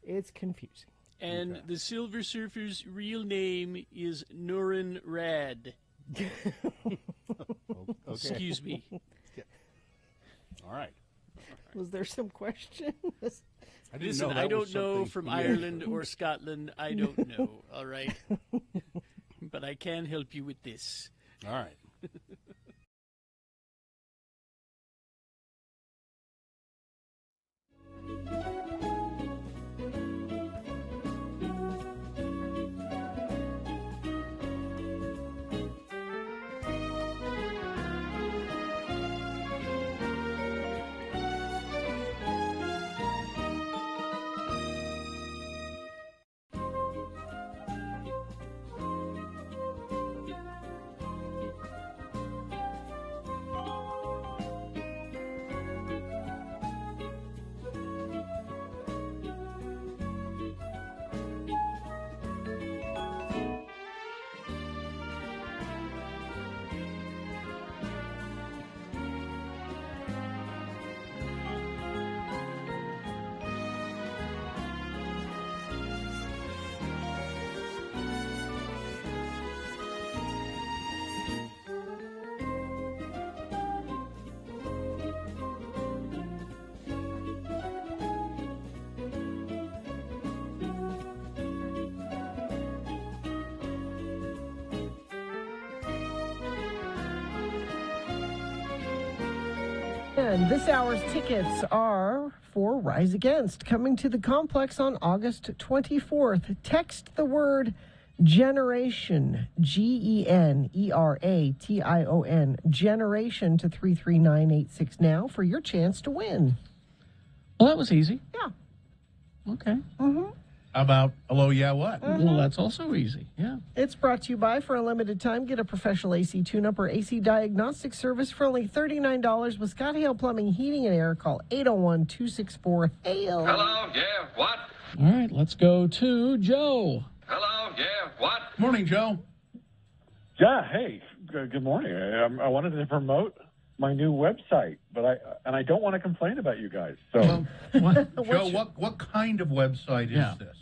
It's confusing. And the Silver Surfer's real name is Nurin Rad. Excuse me. All right. Was there some question? Listen, I don't know from Ireland or Scotland. I don't know, all right? But I can help you with this. All right. And this hour's tickets are for Rise Against, coming to the complex on August 24th. Text the word Generation, Generation, Generation to 33986 now for your chance to win. Well, that was easy. Yeah. Okay. Mm-hmm. How about hello, yeah, what? Well, that's also easy. Yeah. It's brought to you by, for a limited time, get a professional AC tune-up or AC diagnostic service for only $39 with Scott Hale Plumbing, Heating, and Air. Call 801-264-HALE. Hello, yeah, what? All right, let's go to Joe. Hello, yeah, what? Morning, Joe. Yeah, hey, good morning. I wanted to promote my new website, but I don't want to complain about you guys. So, Joe, what kind of website is this?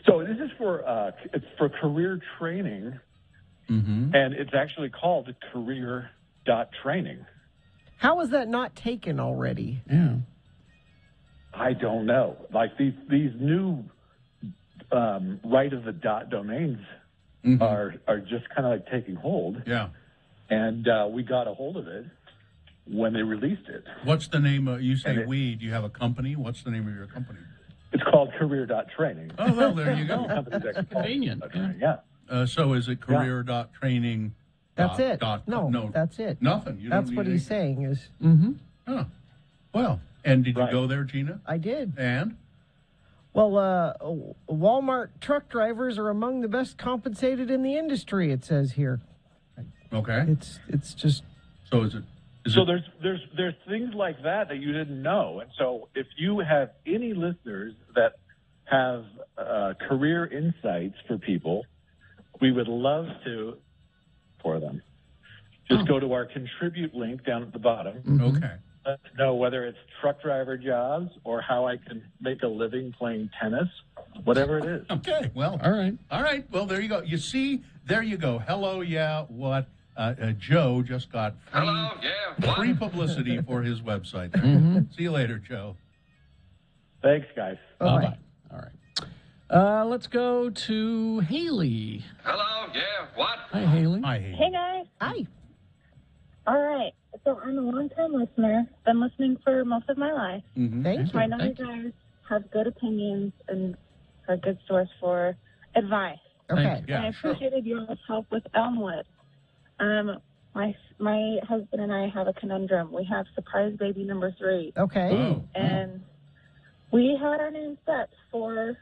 So this is for it's for career training, and it's actually called career.training. How is that not taken already? Yeah. I don't know. Like these new right of the dot domains are just kind of like taking hold. Yeah. And we got a hold of it when they released it. What's the name? You say do you have a company? What's the name of your company? It's called career.training. Oh, well, there you go. Convenient. Yeah. So is it career.training? That's it. No, that's it. Nothing. You That's don't what need he's saying is. Oh. Well, and did you go there, Gina? I did. And? Well, Walmart truck drivers are among the best compensated in the industry, it says here. Okay. It's just. So is it? There's things like that you didn't know, and so if you have any listeners that have career insights for people, we would love to for them. Just go to our contribute link down at the bottom. Okay. Let us know whether it's truck driver jobs or how I can make a living playing tennis, whatever it is. Okay. Well. All right. Well, there you go. You see, there you go. Hello, yeah, what? Joe just got free publicity for his website. There. See you later, Joe. Thanks, guys. Bye-bye. All right. Let's go to Haley. Hello, yeah, what? Hi, Haley. Hi, Haley. Hey, guys. Hi. All right. So I'm a long-time listener. Been listening for most of my life. Thank you. I know you guys have good opinions and are a good source for advice. Okay. And I appreciated your help with Elmwood. My husband and I have a conundrum. We have surprise baby number 3. Okay. And we had our name set for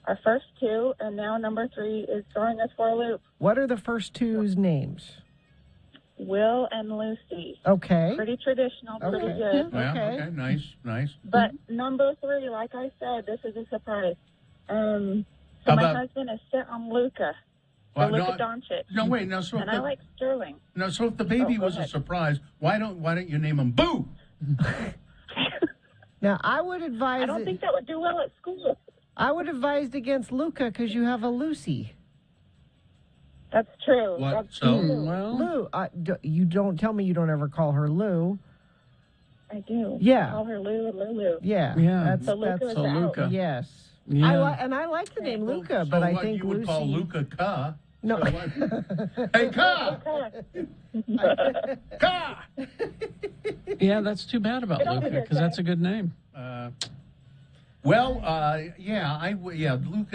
our first 2, and now number 3 is throwing us for a loop. What are the first two's names? Will and Lucy. Okay. Pretty traditional, pretty good. Yeah, okay. Nice. But number 3, like I said, this is a surprise. So How my about- husband is set on Luka. Well, Luka Doncic. No, wait. Now, so and I like Sterling. No, so if the baby go was a ahead. surprise, why don't you name him Boo? Now, I would advise. I don't think that would do well at school. I would advise against Luca because you have a Lucy. That's true. What? That's So- true. Lou, you don't tell me you don't ever call her Lou. I do. Yeah. Call her Lou and Lulu. Yeah. Yeah. So Luca is out. Luca. Yes. Yeah. I like the name Luca, but I what think you would Lucy. call Luca Ka. No. So what- hey, Ka! Ka! Yeah, that's too bad about Get over Luca here, because that's a good name. Luca,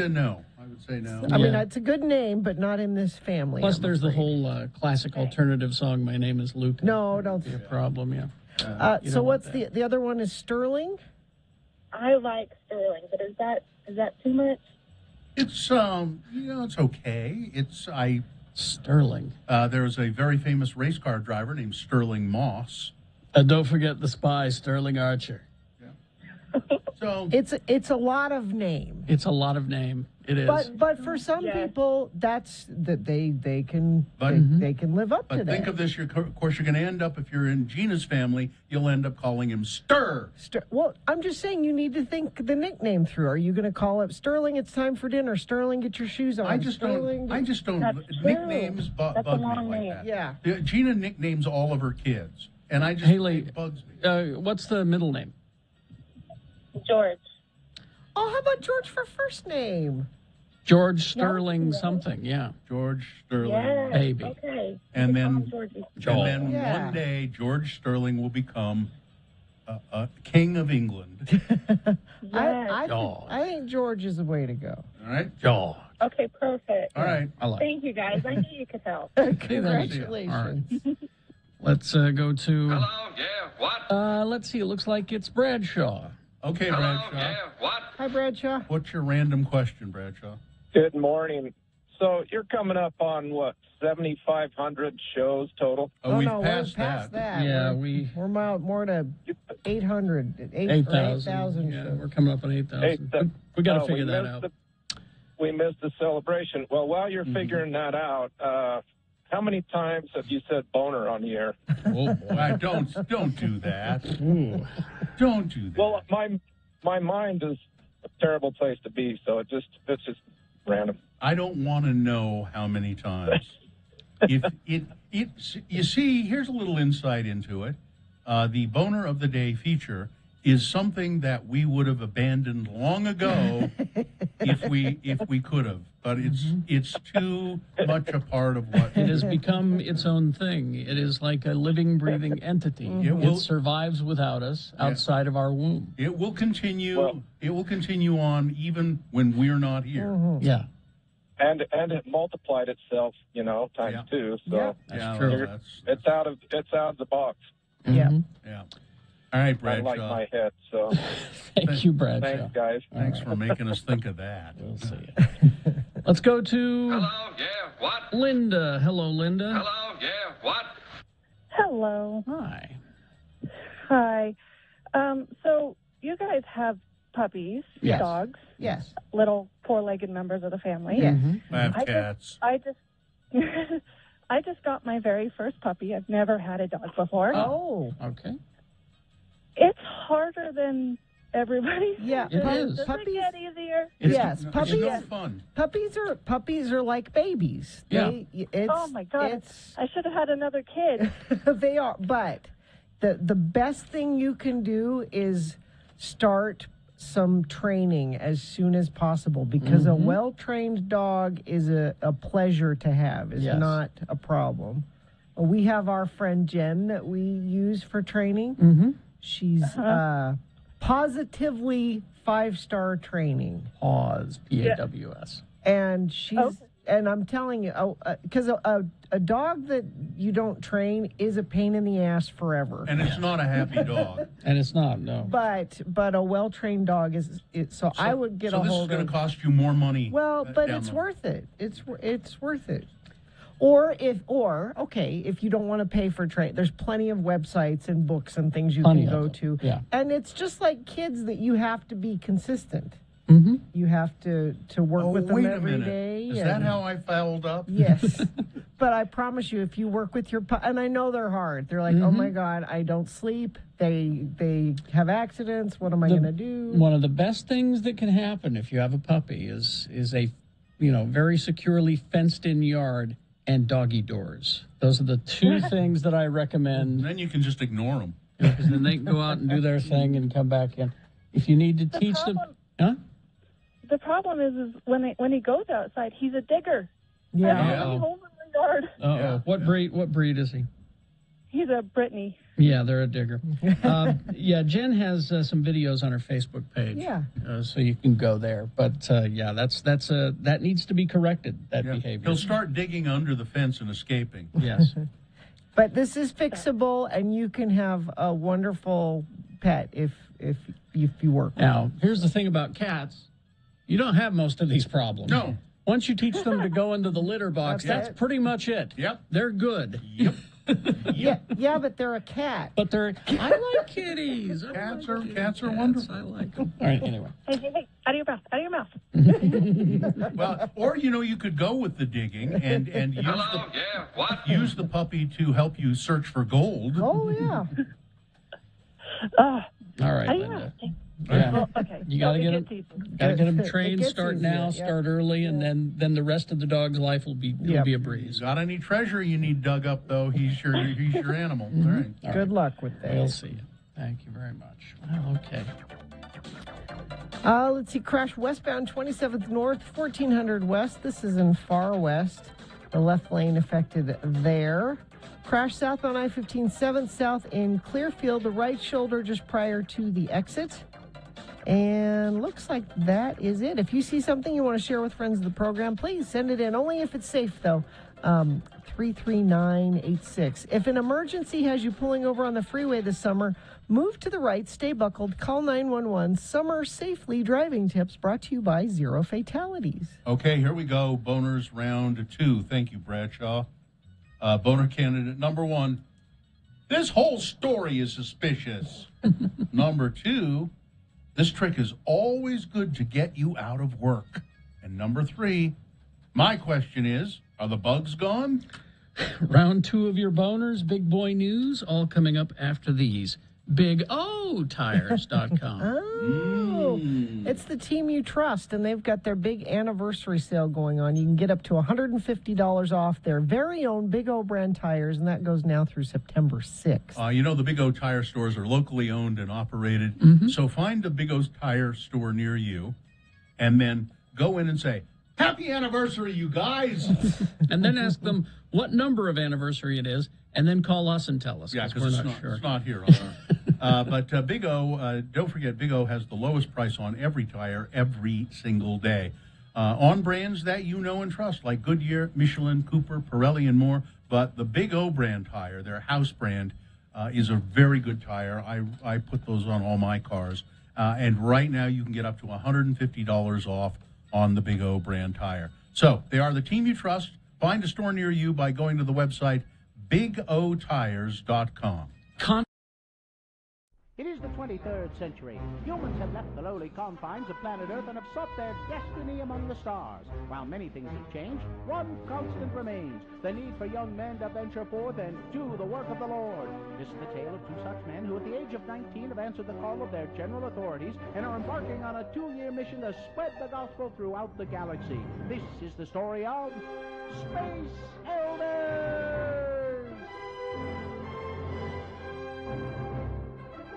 no. I would say no. I mean, Yeah. it's a good name, but not in this family. Plus, I'm there's the afraid. whole classic alternative song, "My Name Is Luca." No, don't. Be a problem, yeah. You So don't want what's the other one? Is Sterling? I like Sterling, but is that too much? It's it's okay. Sterling. There's a very famous race car driver named Sterling Moss. Don't forget the spy, Sterling Archer. So It's a lot of name. It's a lot of name. It is. But for some people, that's that they can But- they can live up But to think that. of this, of course, you're going to end up, if you're in Gina's family, you'll end up calling him Stir. Well, I'm just saying you need to think the nickname through. Are you going to call up Sterling? It's time for dinner. Sterling, get your shoes on. I just Sterling, don't, That's nicknames true. bug That's a me long like name. that. Yeah. Gina nicknames all of her kids, and I just, Haley, it bugs me. What's the middle name? George. Oh, how about George for first name? George Sterling something, yeah. George Sterling. Yes. Baby. Okay. And then, Georgie. Yeah. one day, George Sterling will become a king of England. I Dog. think George is the way to go. All right? Jaw. Okay, perfect. All right. I like it. Thank you, guys. I knew you could help. Congratulations. Let's go to. Hello, yeah, what? Let's see. It looks like it's Bradshaw. Okay, Hello, Bradshaw. yeah, what? Hi, Bradshaw. What's your random question, Bradshaw? Good morning. So you're coming up on what, 7,500 shows total? Oh, we've no, passed we're past that. Yeah, we're more to 800, 8,000. Yeah, we're coming up on 8,000. We got to figure that out. We missed the celebration. Well, while you're figuring that out, how many times have you said boner on the air? Oh, boy. Don't do that. Ooh. Don't do that. Well, my mind is a terrible place to be, so it's just random. I don't want to know how many times. You see, here's a little insight into it. The Boner of the Day feature is something that we would have abandoned long ago if we could have. But it's too much a part of what It has become its own thing. It is like a living, breathing entity. It survives without us outside of our womb. It will continue. It will continue on even when we're not here. Yeah. And it multiplied itself, times two. So That's true. it's out of the box. Yeah. Yeah. All right, I Bradshaw. like my head. So Thank you, Bradshaw. thanks, guys. Thanks for making us think of that. We'll see you. Let's go to Hello, yeah, what? Linda. Hello, Linda. Hello, yeah, what? Hello. Hi. Hi. So you guys have puppies, Yes. dogs, Yes. little four-legged members of the family. Yes. I have I cats. I just got my very first puppy. I've never had a dog before. Oh. Okay. It's harder than everybody Yeah. It says. is. Does it get easier? Yes. It's no fun. Puppies are like babies. Yeah. Oh my God! I should have had another kid. They are, but the best thing you can do is start some training as soon as possible because a well-trained dog is a pleasure to have. Is Yes. not a problem. We have our friend Jen that we use for training. Mm-hmm. She's positively 5-star training. Pause. PAWS. And she's and I'm telling you, because a dog that you don't train is a pain in the ass forever. And it's not a happy dog. And it's not, no. But a well-trained dog is. So I would get a hold of. So this is going to cost you more money. Well, but down it's the- worth it. It's worth it. Or if you don't want to pay for train, there's plenty of websites and books and things you Plenty can of go them, to. yeah. And it's just like kids that you have to be consistent. Mm-hmm. You have to work with them wait a every minute. day. Is that how I fouled up? Yes. But I promise you, if you work with your and I know they're hard. They're like, oh my God, I don't sleep. They have accidents. What am I going to do? One of the best things that can happen if you have a puppy is a very securely fenced-in yard and doggy doors. Those are the two things that I recommend. Then you can just ignore them. Because then they can go out and do their thing and come back in. If you need to teach them, huh? The problem is when he goes outside, he's a digger. Yeah. I don't have any holes in the yard. Uh-oh. What breed is he? He's a Brittany. Yeah, they're a digger. Jen has some videos on her Facebook page. Yeah. So you can go there. But that needs to be corrected, that behavior. He'll start digging under the fence and escaping. Yes. But this is fixable, and you can have a wonderful pet if you work. Now, here's the thing about cats. You don't have most of these problems. No. Once you teach them to go into the litter box, that's pretty much it. Yep. They're good. Yep. Yeah, but they're a cat. But I like kitties. Cats are wonderful. I like them. All right, anyway. Hey, out of your mouth. Well, or you could go with the digging and use Hello? Yeah, what? use the puppy to help you search for gold. Oh yeah. All right, Out of your Linda. mouth. Yeah. Well, okay. You gotta get them It trained. gets Start easier, now. yeah. Start early, and then the rest of the dog's life will be a breeze. Got any treasure you need dug up though? He's your animal. All right. All Good right. luck with that. We'll see you. Thank you very much. Well, okay. Let's see. Crash westbound 27th North, 1400 West. This is in Far West. The left lane affected there. Crash south on I-15 7th South in Clearfield. The right shoulder just prior to the exit. And looks like that is it. If you see something you want to share with friends of the program, please send it in. Only if it's safe, though. 33986. If an emergency has you pulling over on the freeway this summer, move to the right, stay buckled, call 911. Summer safely driving tips brought to you by Zero Fatalities. Okay, here we go. Boners round 2. Thank you, Bradshaw. Boner candidate number 1. This whole story is suspicious. Number 2. This trick is always good to get you out of work. And number 3, my question is, are the bugs gone? Round 2 of your boners, big boy news, all coming up after these. BigOTires.com. Oh, it's the team you trust, and they've got their big anniversary sale going on. You can get up to $150 off their very own Big O brand tires, and that goes now through September 6th. The Big O tire stores are locally owned and operated. So find a Big O tire store near you, and then go in and say, "Happy anniversary, you guys!" And then ask them what number of anniversary it is, and then call us and tell us. Yeah, we're because not sure. It's not here. On our, but Big O, don't forget, Big O has the lowest price on every tire every single day. On brands that you know and trust, like Goodyear, Michelin, Cooper, Pirelli, and more. But the Big O brand tire, their house brand, is a very good tire. I put those on all my cars. And right now you can get up to $150 off on the Big O brand tire. So they are the team you trust. Find a store near you by going to the website BigOTires.com. It is the 23rd century. Humans have left the lowly confines of planet Earth and have sought their destiny among the stars. While many things have changed, one constant remains: the need for young men to venture forth and do the work of the Lord. This is the tale of 2 such men who at the age of 19 have answered the call of their general authorities and are embarking on a 2-year mission to spread the gospel throughout the galaxy. This is the story of Space Elders!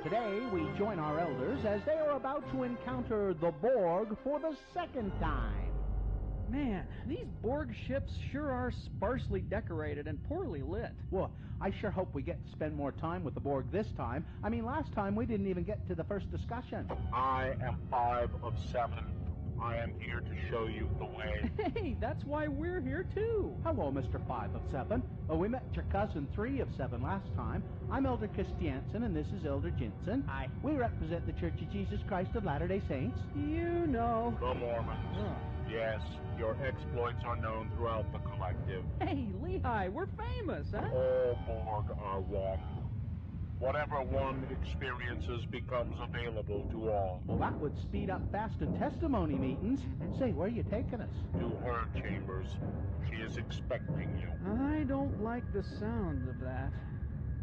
Today, we join our elders as they are about to encounter the Borg for the 2nd time. Man, these Borg ships sure are sparsely decorated and poorly lit. Well, I sure hope we get to spend more time with the Borg this time. I mean, last time we didn't even get to the first discussion. I am 5 of 7. I am here to show you the way. Hey, that's why we're here too. Hello, Mr. 5 of 7. We met your cousin 3 of 7 last time. I'm Elder Christiansen, and this is Elder Jensen. Hi. We represent the Church of Jesus Christ of Latter-day Saints. You know. The Mormons. Oh. Yes, your exploits are known throughout the collective. Hey, Lehigh, we're famous, huh? All Borg are one. Whatever one experiences becomes available to all. Well, that would speed up fast and testimony meetings. Say, where are you taking us? To her chambers. She is expecting you. I don't like the sound of that.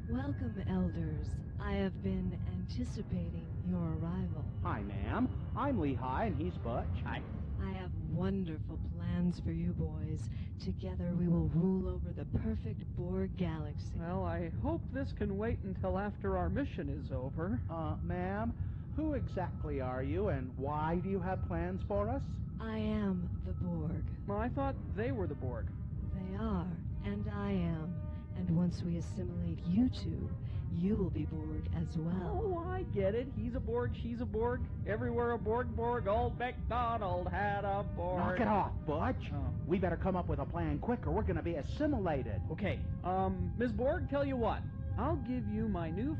Welcome, elders. I have been anticipating your arrival. Hi, ma'am. I'm Lehigh, and he's Butch. Hi. I have wonderful plans for you boys. Together we will rule over the perfect Borg galaxy. Well, I hope this can wait until after our mission is over. Ma'am, who exactly are you, and why do you have plans for us? I am the Borg. Well, I thought they were the Borg. They are, and I am. And once we assimilate you two, you will be Borg as well. Oh, I get it. He's a Borg, she's a Borg. Everywhere a Borg, old MacDonald had a Borg. Knock it off, Butch. We better come up with a plan quick or we're going to be assimilated. Okay, Ms. Borg, tell you what. I'll give you my new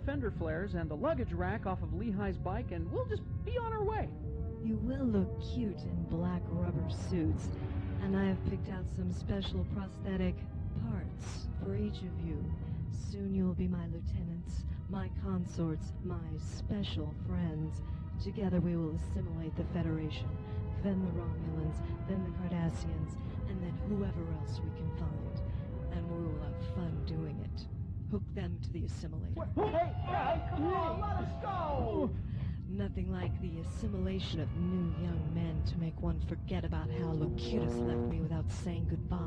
fender flares and the luggage rack off of Lehigh's bike, and we'll just be on our way. You will look cute in black rubber suits, and I have picked out some special prosthetic parts for each of you. Soon you'll be my lieutenants, my consorts, my special friends. Together we will assimilate the Federation, then the Romulans, then the Cardassians, and then whoever else we can find. And we will have fun doing it. Hook them to the assimilation. Hey, come on, let us go! Nothing like the assimilation of new young men to make one forget about how Locutus left me without saying goodbye.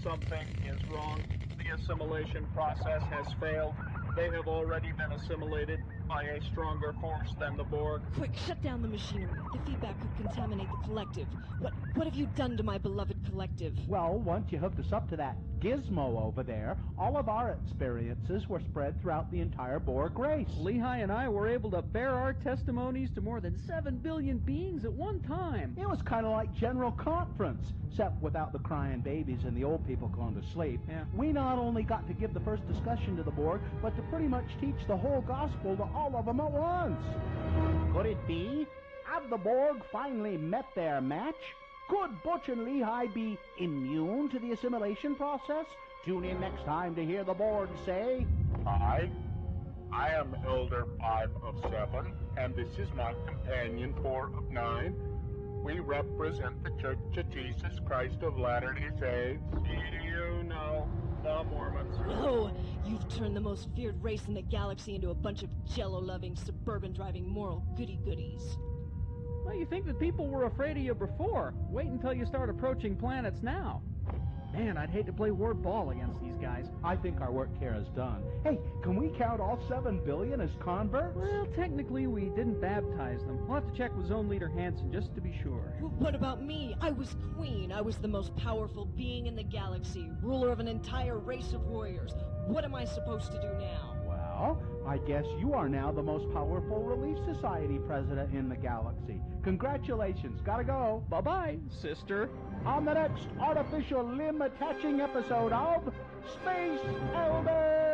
Something is wrong. The assimilation process has failed. They have already been assimilated by a stronger force than the Borg. Quick, shut down the machinery. The feedback could contaminate the collective. What have you done to my beloved collective? Well, once you hooked us up to that gizmo over there, all of our experiences were spread throughout the entire Borg race. Lehigh and I were able to bear our testimonies to more than 7 billion beings at one time. It was kind of like General Conference, except without the crying babies and the old people going to sleep. Yeah. We not only got to give the first discussion to the Borg, but to pretty much teach the whole gospel to all of them at once. Could it be? Have the Borg finally met their match? Could Butch and Lehigh be immune to the assimilation process? Tune in next time to hear the Borg say... I am Elder 5 of 7, and this is my companion 4 of 9. We represent the Church of Jesus Christ of Latter-day Saints. You know, the Mormons. No! You've turned the most feared race in the galaxy into a bunch of jello-loving, suburban-driving moral goody-goodies. Well, you think that people were afraid of you before. Wait until you start approaching planets now. Man, I'd hate to play word ball against these guys. I think our work here is done. Hey, can we count all 7 billion as converts? Well, technically we didn't baptize them. We'll have to check with Zone Leader Hansen just to be sure. Well, what about me? I was queen. I was the most powerful being in the galaxy, ruler of an entire race of warriors. What am I supposed to do now? Well, I guess you are now the most powerful Relief Society president in the galaxy. Congratulations. Gotta go. Bye-bye, sister. On the next artificial limb-attaching episode of Space Elders!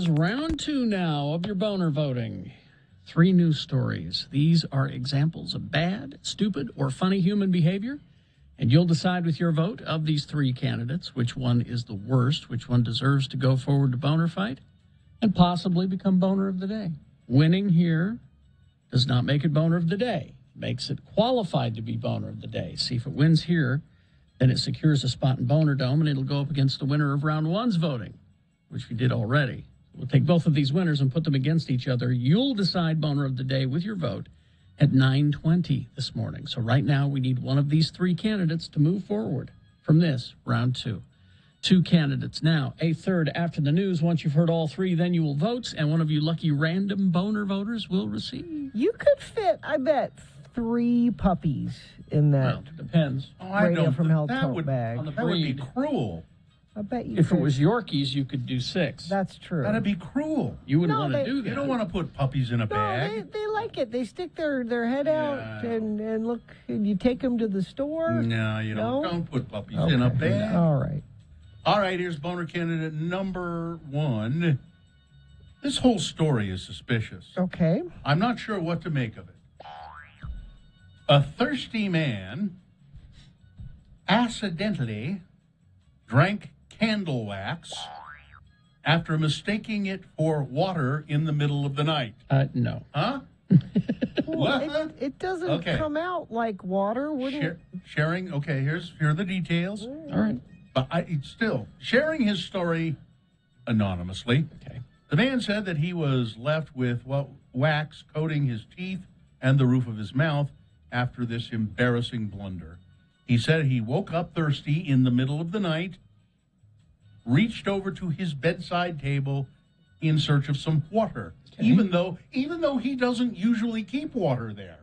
is round 2 now of your boner voting. 3 news stories. These are examples of bad, stupid, or funny human behavior. And you'll decide with your vote of these 3 candidates which one is the worst, which one deserves to go forward to boner fight, and possibly become boner of the day. Winning here does not make it boner of the day. It makes it qualified to be boner of the day. See, if it wins here, then it secures a spot in Boner Dome, and it'll go up against the winner of round 1's voting, which we did already. We'll take both of these winners and put them against each other. You'll decide boner of the day with your vote at 9:20 this morning. So right now, we need one of these 3 candidates to move forward from this round 2. 2 candidates now, a third after the news. Once you've heard all 3, then you will vote, and one of you lucky random boner voters will receive. You could fit, I bet, 3 puppies in that. Well, depends. Radio from Hell that tote would, bag. that would be cruel. I bet you If could. it was Yorkies, you could do 6. That's true. That'd be cruel. You wouldn't No, want to they- do that. You don't want to put puppies in a No, bag. they like it. They stick their head out and look, and you take them to the store. No, you don't. No? Don't put puppies in a Okay. bag. All right. All right, here's boner candidate number 1. This whole story is suspicious. Okay. I'm not sure what to make of it. A thirsty man accidentally drank candle wax after mistaking it for water in the middle of the night. No. Huh? Well, it doesn't Okay. come out like water, wouldn't Sharing, okay, here are the details. All right. But still, sharing his story anonymously. Okay. The man said that he was left with wax coating his teeth and the roof of his mouth after this embarrassing blunder. He said he woke up thirsty in the middle of the night, reached over to his bedside table in search of some water, even though he doesn't usually keep water there.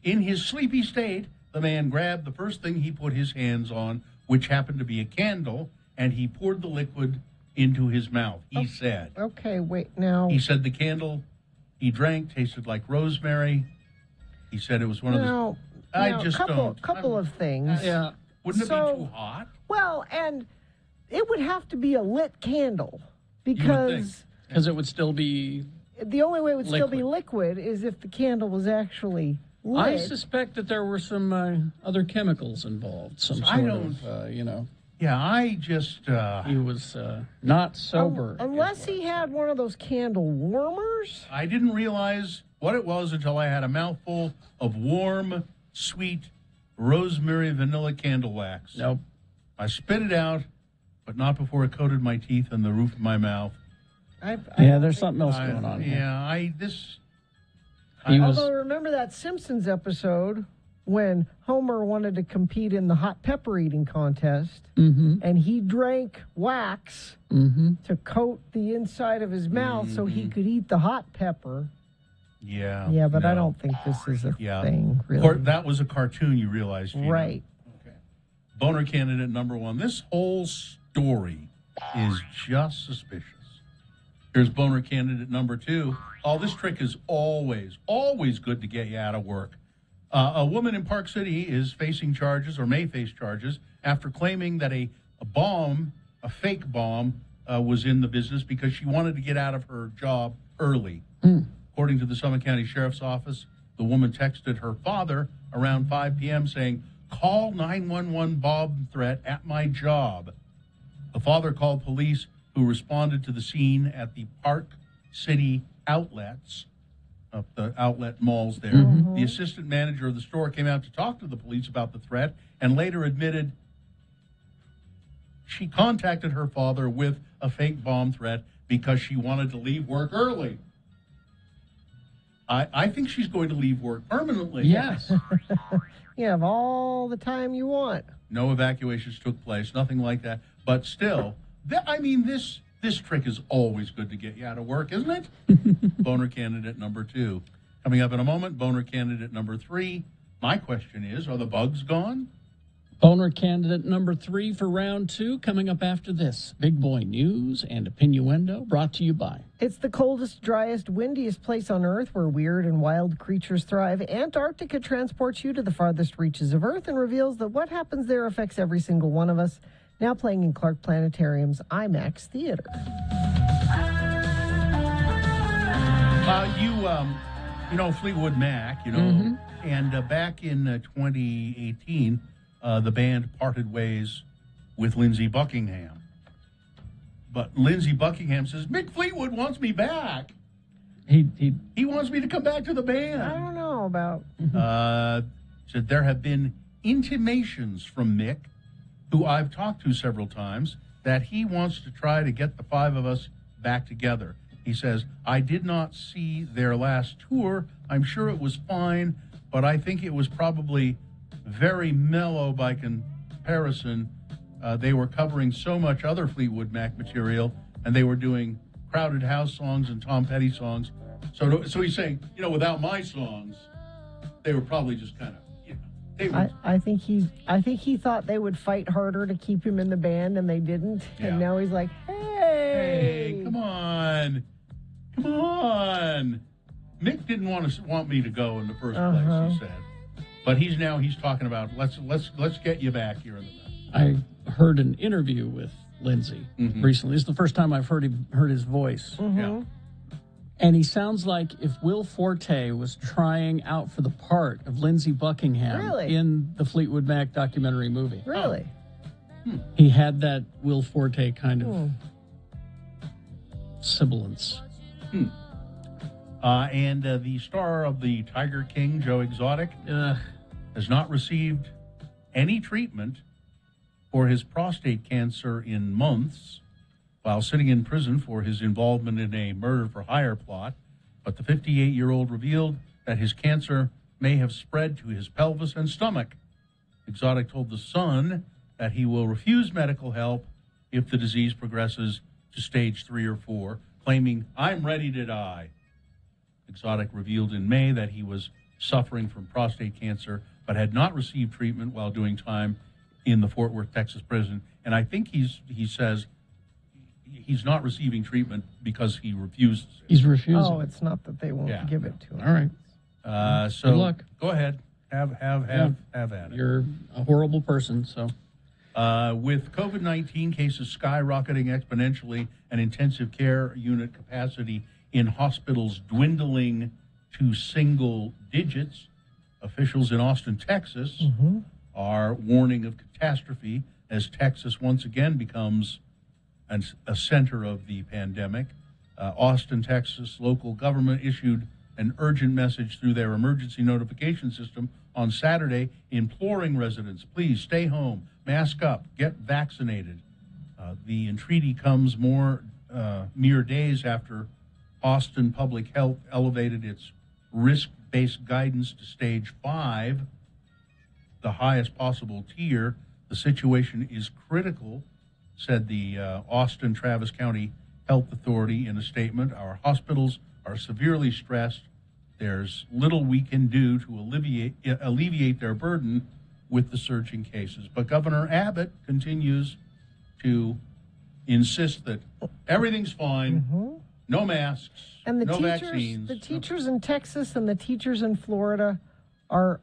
In his sleepy state, the man grabbed the first thing he put his hands on, which happened to be a candle, and he poured the liquid into his mouth. He said. Okay, wait, now. He said the candle he drank tasted like rosemary. He said it was one of the... I just don't. Couple of things. Yeah. Wouldn't it be So- too hot? Well, and it would have to be a lit candle Because because it would still be... the only way it would still be liquid is if the candle was actually lit. I suspect that there were some other chemicals involved. Some I sort of, Yeah, I just... he was not sober. Unless he had one of those candle warmers. I didn't realize what it was until I had a mouthful of warm, sweet rosemary vanilla candle wax. Nope. I spit it out, but not before it coated my teeth and the roof of my mouth. There's something else going on here. Yeah, Although remember that Simpsons episode when Homer wanted to compete in the hot pepper eating contest, and he drank wax to coat the inside of his mouth so he could eat the hot pepper. Yeah. Yeah, but I no. don't think this is a Yeah. thing, really. That was a cartoon, you realize, Gina. Right. Boner candidate number 1. This whole story is just suspicious. Here's boner candidate number 2. Oh, this trick is always good to get you out of work. A woman in Park City is facing charges, or may face charges, after claiming that a fake bomb, was in the business because she wanted to get out of her job early. According to the Summit County Sheriff's Office, the woman texted her father around 5 p.m. saying, "Call 911 bomb threat at my job." The father called police, who responded to the scene at the Park City outlets, up the outlet malls there. The assistant manager of the store came out to talk to the police about the threat and later admitted she contacted her father with a fake bomb threat because she wanted to leave work early. I think she's going to leave work permanently. Yes. You have all the time you want. No evacuations took place, nothing like that. But still, this trick is always good to get you out of work, isn't it? Boner candidate number 2. Coming up in a moment, boner candidate number 3. My question is, are the bugs gone? Boner candidate number 3 for round 2 coming up after this. Big Boy News and Opinioendo brought to you by... It's the coldest, driest, windiest place on Earth where weird and wild creatures thrive. Antarctica transports you to the farthest reaches of Earth and reveals that what happens there affects every single one of us. Now playing in Clark Planetarium's IMAX Theater. You know Fleetwood Mac, you know, and back in 2018, the band parted ways with Lindsey Buckingham. But Lindsey Buckingham says, Mick Fleetwood wants me back. He wants me to come back to the band. I don't know about. Said there have been intimations from Mick, who I've talked to several times, that he wants to try to get the five of us back together. He says, I did not see their last tour. I'm sure it was fine, but I think it was probably very mellow by comparison. They were covering so much other Fleetwood Mac material, and they were doing Crowded House songs and Tom Petty songs. So he's saying, you know, without my songs, they were probably just kind of, you know, they were. I think he thought they would fight harder to keep him in the band, and they didn't. Yeah. And now he's like, hey, come on. Mick didn't want me to go in the first place, he said. But he's talking about let's get you back here in the band. I heard an interview with Lindsey recently. This is the first time I've heard his voice. Yeah. And he sounds like if Will Forte was trying out for the part of Lindsey Buckingham in the Fleetwood Mac documentary movie. Really? He had that Will Forte kind of sibilance. And the star of the Tiger King, Joe Exotic, has not received any treatment for his prostate cancer in months while sitting in prison for his involvement in a murder-for-hire plot. But the 58-year-old revealed that his cancer may have spread to his pelvis and stomach. Exotic told The Sun that he will refuse medical help if the disease progresses to stage 3 or 4, claiming, I'm ready to die. Exotic revealed in May that he was suffering from prostate cancer, but had not received treatment while doing time in the Fort Worth, Texas prison. And I think he says he's not receiving treatment because he refuses it. He's refusing. Oh, it's not that they won't give it to him. All right. So good luck. Go ahead. Have at it. You're a horrible person, so. With COVID-19 cases skyrocketing exponentially and intensive care unit capacity in hospitals dwindling to single digits, officials in Austin, Texas, are warning of catastrophe as Texas once again becomes a center of the pandemic. Austin, Texas local government issued an urgent message through their emergency notification system on Saturday, imploring residents, please stay home, mask up, get vaccinated. The entreaty comes mere days after Austin Public Health elevated its risk-based guidance to stage 5, the highest possible tier. The situation is critical, said the Austin Travis County Health Authority in a statement. Our hospitals are severely stressed. There's little we can do to alleviate their burden with the surging cases. But Governor Abbott continues to insist that everything's fine, no masks, and no vaccines. The teachers in Texas and the teachers in Florida are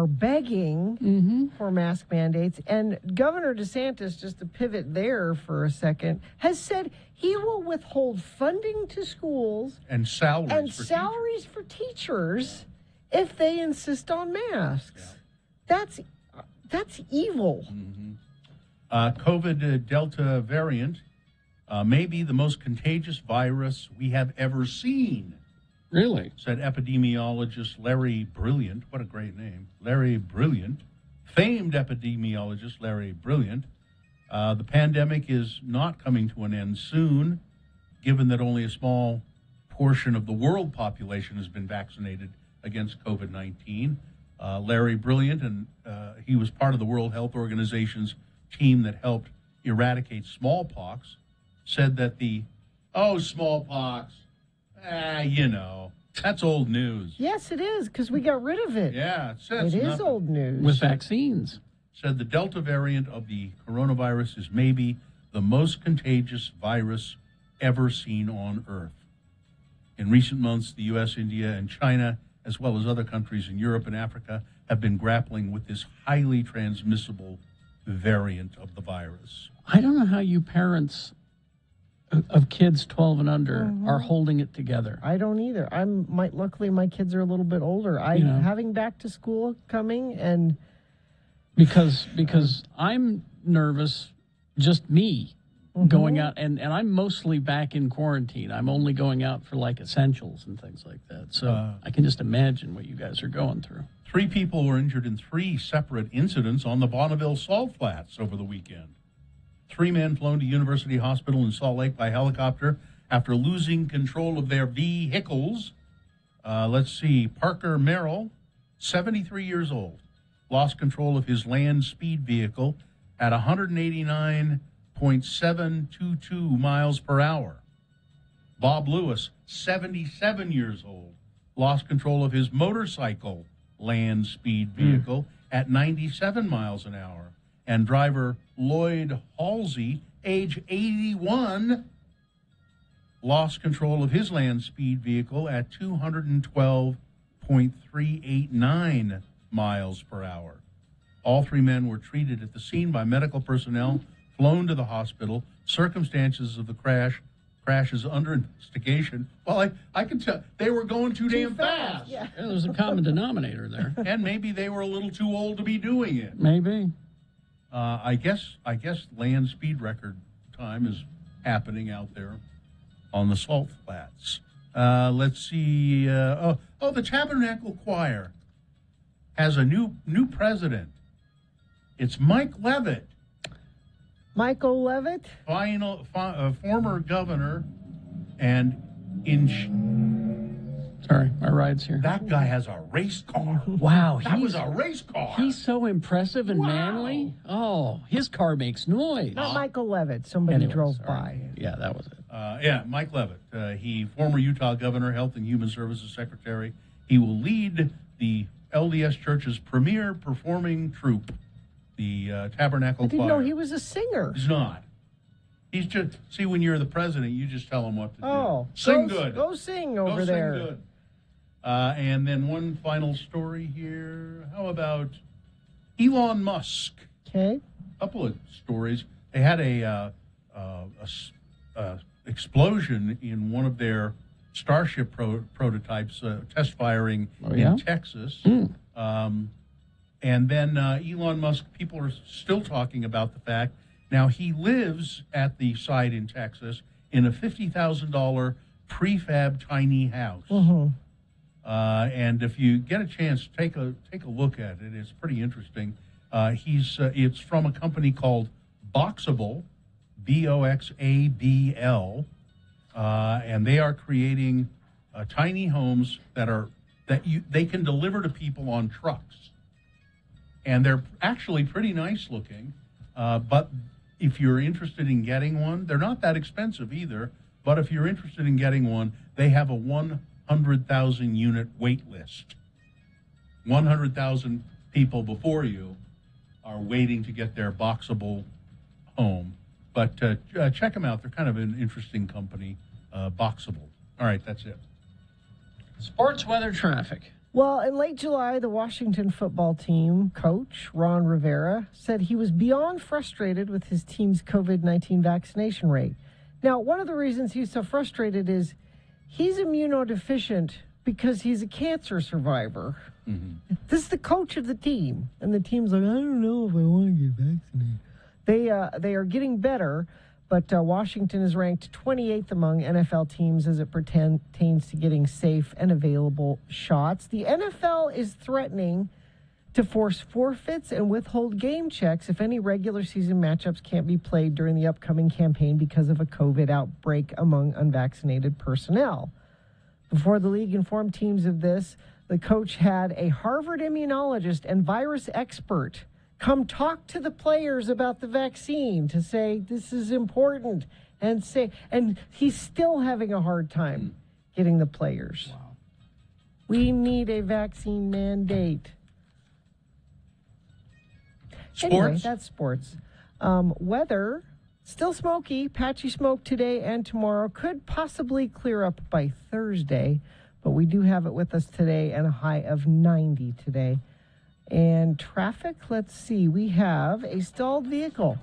begging for mask mandates. And Governor DeSantis, just to pivot there for a second, has said he will withhold funding to schools and salaries for teachers if they insist on masks. That's evil. COVID Delta variant may be the most contagious virus we have ever seen. Really? Said epidemiologist Larry Brilliant. What a great name. Larry Brilliant. Famed epidemiologist Larry Brilliant. The pandemic is not coming to an end soon, given that only a small portion of the world population has been vaccinated against COVID-19. Larry Brilliant, and he was part of the World Health Organization's team that helped eradicate smallpox, said that smallpox, that's old news. Yes, it is, because we got rid of it. Yeah, it is old news. With vaccines. Said the Delta variant of the coronavirus is maybe the most contagious virus ever seen on Earth. In recent months, the U.S., India, and China, as well as other countries in Europe and Africa, have been grappling with this highly transmissible variant of the virus. I don't know how you parents of kids 12 and under are holding it together. I don't either. Luckily my kids are a little bit older. Having back to school coming and because I'm nervous, just me going out, and I'm mostly back in quarantine. I'm only going out for like essentials and things like that. So I can just imagine what you guys are going through. 3 people were injured in 3 separate incidents on the Bonneville Salt Flats over the weekend. 3 men flown to University Hospital in Salt Lake by helicopter after losing control of their vehicles. Let's see. Parker Merrill, 73 years old, lost control of his land speed vehicle at 189.722 miles per hour. Bob Lewis, 77 years old, lost control of his motorcycle land speed vehicle at 97 miles an hour. And driver Lloyd Halsey, age 81, lost control of his land speed vehicle at 212.389 miles per hour. All 3 men were treated at the scene by medical personnel, flown to the hospital. Circumstances of the crash is under investigation. Well, I can tell they were going too damn fast. Yeah, there's a common denominator there. And maybe they were a little too old to be doing it. Maybe. I guess land speed record time is happening out there on the Salt Flats. Let's see. The Tabernacle Choir has a new president. It's Mike Levitt. Michael Levitt? Former governor and Sorry, my ride's here. That guy has a race car. Wow. That was a race car. He's so impressive and manly. Oh, his car makes noise. Not Michael Levitt. Somebody drove by. Yeah, that was it. Mike Levitt. He former Utah governor, Health and Human Services Secretary. He will lead the LDS Church's premier performing troupe, the Tabernacle I didn't Choir. know he was a singer. He's not. He's just, see, when you're the president, you just tell him what to do. Oh. Sing good. Go sing over there. Sing good. And then one final story here. How about Elon Musk? Okay. A couple of stories. They had a explosion in one of their Starship prototypes, test firing in Texas. And then Elon Musk, people are still talking about the fact, now he lives at the site in Texas in a $50,000 prefab tiny house. And if you get a chance, take a look at it. It's pretty interesting. It's from a company called Boxable, Boxabl, and they are creating tiny homes they can deliver to people on trucks, and they're actually pretty nice looking. But if you're interested in getting one, they're not that expensive either. But if you're interested in getting one, they have a 100,000 unit wait list. 100,000 people before you are waiting to get their Boxable home. But check them out. They're kind of an interesting company, Boxable. All right, that's it. Sports weather traffic. Well, in late July, the Washington football team coach, Ron Rivera, said he was beyond frustrated with his team's COVID-19 vaccination rate. Now, one of the reasons he's so frustrated is he's immunodeficient because he's a cancer survivor. This is the coach of the team, and the team's like, I don't know if I want to get vaccinated. They are getting better, but Washington is ranked 28th among NFL teams as it pertains to getting safe and available shots. The NFL is threatening to force forfeits and withhold game checks if any regular season matchups can't be played during the upcoming campaign because of a COVID outbreak among unvaccinated personnel. Before the league informed teams of this, the coach had a Harvard immunologist and virus expert come talk to the players about the vaccine to say this is important and he's still having a hard time getting the players. Wow. We need a vaccine mandate. Sports? Anyway, that's sports. Weather, still smoky, patchy smoke today and tomorrow. Could possibly clear up by Thursday, but we do have it with us today and a high of 90 today. And traffic, let's see, we have a stalled vehicle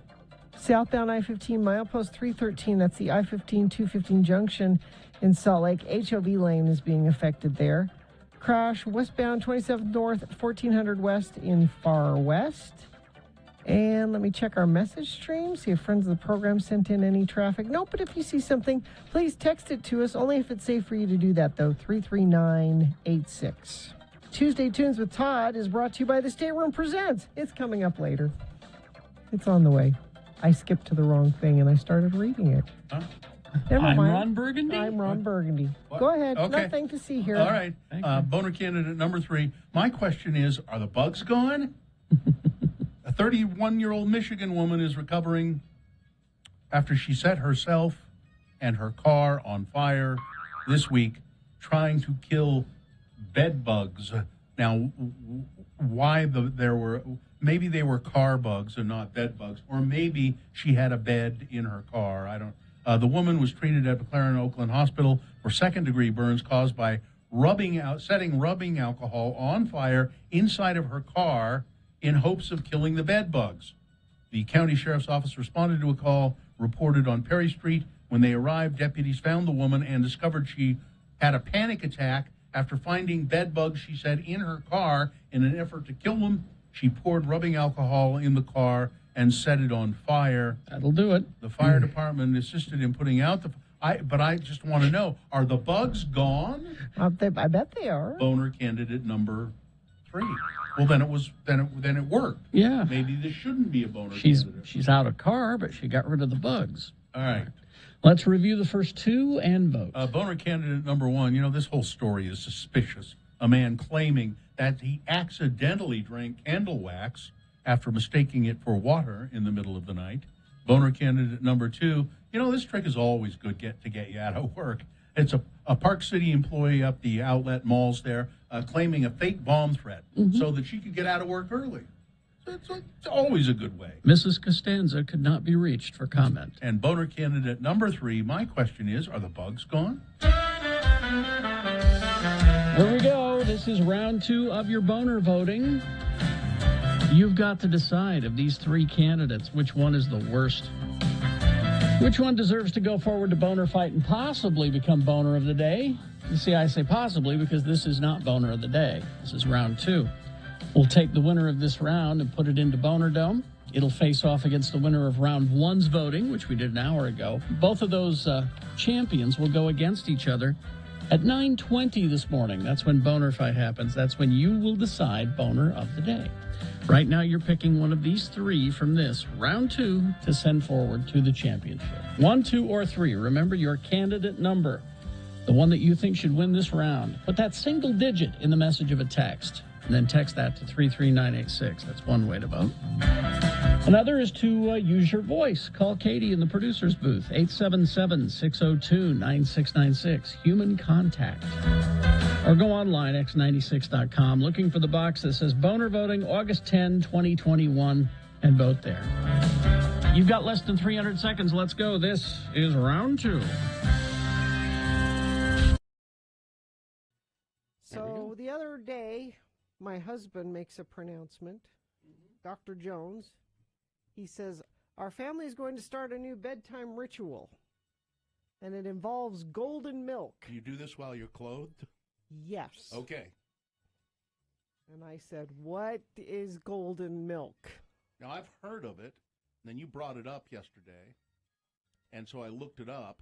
Southbound I-15 milepost 313. That's the I-15-215 junction in Salt Lake. HOV lane is being affected there. Crash westbound 27th North, 1400 West in Far West. And let me check our message stream, see if friends of the program sent in any traffic. No, but if you see something, please text it to us. Only if it's safe for you to do that, though. 33986. Tuesday Tunes with Todd is brought to you by the Stateroom Presents. It's coming up later. It's on the way. I skipped to the wrong thing and I started reading it. Huh? Never I'm mind. Ron Burgundy? I'm Ron Burgundy. What? Go ahead. Okay. Nothing to see here. All right. Boner candidate number 3. My question is, are the bugs gone? A 31-year-old Michigan woman is recovering after she set herself and her car on fire this week trying to kill bed bugs. Now, why there were... Maybe they were car bugs and not bed bugs, or maybe she had a bed in her car. I don't. The woman was treated at McLaren Oakland Hospital for second-degree burns caused by setting rubbing alcohol on fire inside of her car in hopes of killing the bed bugs. The county sheriff's office responded to a call reported on Perry Street. When they arrived, deputies found the woman and discovered she had a panic attack after finding bed bugs, she said, in her car. In an effort to kill them, she poured rubbing alcohol in the car and set it on fire. That'll do it. The fire department assisted in putting out the... But I just want to know, are the bugs gone? I bet they are. Boner candidate number 3. Well, then it worked. Yeah. Maybe this shouldn't be a boner candidate. She's out of car, but she got rid of the bugs. All right. Let's review the first 2 and vote. Boner candidate number 1. This whole story is suspicious. A man claiming that he accidentally drank candle wax after mistaking it for water in the middle of the night. Boner candidate number 2. This trick is always good to get you out of work. It's a Park City employee up the outlet malls there claiming a fake bomb threat so that she could get out of work early. So it's always a good way. Mrs. Costanza could not be reached for comment. And boner candidate number 3, my question is, are the bugs gone? Here we go. This is round 2 of your boner voting. You've got to decide of these 3 candidates, which one is the worst. Which one deserves to go forward to boner fight and possibly become boner of the day? You see, I say possibly because this is not boner of the day. This is round 2. We'll take the winner of this round and put it into Boner Dome. It'll face off against the winner of round 1's voting, which we did an hour ago. Both of those champions will go against each other at 9:20 this morning. That's when Boner Fight happens. That's when you will decide Boner of the Day. Right now, you're picking one of these 3 from this round 2 to send forward to the championship. 1, 2, or 3. Remember your candidate number, the one that you think should win this round. Put that single digit in the message of a text, and then text that to 33986. That's one way to vote. Another is to use your voice. Call Katie in the producer's booth, 877-602-9696, human contact. Or go online, x96.com, looking for the box that says Boner Voting, August 10, 2021, and vote there. You've got less than 300 seconds. Let's go. This is round 2. So the other day, my husband makes a pronouncement. Dr. Jones, he says, our family is going to start a new bedtime ritual, and it involves golden milk. Can you do this while you're clothed? Yes. Okay. And I said, what is golden milk? Now, I've heard of it. Then you brought it up yesterday, and so I looked it up,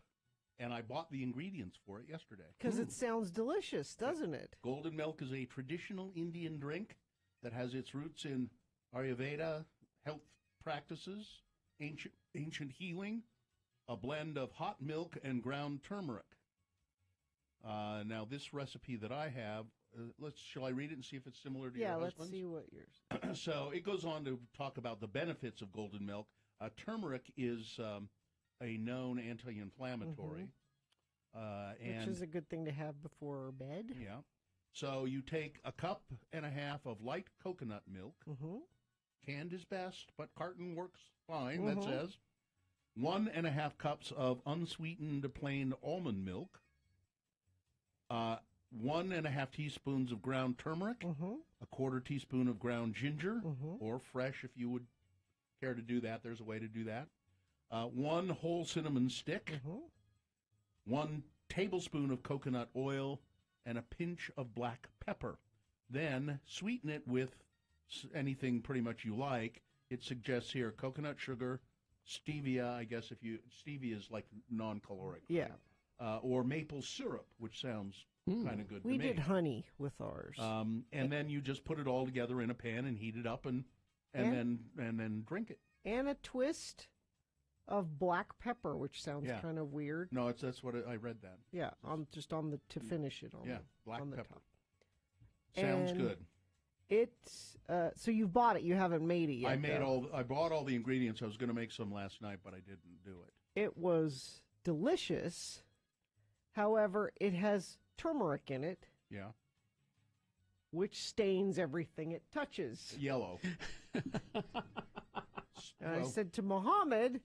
and I bought the ingredients for it yesterday. Because it sounds delicious, doesn't it? Golden milk is a traditional Indian drink that has its roots in Ayurveda, health practices, ancient healing, a blend of hot milk and ground turmeric. Now, this recipe that I have, shall I read it and see if it's similar to your husband's? Yeah, let's see what yours. So it goes on to talk about the benefits of golden milk. Turmeric is a known anti-inflammatory. Which is a good thing to have before bed. Yeah. So you take a cup and a half of light coconut milk. Canned is best, but carton works fine, that says. 1.5 cups of unsweetened plain almond milk. 1.5 teaspoons of ground turmeric. A 1/4 teaspoon of ground ginger, or fresh if you would care to do that. There's a way to do that. 1 whole cinnamon stick, 1 tablespoon of coconut oil, and a pinch of black pepper. Then sweeten it with anything pretty much you like. It suggests here coconut sugar, stevia, I guess stevia is like non-caloric. Yeah. Or maple syrup, which sounds kind of good to me. We did honey with ours. And then you just put it all together in a pan and heat it up and then drink it. And a twist of black pepper, which sounds Yeah. kind of weird. No, that's what I read that. Yeah, to finish it on black on the pepper. top. Sounds And good. It's so you've bought it. You haven't made it yet. I bought all the ingredients. I was going to make some last night, but I didn't do it. It was delicious. However, it has turmeric in it, Yeah. which stains everything it touches. Yellow. And I said to Mohammed,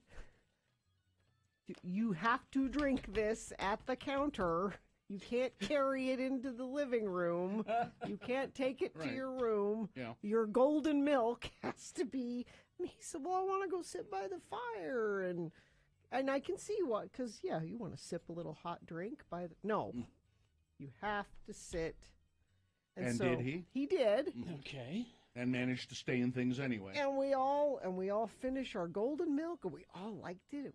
you have to drink this at the counter. You can't carry it into the living room. You can't take it to Right. your room. Yeah. Your golden milk has to be. And he said, well, I want to go sit by the fire. And I can see what, because, yeah, you want to sip a little hot drink by the. No. You have to sit. And so did he? He did. Okay. And managed to stay in things anyway. And we all finished our golden milk, and we all liked it.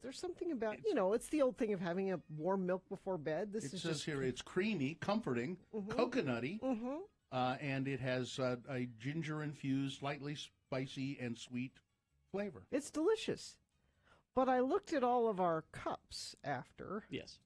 There's something about it's the old thing of having a warm milk before bed. This It is says just here it's creamy, comforting, coconutty, and it has a ginger-infused, slightly spicy and sweet flavor. It's delicious. But I looked at all of our cups after. Yes.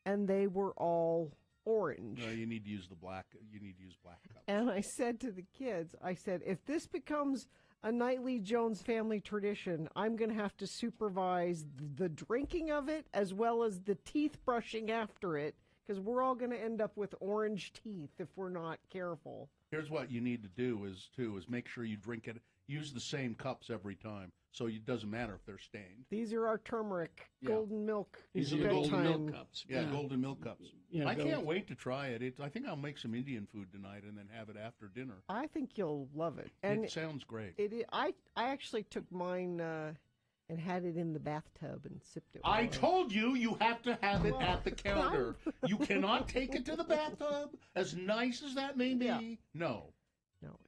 And they were all orange. You need to use black cups. And I said to the kids, if this becomes a nightly Jones family tradition, I'm going to have to supervise the drinking of it as well as the teeth brushing after it, because we're all going to end up with orange teeth if we're not careful. Here's what you need to do is make sure you drink it. Use the same cups every time, so it doesn't matter if they're stained. These are our turmeric golden milk. These are the golden bedtime. milk cups. Yeah, golden milk cups. Yeah, I can't wait to try it. I think I'll make some Indian food tonight and then have it after dinner. I think you'll love it. And it sounds great. I actually took mine and had it in the bathtub and sipped it. I told you have to have it at the counter. You cannot take it to the bathtub, as nice as that may be. Yeah. No,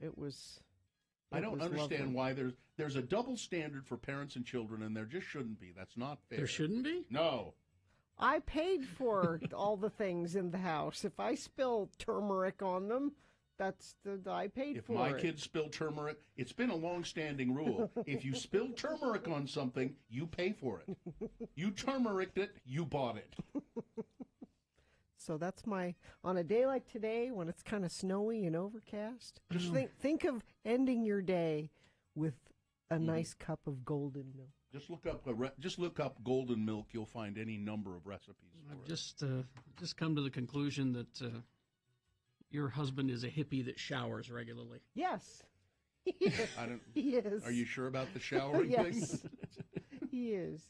it was. I don't was understand lovely. why there's a double standard for parents and children, and there just shouldn't be. That's not fair. There shouldn't be? No. I paid for all the things in the house. If I spill turmeric on them, I paid If for my it. kids spill turmeric, it's been a long-standing rule. If you spill turmeric on something, you pay for it. You turmericed it, you bought it. So that's on a day like today when it's kind of snowy and overcast. Just think of ending your day with a nice cup of golden milk. Just look up golden milk. You'll find any number of recipes. I've just come to the conclusion that your husband is a hippie that showers regularly. Yes. He is. Are you sure about the showering yes. thing? He is.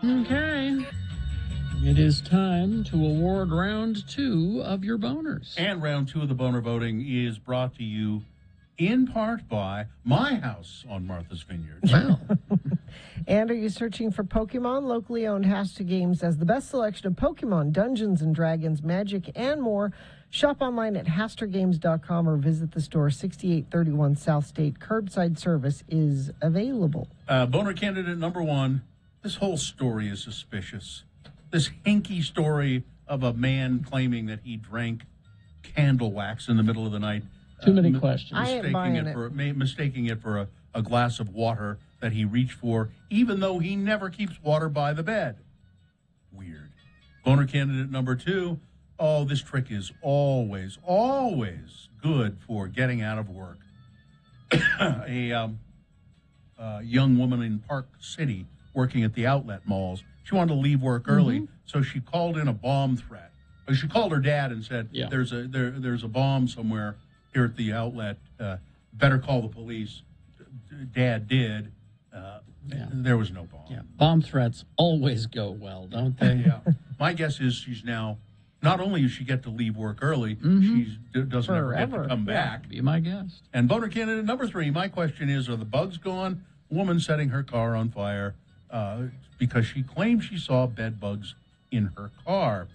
Okay. It is time to award round 2 of your boners. And round 2 of the boner voting is brought to you in part by My House on Martha's Vineyard. Wow. And are you searching for Pokemon? Locally owned Hasta Games has the best selection of Pokemon, Dungeons and Dragons, Magic, and more. Shop online at HasterGames.com or visit the store, 6831 South State. Curbside service is available. Boner candidate number 1. This whole story is suspicious. This hinky story of a man claiming that he drank candle wax in the middle of the night. Too many questions. I ain't buying it. Mistaking it for a glass of water that he reached for, even though he never keeps water by the bed. Weird. Boner candidate number 2. Oh, this trick is always, always good for getting out of work. A young woman in Park City working at the outlet malls. She wanted to leave work early, so she called in a bomb threat. Or she called her dad and said, "There's a bomb somewhere here at the outlet. Better call the police." Dad did. There was no bomb. Yeah. Bomb threats always go well, don't they? Yeah. My guess is she's now, not only does she get to leave work early, she doesn't ever get to come back. Be my guest. And boner candidate number 3, my question is, are the bugs gone? Woman setting her car on fire because she claimed she saw bed bugs in her car.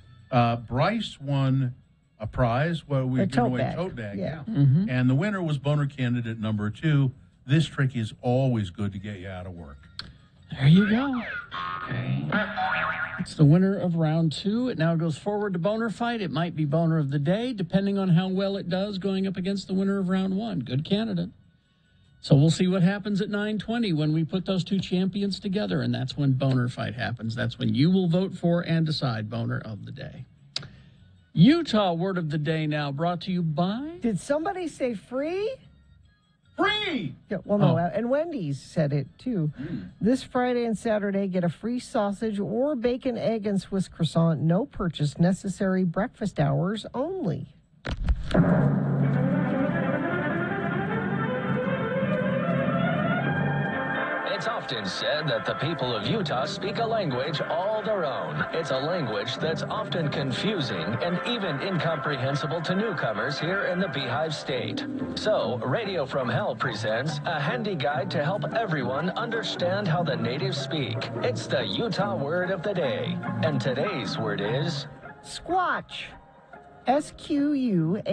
Bryce won a prize. Well, we gave away a tote bag. Yeah. And the winner was boner candidate number 2. This trick is always good to get you out of work. There you go. It's the winner of round 2. It now goes forward to boner fight. It might be boner of the day, depending on how well it does going up against the winner of round 1. Good candidate. So we'll see what happens at 9:20 when we put those 2 champions together, and that's when boner fight happens. That's when you will vote for and decide boner of the day. Utah word of the day now brought to you by... Did somebody say free? Free! Yeah, well, no, and Wendy's said it, too. This Friday and Saturday, get a free sausage or bacon, egg, and Swiss croissant. No purchase necessary. Breakfast hours only. It's often said that the people of Utah speak a language all their own. It's a language that's often confusing and even incomprehensible to newcomers here in the Beehive State. So, Radio from Hell presents a handy guide to help everyone understand how the natives speak. It's the Utah word of the day. And today's word is... Squatch. S-Q-U-A-T-C-H.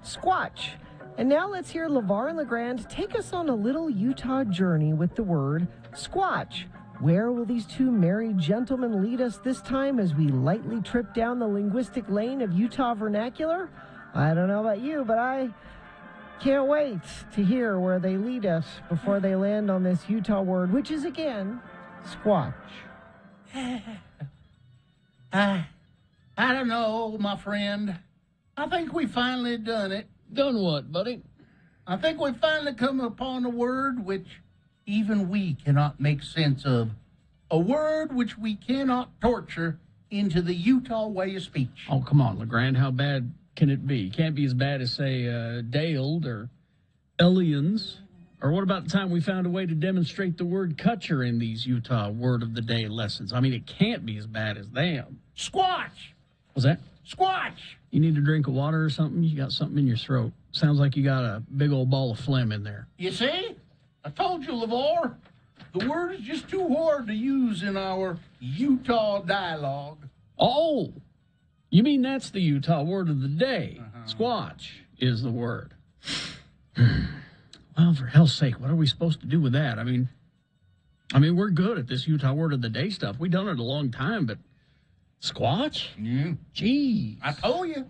Squatch. And now let's hear LeVar and LeGrand take us on a little Utah journey with the word squatch. Where will these 2 married gentlemen lead us this time as we lightly trip down the linguistic lane of Utah vernacular? I don't know about you, but I can't wait to hear where they lead us before they land on this Utah word, which is, again, squatch. I don't know, my friend. I think we finally done it. Done what, buddy? I think we finally come upon a word which even we cannot make sense of. A word which we cannot torture into the Utah way of speech. Oh, come on, LeGrand. How bad can it be? Can't be as bad as, say, Daled or Elians. Or what about the time we found a way to demonstrate the word kutcher in these Utah word of the day lessons? I mean, it can't be as bad as them. Squatch! What's that? Squatch! You need a drink of water or something? You got something in your throat. Sounds like you got a big old ball of phlegm in there. You see? I told you, LeVar. The word is just too hard to use in our Utah dialogue. Oh! You mean that's the Utah word of the day? Squatch is the word. Well, for hell's sake, what are we supposed to do with that? I mean, we're good at this Utah word of the day stuff. We've done it a long time, but squatch? Yeah. Gee. I told you.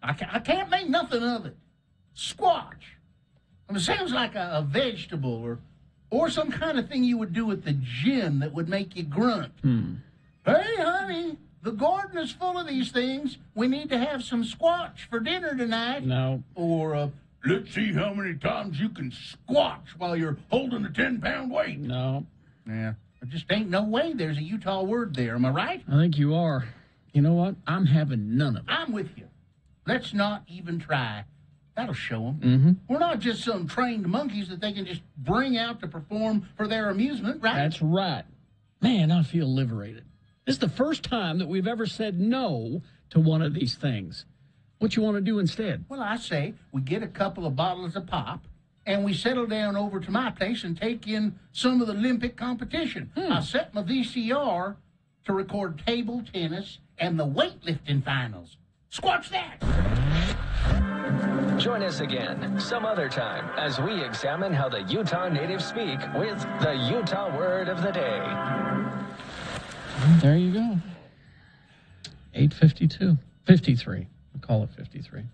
I can't make nothing of it. Squatch. I mean, it sounds like a vegetable or some kind of thing you would do at the gym that would make you grunt. Hey, honey, the garden is full of these things. We need to have some squatch for dinner tonight. No. Or, let's see how many times you can squatch while you're holding a 10-pound weight. No. Yeah. There just ain't no way there's a Utah word there. Am I right? I think you are. You know what? I'm having none of it. I'm with you. Let's not even try. That'll show them. Mm-hmm. We're not just some trained monkeys that they can just bring out to perform for their amusement, right? That's right. Man, I feel liberated. This is the first time that we've ever said no to one of these things. What you want to do instead? Well, I say we get a couple of bottles of pop and we settle down over to my place and take in some of the Olympic competition. I set my VCR to record table tennis and the weightlifting finals. Squash that! Join us again some other time as we examine how the Utah natives speak with the Utah word of the day. There you go. 8:52. 53. We'll call it 53.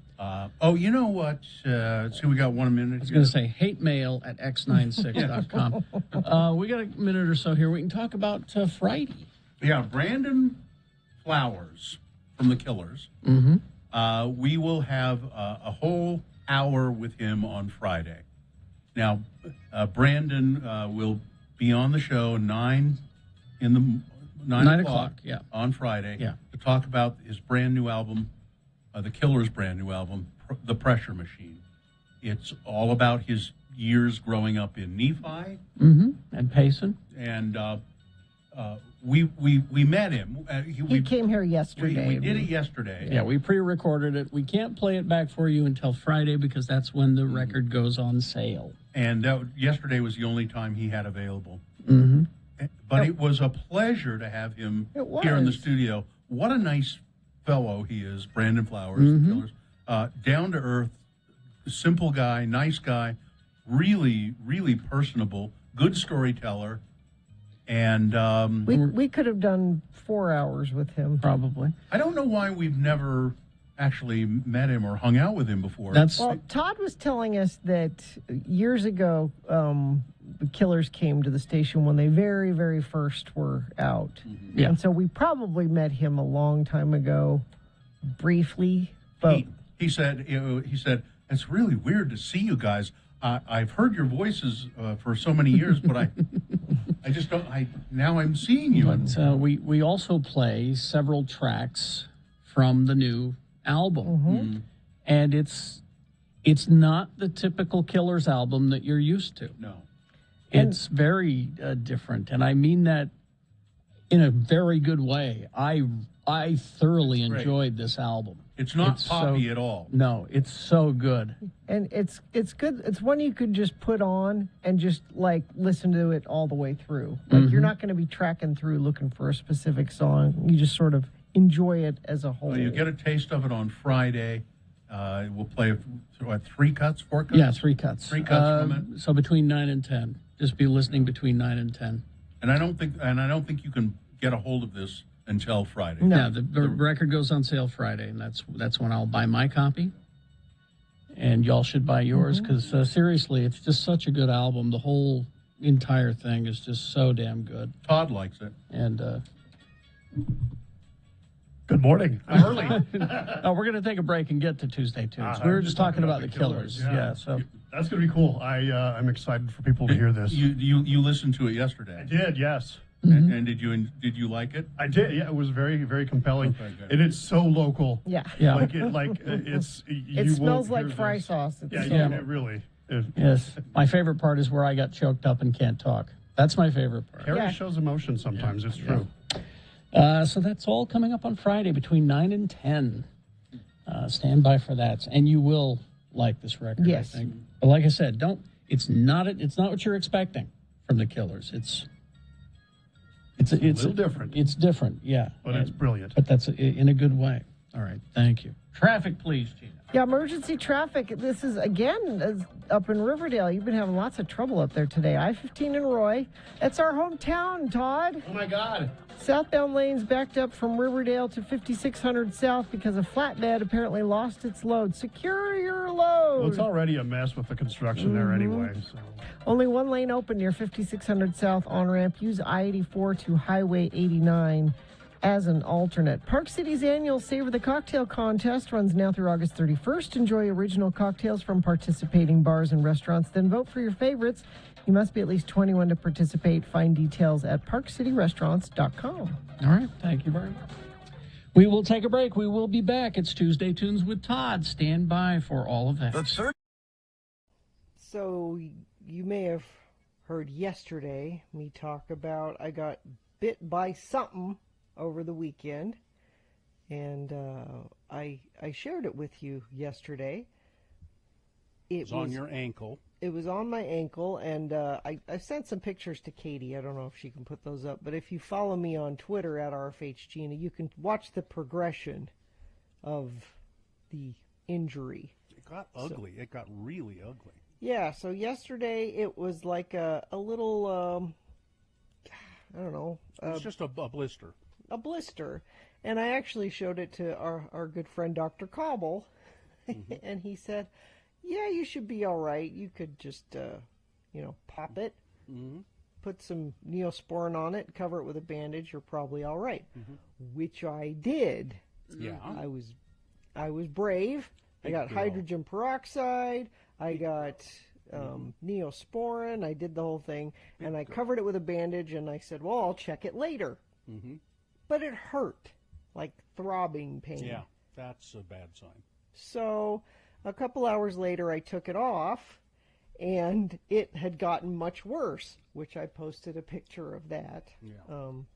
You know what? Let's see, we got 1 minute. I was going to say hate mail at x96.com. We got a minute or so here. We can talk about Friday. Yeah, Brandon Flowers from the Killers. Mm-hmm. We will have a whole hour with him on Friday. Now, Brandon will be on the show 9 o'clock yeah. on Friday Yeah. to talk about his brand new album, the Killers' brand new album, The Pressure Machine. It's all about his years growing up in Nephi. Mm-hmm. And Payson. And we met him. He came here yesterday. We did it yesterday. Yeah, we pre-recorded it. We can't play it back for you until Friday because that's when the record goes on sale. And yesterday was the only time he had available. Mm-hmm. But it was a pleasure to have him here in the studio. What a nice fellow he is, Brandon Flowers, the Killers. Down to earth, simple guy, nice guy, really, really personable, good storyteller. And we could have done 4 hours with him. Probably. I don't know why we've never actually met him or hung out with him before. Well, Todd was telling us that years ago, the Killers came to the station when they very, very first were out. Mm-hmm. Yeah. And so we probably met him a long time ago, briefly. But He said, it's really weird to see you guys. I've heard your voices for so many years, but I just don't. Now I'm seeing you. But we also play several tracks from the new album, Mm-hmm. and it's not the typical Killers album that you're used to. No, it's very different, and I mean that in a very good way. I thoroughly enjoyed this album. It's not poppy at all. No, it's so good. And it's good. It's one you could just put on and just like listen to it all the way through. Like you're not going to be tracking through looking for a specific song. You just sort of enjoy it as a whole. Well, you get a taste of it on Friday. We'll play 3 cuts, 4 cuts. Yeah, 3 cuts. 3 cuts from it. So between 9 and 10. Just be listening between 9 and 10. And I don't think you can get a hold of this until Friday. No, the record goes on sale Friday, and that's when I'll buy my copy. And y'all should buy yours because seriously, it's just such a good album. The whole entire thing is just so damn good. Todd likes it. And good morning. I'm early. No, we're going to take a break and get to Tuesday Tunes. We were just talking about the Killers. Yeah, so that's going to be cool. I'm excited for people to hear this. You listened to it yesterday. I did, yes. And did you like it? I did. Yeah, it was very, very compelling, Okay, good. and it's so local. Yeah. It smells like fry sauce. It really. Yes, my favorite part is where I got choked up and can't talk. That's my favorite part. Harry shows emotion sometimes. It's true. So that's all coming up on Friday between 9 and 10. Stand by for that, and you will like this record. Yes. I think. But like I said, it's not what you're expecting from the Killers. It's a little different. It's different, yeah. But it's brilliant. But that's in a good way. All right, thank you. Traffic, please, Gina. Yeah, emergency traffic. This is, again, up in Riverdale. You've been having lots of trouble up there today. I-15 in Roy. That's our hometown, Todd. Oh, my God. Southbound lanes backed up from Riverdale to 5600 South because a flatbed apparently lost its load. Secure your load. Well, it's already a mess with the construction there anyway. So. Only one lane open near 5600 South on-ramp. Use I-84 to Highway 89 as an alternate. Park City's annual Savor the Cocktail contest runs now through August 31st. Enjoy original cocktails from participating bars and restaurants. Then vote for your favorites. You must be at least 21 to participate. Find details at parkcityrestaurants.com. All right, thank you very much. We will take a break. We will be back. It's Tuesday Tunes with Todd. Stand by for all of that. So you may have heard yesterday me talk about I got bit by something over the weekend, and I shared it with you yesterday. It was on your ankle. It was on my ankle, and I sent some pictures to Katie. I don't know if she can put those up, but if you follow me on Twitter at RFHGina, you can watch the progression of the injury. It got ugly. It got really ugly. Yeah, so yesterday it was like a little, I don't know. It's just a blister. A blister. And I actually showed it to our good friend Dr. Cobble, and he said, yeah, you should be all right. You could just, pop it, put some Neosporin on it, cover it with a bandage. You're probably all right, which I did. Yeah. I was brave. I got girl. hydrogen peroxide. I got Neosporin. I did the whole thing, and I covered it with a bandage, and I said, well, I'll check it later. But it hurt, like throbbing pain. Yeah, that's a bad sign. So a couple hours later, I took it off, and it had gotten much worse, which I posted a picture of that on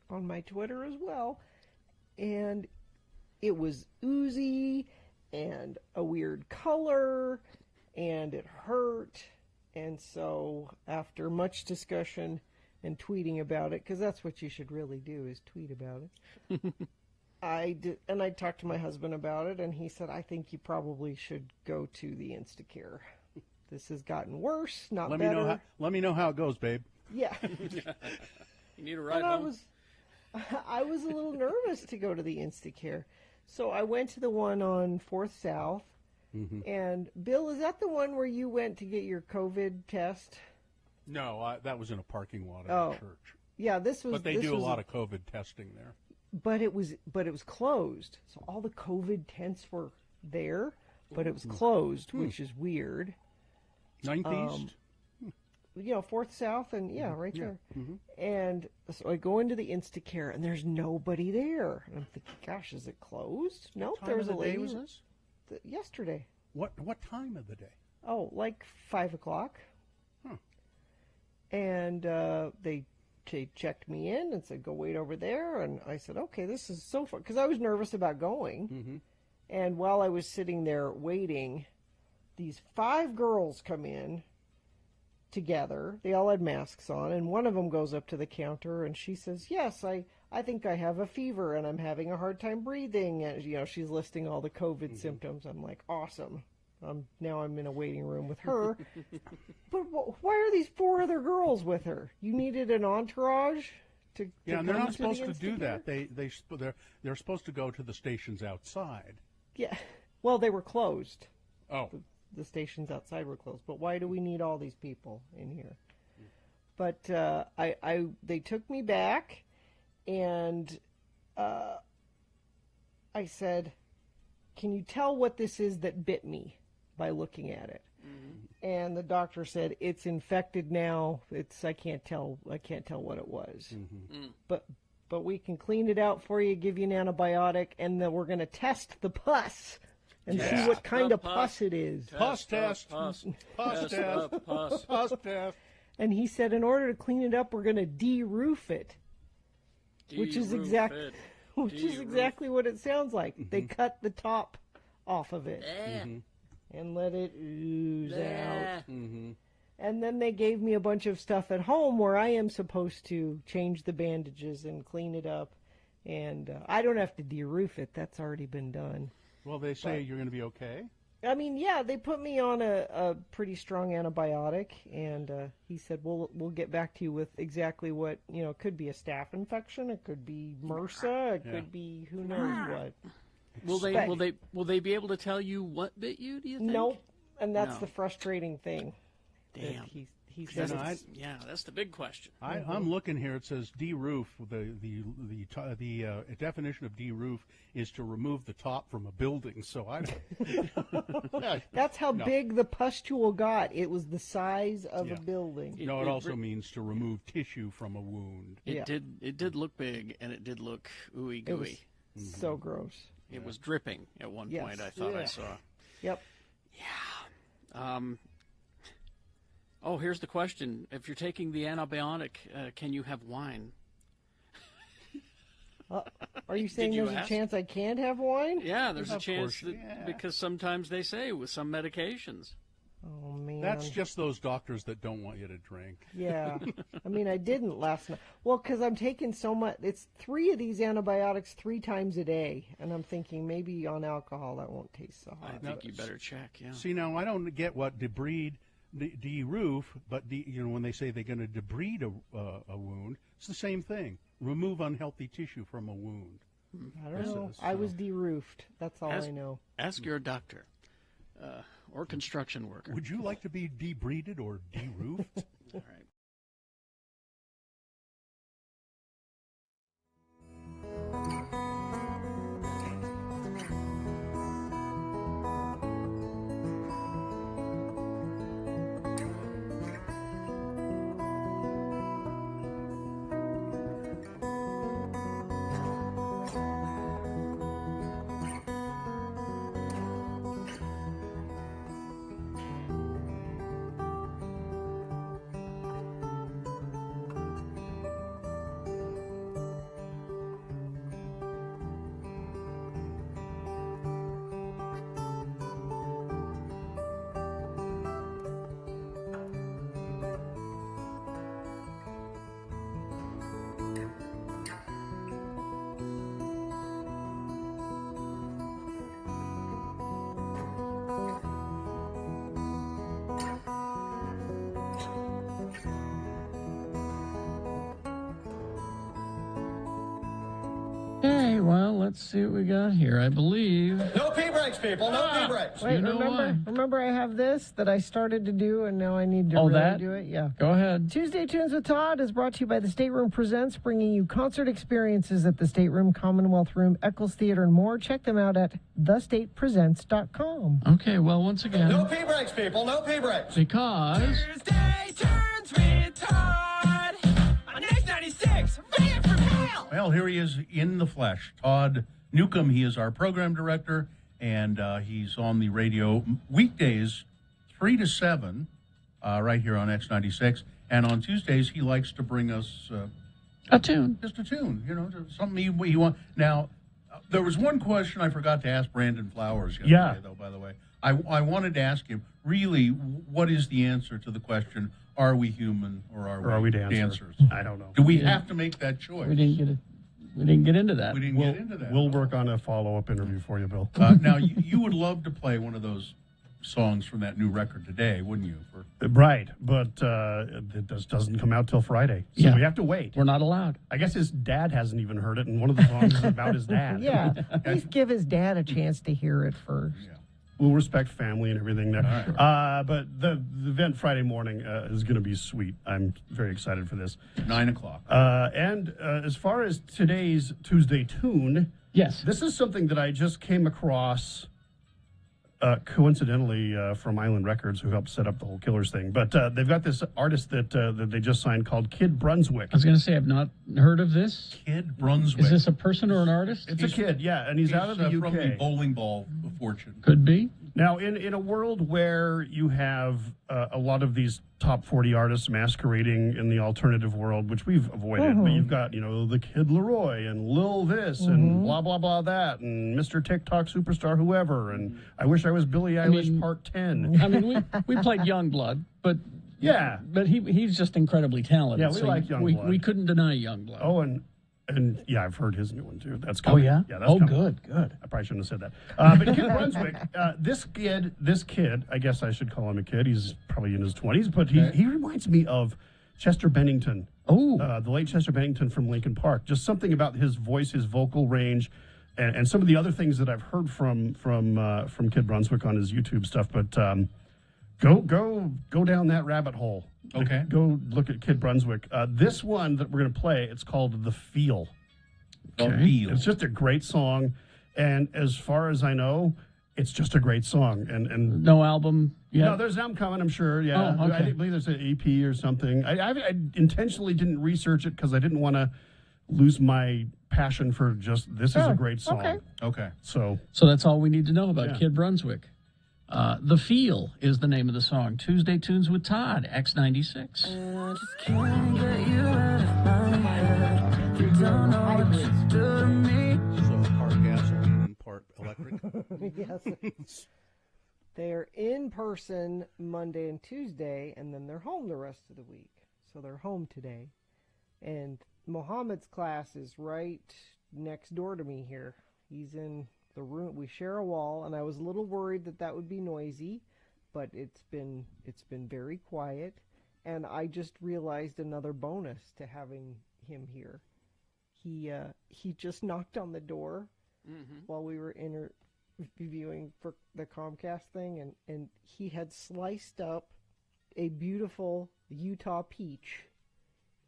my Twitter as well. And it was oozy and a weird color, and it hurt. And so after much discussion and tweeting about it, because that's what you should really do, is tweet about it. I talked to my husband about it, and he said, I think you probably should go to the Instacare. This has gotten worse, not better. Let me know how it goes, babe. Yeah. You need a ride home? I was a little nervous to go to the Instacare. So I went to the one on 4th South. And, Bill, is that the one where you went to get your COVID test? No, that was in a parking lot at a church. Yeah, this was. But they do a lot of COVID testing there. But it was closed. So all the COVID tents were there, but it was closed, which is weird. 9th East? 4th South, and right there. And so I go into the Instacare, and there's nobody there. And I'm thinking, gosh, is it closed? Nope, there's a lady. Was this? Yesterday. What time of the day? Oh, like 5 o'clock. And they checked me in and said, go wait over there. And I said, okay, this is so fun. Because I was nervous about going. And while I was sitting there waiting, these 5 girls come in together. They all had masks on, and one of them goes up to the counter, and she says, yes, I think I have a fever, and I'm having a hard time breathing. And, she's listing all the COVID symptoms. I'm like, awesome. Now I'm in a waiting room with her. But why are these 4 other girls with her? You needed an entourage to and they're not supposed to do Instacare? that. They're supposed to go to the stations outside. Yeah. Well, they were closed. Oh. The stations outside were closed. But why do we need all these people in here? But they took me back, and I said, can you tell what this is that bit me by looking at it? And the doctor said, it's infected now. I can't tell what it was. But we can clean it out for you, give you an antibiotic, and then we're going to test the pus and see what kind of pus it is. Pus test. Pus test. Pus test. And he said, in order to clean it up, we're going to de-roof it, which is exactly what it sounds like. They cut the top off of it and let it ooze out. And then they gave me a bunch of stuff at home where I am supposed to change the bandages and clean it up. And I don't have to de-roof it. That's already been done. Well, they say you're going to be okay. I mean, yeah, they put me on a pretty strong antibiotic, and he said, we'll get back to you with exactly what, it could be a staph infection, it could be MRSA, it could be who knows what. Will they be able to tell you what bit you, do you think? Nope, and that's the frustrating thing. Damn. He says that's the big question. I'm looking here. It says de-roof. The definition of de-roof is to remove the top from a building. So I don't. That's how big the pustule got. It was the size of a building. It also means to remove tissue from a wound. It did look big, and it did look ooey gooey. It was so gross. It was dripping at one point. I thought I saw. Yep. Yeah. Oh, here's the question. If you're taking the antibiotic, can you have wine? Are you saying you there's ask? a chance I can't have wine? Yeah, there's a Of chance course, that because sometimes they say with some medications. Oh, man. That's just those doctors that don't want you to drink. Yeah. I mean, I didn't last night. Well, because I'm taking so much. It's 3 of these antibiotics 3 times a day. And I'm thinking maybe on alcohol that won't taste so hot. I think you better check, yeah. See, now, I don't get what de-roof, but when they say they're going to debride a wound, it's the same thing. Remove unhealthy tissue from a wound. I don't know. I was de-roofed. That's all I know. Ask your doctor or construction worker. Would you like to be debrided or de-roofed? All right. Okay, well, let's see what we got here. I believe. No pee breaks, people. No pee breaks. Wait, You know remember I have this that I started to do and now I need to Oh, really that? do it? Yeah. Go ahead. Tuesday Tunes with Todd is brought to you by the Stateroom Presents, bringing you concert experiences at the Stateroom, Commonwealth Room, Eccles Theater, and more. Check them out at thestatepresents.com. Okay, well, once again. No pee breaks, people. No pee breaks. Because. Tuesday Turns with Todd on X96. Van from Hell. Well, here he is in the flesh. Todd Newcomb, he is our program director, and he's on the radio weekdays 3 to 7 right here on X96. And on Tuesdays, he likes to bring us a tune. Just a tune, something he want. Now, there was one question I forgot to ask Brandon Flowers yesterday, though, by the way. I wanted to ask him, really, what is the answer to the question, are we human or are we dancers? I don't know. Do we have to make that choice? We didn't get it. We didn't get into that. We didn't get into that. We'll work on a follow-up interview for you, Bill. Now, you would love to play one of those songs from that new record today, wouldn't you? Right, but it doesn't come out till Friday, so we have to wait. We're not allowed. I guess his dad hasn't even heard it, and one of the songs is about his dad. Yeah, please give his dad a chance to hear it first. Yeah. We'll respect family and everything there. Right. But the event Friday morning is going to be sweet. I'm very excited for this. 9 o'clock. And as far as today's Tuesday tune, yes, this is something that I just came across coincidentally from Island Records, who helped set up the whole Killers thing. But they've got this artist that they just signed called Kid Brunswick. I was going to say, I've not heard of this. Kid Brunswick. Is this a person or an artist? It's a kid, yeah, and he's out of the UK. From the bowling ball of fortune. Could be. Now, in a world where you have a lot of these top 40 artists masquerading in the alternative world, which we've avoided, but you've got, the Kid Leroy and Lil this and blah, blah, blah that and Mr. TikTok superstar whoever, and I Wish I Was Billie Eilish Part 10. I mean, we played Youngblood, but... Yeah. But he's just incredibly talented. Yeah, we like Youngblood. We couldn't deny Youngblood. Oh, and yeah, I've heard his new one too. That's coming. coming. Oh, yeah? Yeah, that's coming. Good. I probably shouldn't have said that. But Kid Brunswick, this kid, I guess I should call him a kid. He's probably in his 20s, but he reminds me of Chester Bennington. Oh. The late Chester Bennington from Linkin Park. Just something about his voice, his vocal range, and some of the other things that I've heard from Kid Brunswick on his YouTube stuff. But go down that rabbit hole. Okay. Go look at Kid Brunswick. This one that we're going to play, it's called The Feel. Okay. It's just a great song. And as far as I know, it's just a great song. And no album yet? No, there's an album coming, I'm sure. Yeah. Oh, okay. I believe there's an EP or something. I intentionally didn't research it because I didn't want to lose my passion for just, this is a great song. Okay. So that's all we need to know about Kid Brunswick. The Feel is the name of the song. Tuesday Tunes with Todd, X96. I just can't get you out of my head. don't know what you do to me. So part gasoline and part electric. Yes. They're in person Monday and Tuesday, and then they're home the rest of the week. So they're home today. And Mohammed's class is right next door to me here. He's in the room. We share a wall, and I was a little worried that would be noisy, but it's been very quiet. And I just realized another bonus to having him here. He just knocked on the door while we were interviewing for the Comcast thing, and he had sliced up a beautiful Utah peach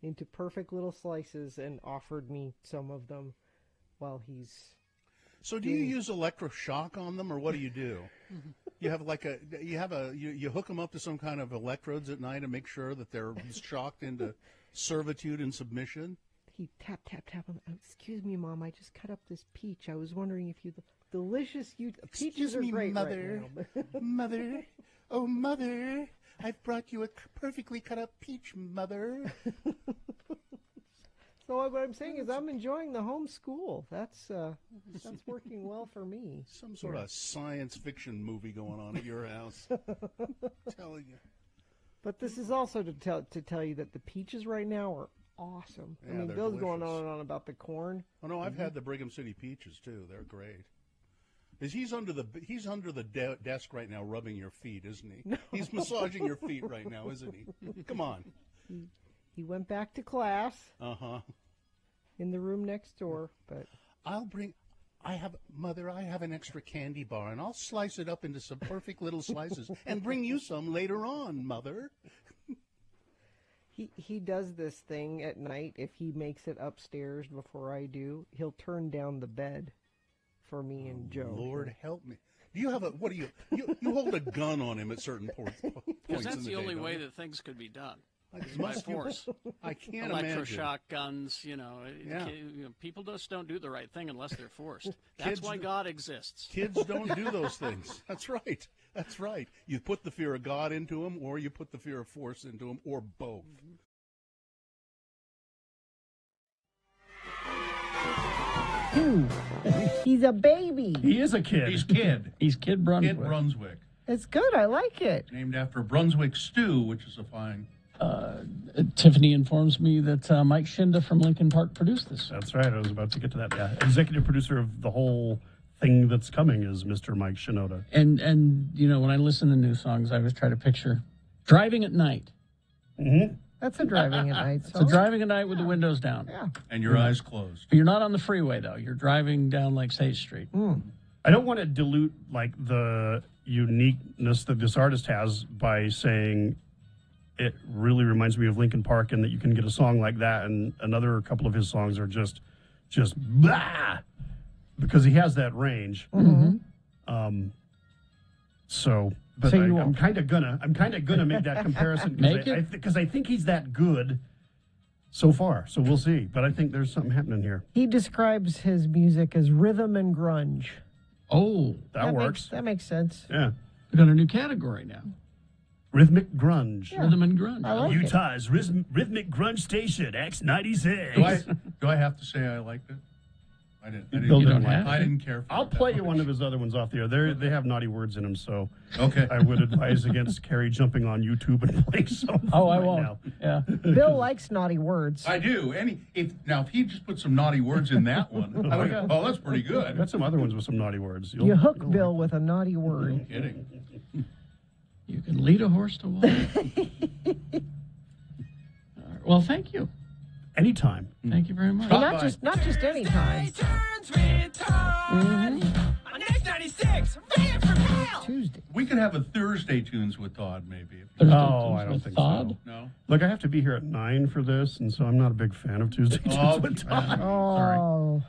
into perfect little slices and offered me some of them while he's... So do you use electroshock on them, or what do you do? You have you hook them up to some kind of electrodes at night and make sure that they're shocked into servitude and submission? He tap on. Excuse me, Mom. I just cut up this peach. I was wondering if you delicious peaches are great Mother. right now. Mother, oh Mother, I've brought you a perfectly cut up peach, Mother. So what I'm saying is I'm enjoying the homeschool. That's working well for me. Some sort of science fiction movie going on at your house. Telling you. But this is also to tell you that the peaches right now are awesome. Yeah, I mean, they're Bill's going delicious. on and on about the corn. Oh no, I've had the Brigham City peaches too. They're great. He's under the desk right now, rubbing your feet, isn't he? No. He's massaging your feet right now, isn't he? Come on. He went back to class. In the room next door, but I have an extra candy bar, and I'll slice it up into some perfect little slices and bring you some later on, Mother. He does this thing at night. If he makes it upstairs before I do, he'll turn down the bed for me and Joe. Lord help me. Do you have you hold a gun on him at certain points Because that's in the only day, way don't you? that things could be done. Like, By force. I can't imagine. Electroshock guns, Yeah. People just don't do the right thing unless they're forced. That's why God exists. Kids don't do those things. That's right. That's right. You put the fear of God into them, or you put the fear of force into them, or both. He's a baby. He is a kid. He's Kid. He's Kid Brunswick. Kid Brunswick. It's good. I like it. Named after Brunswick stew, which is a fine... Tiffany informs me that Mike Shinda from Lincoln Park produced this. That's right. I was about to get to that. Yeah. Executive producer of the whole thing that's coming is Mr. Mike Shinoda. And when I listen to new songs, I always try to picture driving at night. Mm-hmm. That's a driving at night song. So driving at night with the windows down. Yeah. And your eyes closed. But you're not on the freeway, though. You're driving down like State Street. I don't want to dilute the uniqueness that this artist has by saying it really reminds me of Linkin Park, and that you can get a song like that, and another couple of his songs are just blah, because he has that range. Mm-hmm. But I'm kind of gonna make that comparison because I think he's that good so far. So we'll see. But I think there's something happening here. He describes his music as rhythm and grunge. Oh, that works. That makes sense. Yeah, we got a new category now. Rhythmic grunge. Yeah. Rhythm and grunge. I like Utah's rhythmic grunge station, X96. Do I have to say I liked it? I didn't. Bill didn't like it. I didn't care for it. I'll play you one of his other ones off the air. They have naughty words in them, so okay. I would advise against Carrie jumping on YouTube and playing some. Oh, I right won't. Now. Yeah. Bill likes naughty words. I do. If he just put some naughty words in that one, I would go, oh, that's pretty good. I've got some other ones with some naughty words. You hook Bill with a naughty word. No kidding. You can lead a horse to water. Well, thank you. Anytime. Thank you very much. Not just any time. On X96, Van from Hell. Tuesday. We could have a Thursday tunes with Todd, maybe. No, I don't think Todd? so. No. Look, I have to be here at 9 for this, and so I'm not a big fan of Tuesday Tunes with Todd. Oh.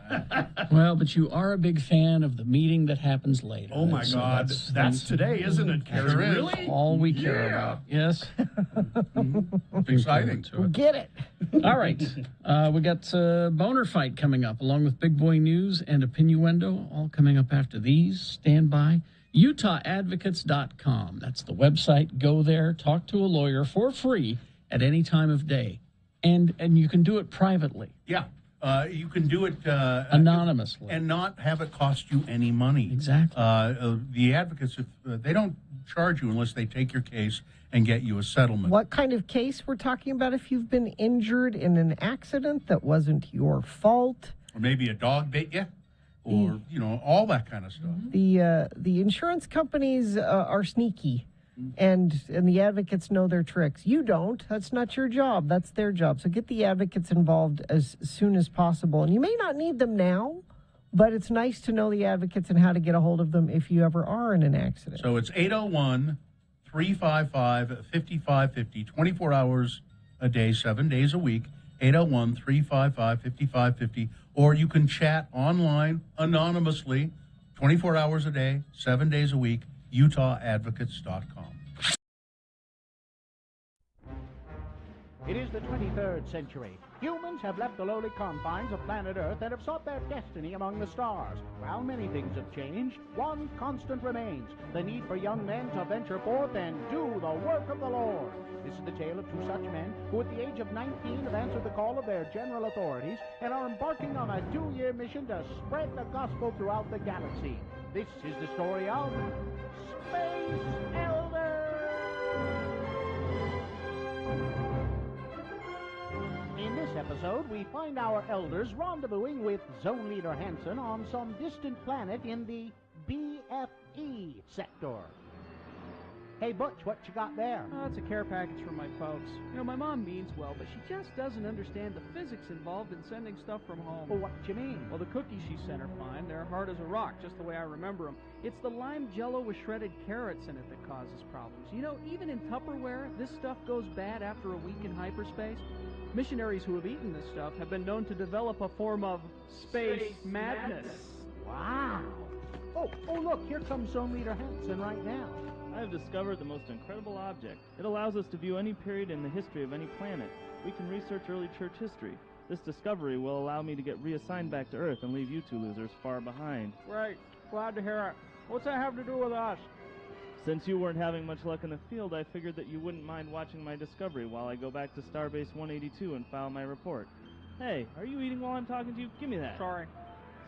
Well, but you are a big fan of the meeting that happens later. Oh my God, that's today, isn't it, Carrie? Sure is. Really? All we care about. Yes. Exciting. Get it. All right. We got Boner Fight coming up, along with Big Boy News and Opinnuendo, all coming up after these. Stand by. UtahAdvocates.com. That's the website. Go there, talk to a lawyer for free at any time of day. And you can do it privately. Yeah. You can do it anonymously and not have it cost you any money. Exactly. The advocates, if they don't charge you unless they take your case and get you a settlement. What kind of case we're talking about? If you've been injured in an accident that wasn't your fault, Or maybe a dog bit you, or all that kind of stuff. the insurance companies are sneaky. And the advocates know their tricks. You don't. That's not your job. That's their job. So get the advocates involved as soon as possible. And you may not need them now, but it's nice to know the advocates and how to get a hold of them if you ever are in an accident. So it's 801-355-5550, 24 hours a day, 7 days a week, 801-355-5550. Or you can chat online anonymously, 24 hours a day, 7 days a week, UtahAdvocates.com. It is the 23rd century. Humans have left the lowly confines of planet Earth and have sought their destiny among the stars. While many things have changed, one constant remains: the need for young men to venture forth and do the work of the Lord. This is the tale of two such men who at the age of 19 have answered the call of their general authorities and are embarking on a 2-year mission to spread the gospel throughout the galaxy. This is the story of Space Elders. In this episode, we find our elders rendezvousing with Zone Leader Hansen on some distant planet in the BFE sector. Hey, Butch, what you got there? Oh, it's a care package from my folks. My mom means well, but she just doesn't understand the physics involved in sending stuff from home. Well, what you mean? Well, the cookies she sent are fine. They're hard as a rock, just the way I remember them. It's the lime jello with shredded carrots in it that causes problems. Even in Tupperware, this stuff goes bad after a week in hyperspace. Missionaries who have eaten this stuff have been known to develop a form of space madness. Wow. Oh, look, here comes Zone Leader Hansen right now. I have discovered the most incredible object. It allows us to view any period in the history of any planet. We can research early church history. This discovery will allow me to get reassigned back to Earth and leave you two losers far behind. Great. Glad to hear it. What's that have to do with us? Since you weren't having much luck in the field, I figured that you wouldn't mind watching my discovery while I go back to Starbase 182 and file my report. Hey, are you eating while I'm talking to you? Give me that. Sorry.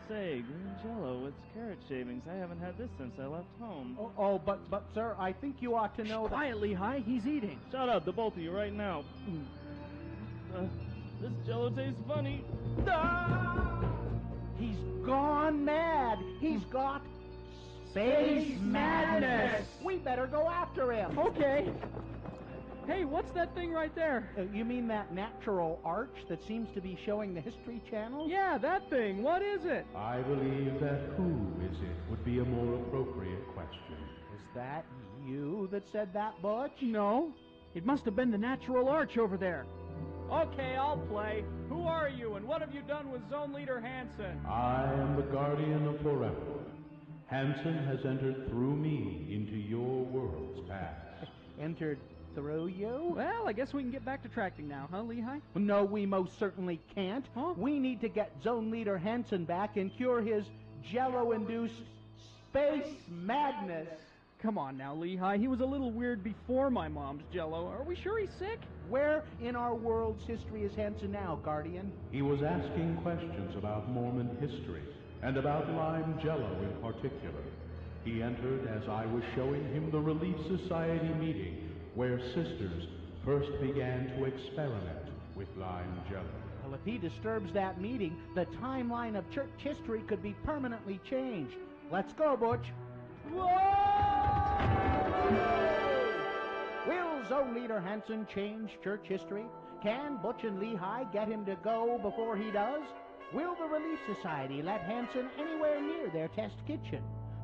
Say, green jello with carrot shavings. I haven't had this since I left home. But sir, I think you ought to know that... Quietly, Hi, he's eating. Shut up, the both of you, right now. This jello tastes funny. He's gone mad. He's got space madness. We better go after him. Okay. Hey, what's that thing right there? You mean that natural arch that seems to be showing the History Channel? Yeah, that thing. What is it? I believe that who is it would be a more appropriate question. Is that you that said that, Butch? No. It must have been the natural arch over there. Okay, I'll play. Who are you, and what have you done with Zone Leader Hansen? I am the guardian of forever. Hansen has entered through me into your world's past. Entered through you? Well, I guess we can get back to tracking now, huh, Lehigh? No, we most certainly can't. Huh? We need to get Zone Leader Hansen back and cure his jello-induced space madness. Come on now, Lehigh. He was a little weird before my mom's jello. Are we sure he's sick? Where in our world's history is Hansen now, Guardian? He was asking questions about Mormon history and about lime jello in particular. He entered as I was showing him the Relief Society meeting where sisters first began to experiment with lime jello. Well, if he disturbs that meeting, the timeline of church history could be permanently changed. Let's go, Butch. Will Zone Leader Hansen change church history? Can Butch and Lehigh get him to go before he does? Will the Relief Society let Hansen anywhere near their test kitchen?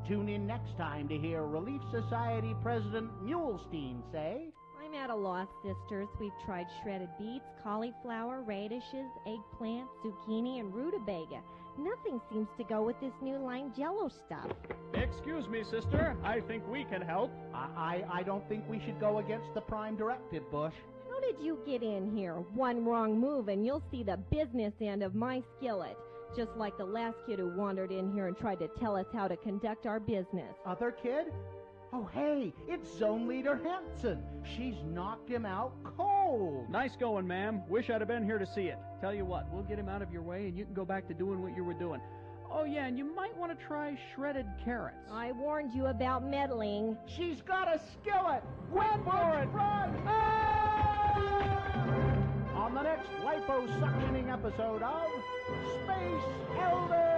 Tune in next time to hear Relief Society President Mulestein say... I'm at a loss, sisters. We've tried shredded beets, cauliflower, radishes, eggplant, zucchini, and rutabaga. Nothing seems to go with this new lime jello stuff. Excuse me, sister. I think we can help. I don't think we should go against the Prime Directive, Bush. How did you get in here? One wrong move and you'll see the business end of my skillet. Just like the last kid who wandered in here and tried to tell us how to conduct our business. Other kid? Oh, hey, it's Zone Leader Hanson. She's knocked him out cold. Nice going, ma'am. Wish I'd have been here to see it. Tell you what, we'll get him out of your way and you can go back to doing what you were doing. Oh, yeah, and you might want to try shredded carrots. I warned you about meddling. She's got a skillet. Went for it. Run. On the next liposuctioning episode of Space Elders.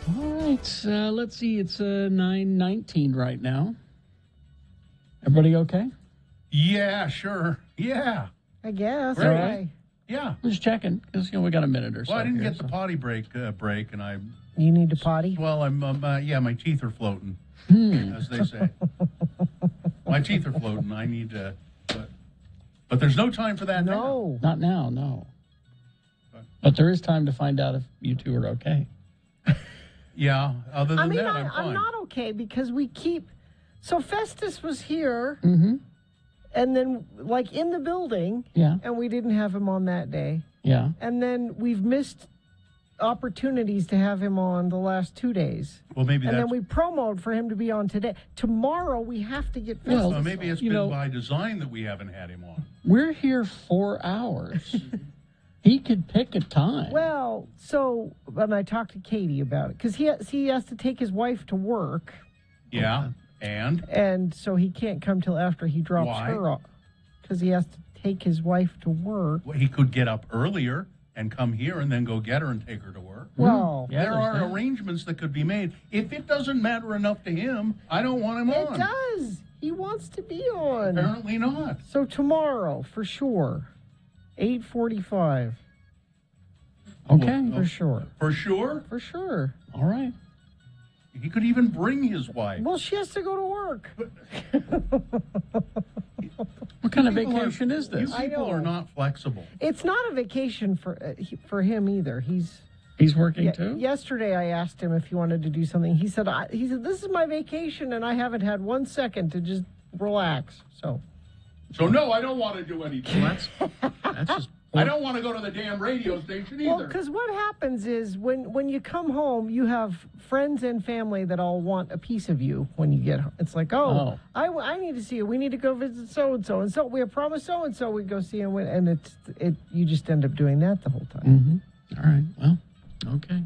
All right, let's see. It's 9:19 right now. Everybody okay? Yeah, sure. Yeah. I guess. Great. Okay. Yeah. I'm just checking because we got a minute or so. Well, I didn't here, get the potty break, and I. You need to potty? Well, yeah, my teeth are floating, as they say. My teeth are floating. I need to. But there's no time for that now. Not now, no. But there is time to find out if you two are okay. Yeah, other than that, I'm fine. I'm not okay because we keep. So Festus was here, Mm-hmm. and then like in the building, Yeah. and we didn't have him on that day. Yeah. And then we've missed opportunities to have him on the last 2 days. Well, maybe and that's. then we promoted for him to be on today. Tomorrow we have to get Festus. Well, maybe it's you been know- by design that we haven't had him on. We're here 4 hours. He could pick a time. Well, so when I talked to Katie about it, because he has to take his wife to work, Yeah, and so he can't come till after he drops Why? her off, because he has to take his wife to work. Well, he could get up earlier and come here and then go get her and take her to work. Well, there are arrangements that could be made. If it doesn't matter enough to him, I don't want him It on. does. He wants to be on. Apparently not. So tomorrow, for sure, 8:45. Okay. For sure. For sure? For sure. All right. He could even bring his wife. Well, she has to go to work. What kind of People are- vacation is this? You people are not flexible. It's not a vacation for him either. He's working too? Yesterday, I asked him if he wanted to do something. He said, "This is my vacation, and I haven't had 1 second to just relax." So no, I don't want to do anything. That's just. I don't want to go to the damn radio station either. Well, because what happens is when you come home, you have friends and family that all want a piece of you when you get home. It's like, I need to see you. We need to go visit so and so. We have promised so and so. We go see him, and you just end up doing that the whole time. Mm-hmm. All right. Well, okay.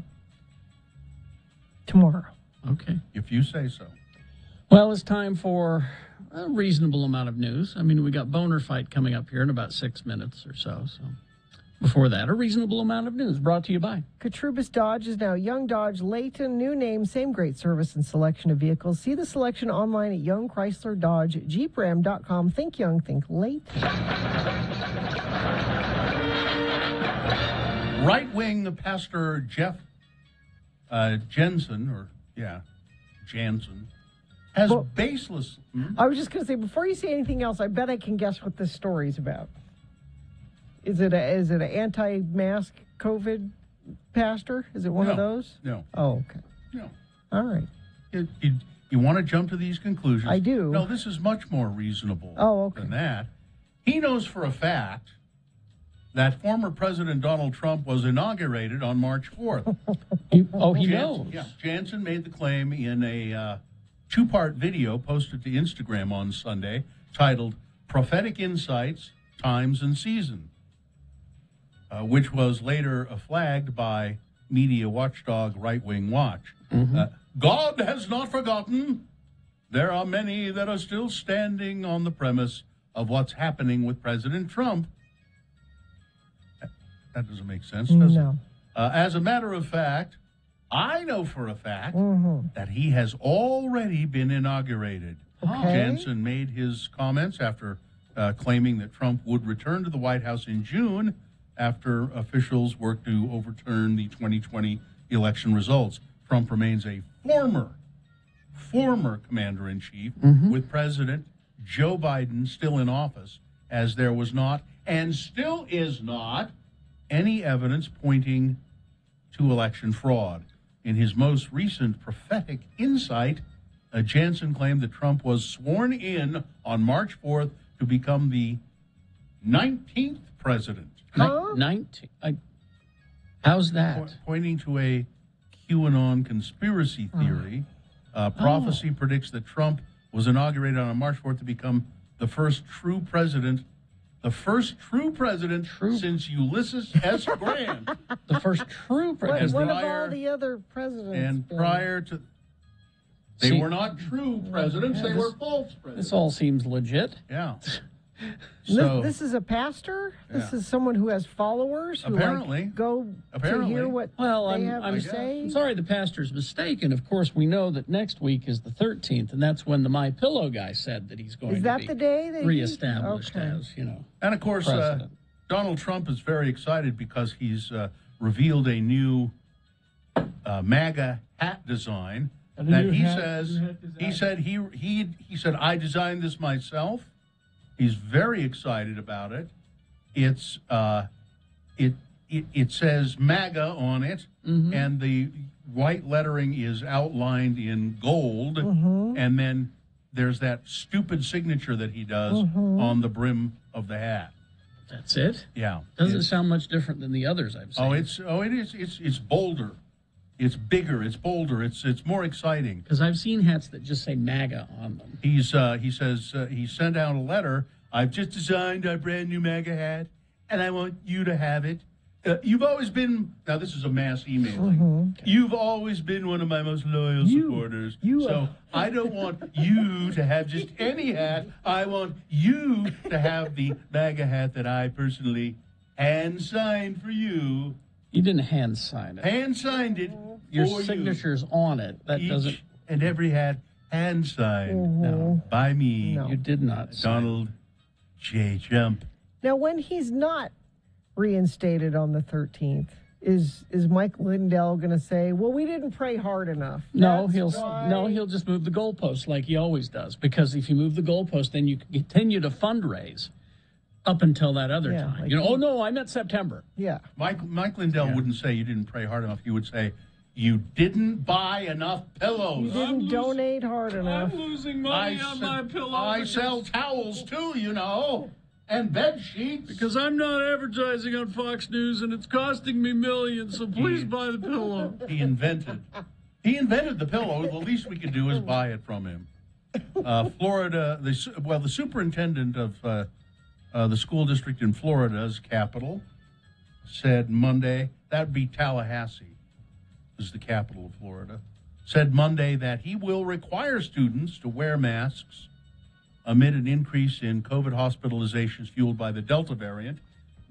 Tomorrow. Okay. If you say so. Well, it's time for a reasonable amount of news. I mean, we got Boner Fight coming up here in about 6 minutes or so. So before that, a reasonable amount of news brought to you by Katrubis Dodge is now Young Dodge Layton. New name, same great service and selection of vehicles. See the selection online at Young Chrysler Dodge JeepRam.com. Think Young, think Layton. Right-wing Pastor Jeff Jansen, as baseless. I was just going to say, before you say anything else, I bet I can guess what this story's about. Is it an anti-mask COVID pastor? Is it one of those? No. Oh, okay. No. All right. You want to jump to these conclusions? I do. No, this is much more reasonable okay. than that. He knows for a fact that former President Donald Trump was inaugurated on March 4th. He knows. Yeah, Jansen made the claim in a two-part video posted to Instagram on Sunday titled Prophetic Insights, Times and Season, which was later flagged by media watchdog Right Wing Watch. God has not forgotten. There are many that are still standing on the premise of what's happening with President Trump. That doesn't make sense, does it? As a matter of fact, I know for a fact that he has already been inaugurated. Okay. Jansen made his comments after claiming that Trump would return to the White House in June after officials worked to overturn the 2020 election results. Trump remains a former commander-in-chief with President Joe Biden still in office, as there was not and still is not any evidence pointing to election fraud. In his most recent prophetic insight, Jansen claimed that Trump was sworn in on March 4th to become the 19th president. 19? How's that? Pointing to a QAnon conspiracy theory. Prophecy predicts that Trump was inaugurated on March 4th to become the first true president. The first true president since Ulysses S. Grant. The first true president. What have all the other presidents And been? prior to... They were not true presidents. They were false presidents. This all seems legit. Yeah. So, this is a pastor? This is someone who has followers who Apparently. go to hear what they have to say? I'm sorry the pastor's mistaken. Of course, we know that next week is the 13th, and that's when the My Pillow guy said that he's going Is that to be the day that reestablished Okay. as, And of course, president. Donald Trump is very excited because he's revealed a new MAGA hat design that he said I designed this myself. He's very excited about it. It's it says MAGA on it, and the white lettering is outlined in gold, and then there's that stupid signature that he does on the brim of the hat. That's it? Yeah. Doesn't sound much different than the others I've seen. It's bolder. It's bigger. It's bolder. It's more exciting. Because I've seen hats that just say MAGA on them. He says he sent out a letter. I've just designed our brand new MAGA hat, and I want you to have it. You've always been, now this is a mass emailing. You've always been one of my most loyal supporters. So I don't want you to have just any hat. I want you to have the MAGA hat that I personally hand signed for you. You didn't hand sign it. Hand signed it. Your for signature's on it. That Each doesn't. and every hat hand signed by me. You did not. Donald J. Trump. Now, when he's not reinstated on the 13th, is Mike Lindell going to say, "Well, we didn't pray hard enough"? No, he'll just move the goalpost like he always does. Because if you move the goalpost, then you can continue to fundraise up until that other time. like oh no, I meant September. Yeah. Mike Lindell wouldn't say you didn't pray hard enough. He would say you didn't buy enough pillows. You didn't donate hard enough. I'm losing money on my pillow. I sell towels too, and bed sheets. Because I'm not advertising on Fox News, and it's costing me millions. So please buy the pillow. He invented the pillow. The least we could do is buy it from him. Florida, the superintendent of the school district in Florida's capital said Monday, that would be Tallahassee, is the capital of Florida, said Monday that he will require students to wear masks amid an increase in COVID hospitalizations fueled by the Delta variant,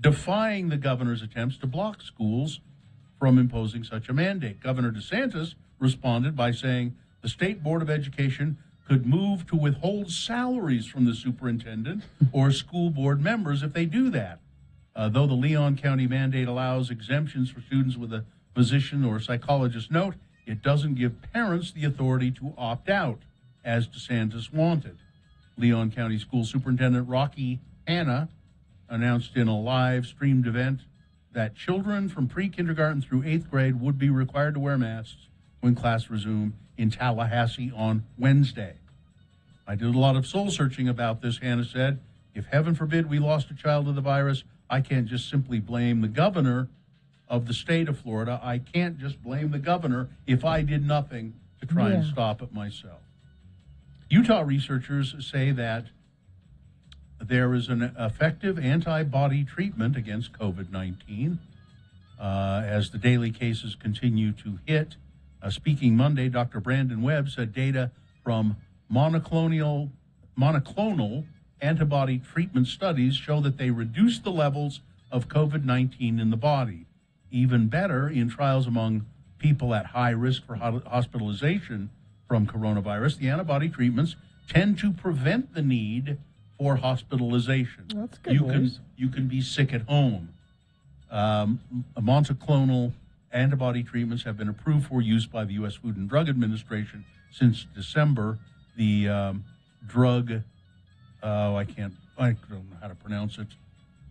defying the governor's attempts to block schools from imposing such a mandate. Governor DeSantis responded by saying the State Board of Education could move to withhold salaries from the superintendent or school board members if they do that. Though the Leon County mandate allows exemptions for students with a physician or psychologist note, it doesn't give parents the authority to opt out. as DeSantis wanted. Leon County School Superintendent Rocky Hanna announced in a live streamed event that children from pre-kindergarten through 8th grade would be required to wear masks when class resumed in Tallahassee on Wednesday. I did a lot of soul searching about this, Hanna said. If heaven forbid we lost a child to the virus, I can't just simply blame the governor of the state of Florida. I can't just blame the governor if I did nothing to try and stop it myself. Utah researchers say that there is an effective antibody treatment against COVID-19 as the daily cases continue to hit. Speaking Monday, Dr. Brandon Webb said data from monoclonal antibody treatment studies show that they reduce the levels of COVID-19 in the body. Even better, in trials among people at high risk for hospitalization from coronavirus, the antibody treatments tend to prevent the need for hospitalization. That's good news. You can be sick at home. Monoclonal antibody treatments have been approved for use by the U.S. Food and Drug Administration since December. The drug, I don't know how to pronounce it,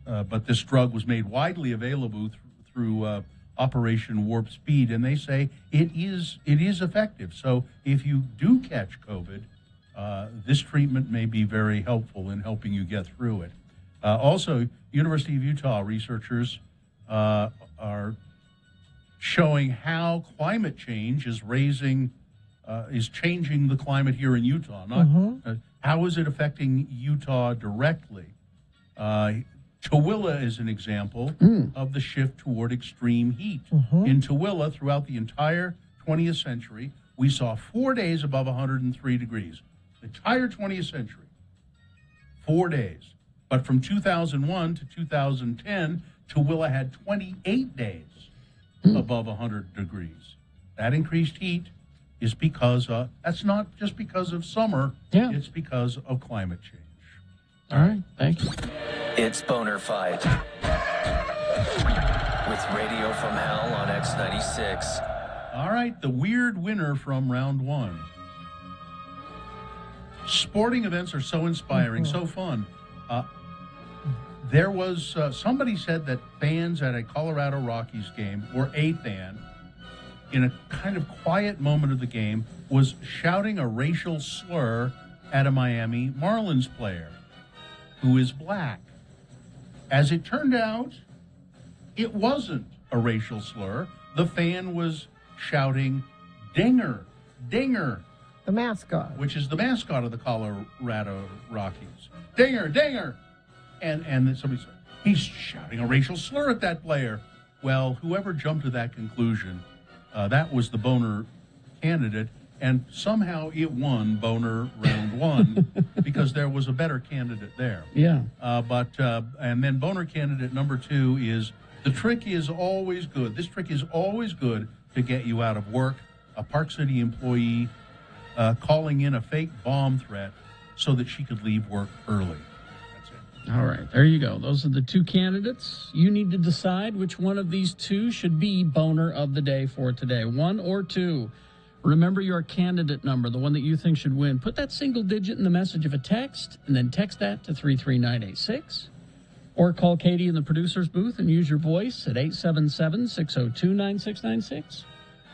but this drug was made widely available through Operation Warp Speed, and they say it is effective. So if you do catch COVID, this treatment may be very helpful in helping you get through it. Also, University of Utah researchers are showing how climate change is changing the climate here in Utah. How is it affecting Utah directly? Tooele is an example of the shift toward extreme heat. In Tooele, throughout the entire 20th century, we saw 4 days above 103 degrees. The entire 20th century. 4 days. But from 2001 to 2010, Tooele had 28 days above 100 degrees. That increased heat is because that's not just because of summer, it's because of climate change. All right, thanks. It's Boner Fight with Radio from Hell on X96. All right, the weird winner from round one. Sporting events are so inspiring, so fun. There was, somebody said that fans at a Colorado Rockies game, or a fan, in a kind of quiet moment of the game, was shouting a racial slur at a Miami Marlins player who is black. As it turned out, it wasn't a racial slur. The fan was shouting, "Dinger, Dinger." The mascot. Which is the mascot of the Colorado Rockies. Dinger, Dinger. And then somebody said, he's shouting a racial slur at that player. Well, whoever jumped to that conclusion, that was the Boner candidate, and somehow it won Boner round one because there was a better candidate there. Yeah. And then Boner candidate number two is, the trick is always good. This trick is always good to get you out of work. A Park City employee calling in a fake bomb threat so that she could leave work early. That's it. All right, there you go. Those are the two candidates. You need to decide which one of these two should be Boner of the Day for today, one or two. Remember your candidate number, the one that you think should win. Put that single digit in the message of a text, and then text that to 33986. Or call Katie in the producer's booth and use your voice at 877-602-9696.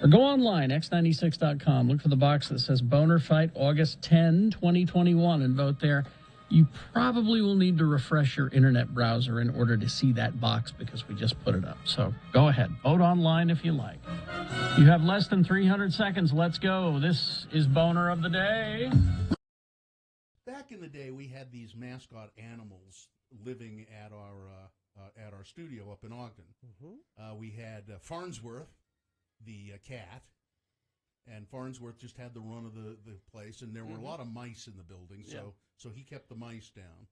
Or go online, x96.com. Look for the box that says Boner Fight August 10, 2021, and vote there. You probably will need to refresh your internet browser in order to see that box because we just put it up. So go ahead. Vote online if you like. You have less than 300 seconds. Let's go. This is Boner of the Day. Back in the day, we had these mascot animals living at our studio up in Ogden. We had Farnsworth, the cat, and Farnsworth just had the run of the place, and there were a lot of mice in the building, so he kept the mice down.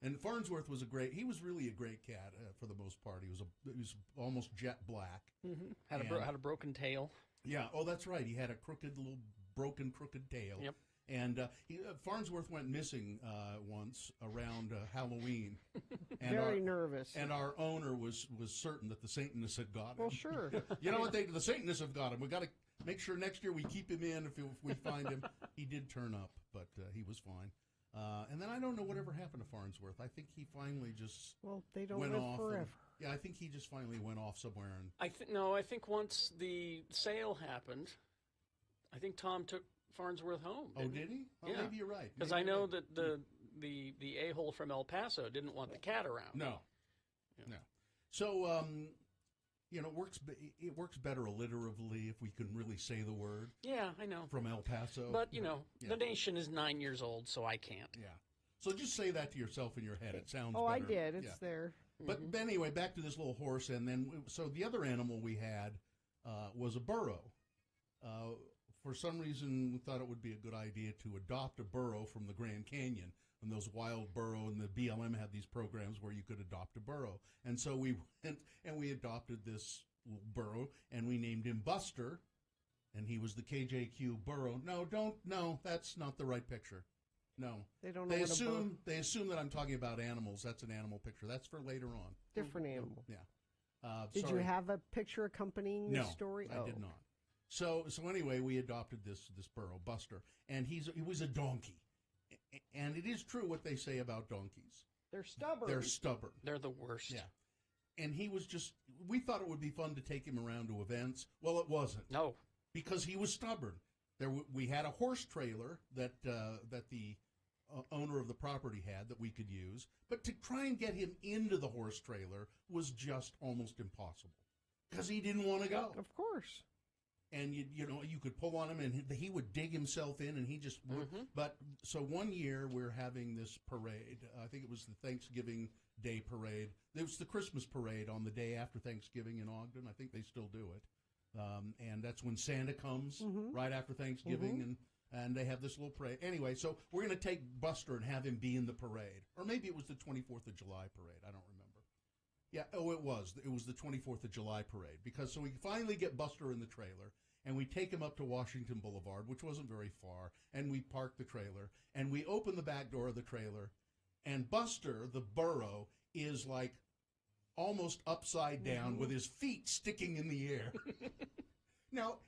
And Farnsworth was he was really a great cat for the most part. He was almost jet black. Had a broken tail. Yeah, oh, that's right. He had a crooked tail. Yep. And Farnsworth went missing once around Halloween. And Very nervous. And our owner was certain that the Satanists had got him. Well, sure. You know what? The Satanists have got him. We got make sure next year we keep him in if we find him. He did turn up, but he was fine. And then I don't know whatever happened to Farnsworth. I think he finally just they don't went live off. forever. I think he just finally went off somewhere. And I think once the sale happened, I think Tom took Farnsworth home. Did he? Well, yeah. Maybe you're right. Because I know that the a-hole from El Paso didn't want the cat around. No. So, it works better alliteratively if we can really say the word. Yeah, I know. From El Paso. But, the nation is 9 years old, so I can't. Yeah. So just say that to yourself in your head. It sounds better. I did. It's there. But anyway, back to this little horse. And then, so the other animal we had was a burro. For some reason, we thought it would be a good idea to adopt a burro from the Grand Canyon. And those wild burro, and the BLM had these programs where you could adopt a burro. And so we went and we adopted this little burro, and we named him Buster, and he was the KJQ burro. No, that's not the right picture. No. They don't know They assume that I'm talking about animals. That's an animal picture. That's for later on. Different animal. Yeah. Did you have a picture accompanying the story? I did not. So anyway, we adopted this burro, Buster, and he was a donkey. And it is true what they say about donkeys. They're stubborn. They're the worst. Yeah. And he was we thought it would be fun to take him around to events. Well, it wasn't. No. Because he was stubborn. We had a horse trailer that the owner of the property had that we could use. But to try and get him into the horse trailer was just almost impossible. Because he didn't want to go. Of course. And you could pull on him, and he would dig himself in, and he just would. Mm-hmm. But so one year we're having this parade. I think it was the Thanksgiving Day parade. It was the Christmas parade on the day after Thanksgiving in Ogden. I think they still do it, and that's when Santa comes right after Thanksgiving, and they have this little parade. Anyway, so we're going to take Buster and have him be in the parade, or maybe it was the 24th of July parade. I don't remember. Yeah, it was. It was the 24th of July parade. So we finally get Buster in the trailer, and we take him up to Washington Boulevard, which wasn't very far, and we park the trailer, and we open the back door of the trailer, and Buster, the burro, is like almost upside down with his feet sticking in the air. Now,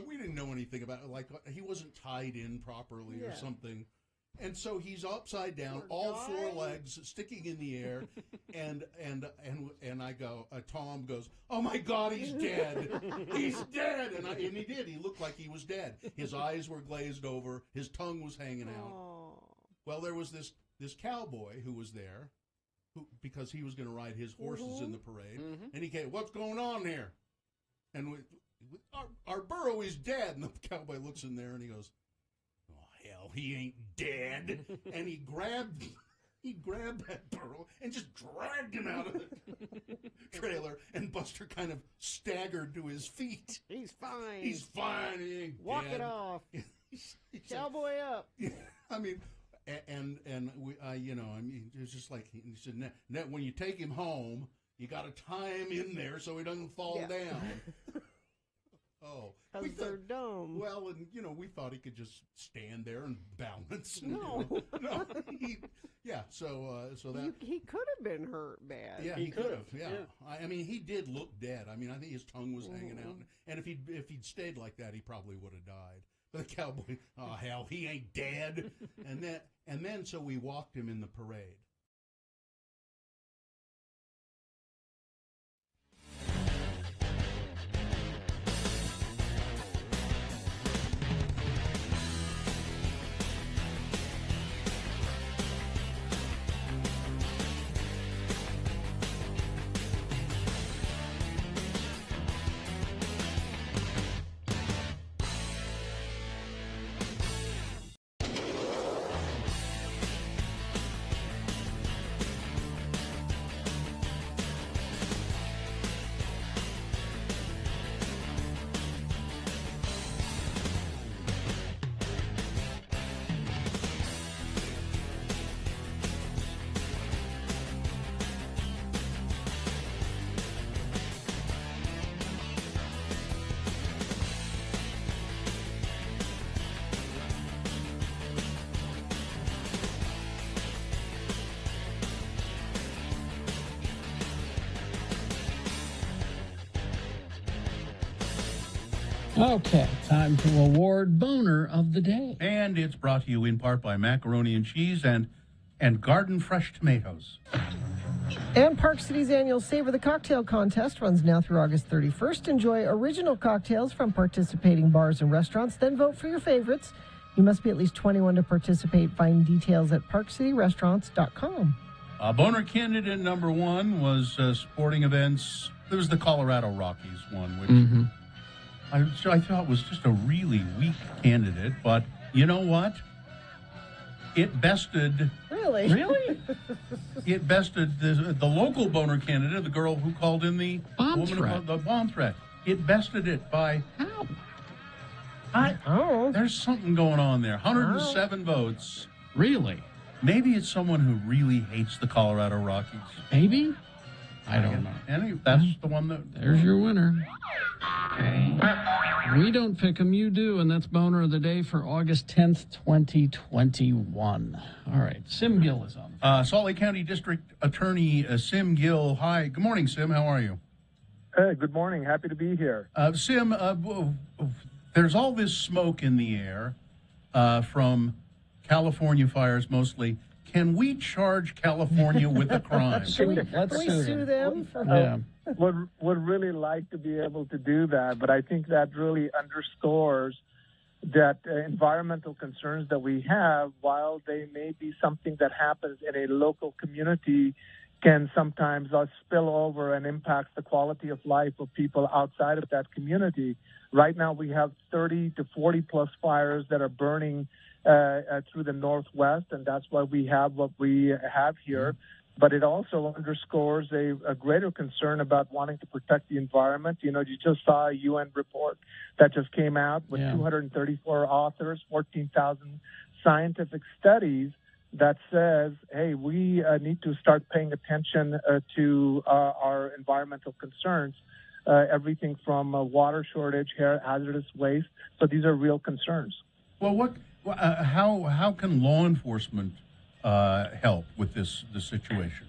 we didn't know anything about it. Like, he wasn't tied in properly or something. And so he's upside down, all four legs sticking in the air, and I go, Tom goes, "Oh my God, he's dead! He's dead!" And he did. He looked like he was dead. His eyes were glazed over. His tongue was hanging out. Oh. Well, there was this cowboy who was there, because he was going to ride his horses in the parade, and he came. "What's going on here?" And our burro is dead. And the cowboy looks in there and he goes, "Hell, he ain't dead." And he grabbed that burro and just dragged him out of the trailer, and Buster kind of staggered to his feet. He's fine. He's fine. He ain't Walk dead. it off. Cowboy up. I mean, and we, it's just like he said, when you take him home, you got to tie him in there so he doesn't fall down. Oh, because they're dumb. Well, and we thought he could just stand there and balance. And, No, So that he could have been hurt bad. Yeah, he could have. Yeah. I mean, he did look dead. I mean, I think his tongue was hanging out, and if he'd stayed like that, he probably would have died. But the cowboy, "Oh hell, he ain't dead." and then so we walked him in the parade. Okay, time to award Boner of the Day. And it's brought to you in part by Macaroni and Cheese and Garden Fresh Tomatoes. And Park City's annual Savor the Cocktail contest runs now through August 31st. Enjoy original cocktails from participating bars and restaurants, then vote for your favorites. You must be at least 21 to participate. Find details at parkcityrestaurants.com. Boner candidate number one was sporting events. There was the Colorado Rockies one, which I thought was just a really weak candidate. But you know what? It bested... Really? It bested the local Boner candidate, the girl who called in the bomb threat. It bested it by how? There's something going on there. 107 votes. Really? Maybe it's someone who really hates the Colorado Rockies. Maybe? I don't know. Anyway, that's the one that... There's your winner. We don't pick them, you do, and that's Boner of the Day for August 10th, 2021. All right, Sim Gill is on. Salt Lake County District Attorney Sim Gill. Hi. Good morning, Sim. How are you? Hey, good morning. Happy to be here. Sim, there's all this smoke in the air from California fires mostly. Can we charge California with a crime? Let's sue them. Would really like to be able to do that, but I think that really underscores that environmental concerns that we have, while they may be something that happens in a local community, can sometimes spill over and impact the quality of life of people outside of that community. Right now, we have 30 to 40 plus fires that are burning through the Northwest, and that's why we have what we have here. But it also underscores a greater concern about wanting to protect the environment. You know, you just saw a UN report that just came out with 234 authors, 14,000 scientific studies that says, hey, we need to start paying attention to our environmental concerns, everything from water shortage, hazardous waste. So these are real concerns. Well, how can law enforcement help with this situation?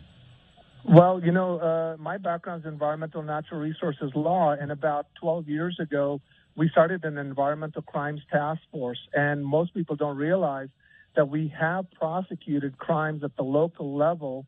Well, you know, my background is environmental natural resources law, and about 12 years ago, we started an environmental crimes task force, and most people don't realize that we have prosecuted crimes at the local level,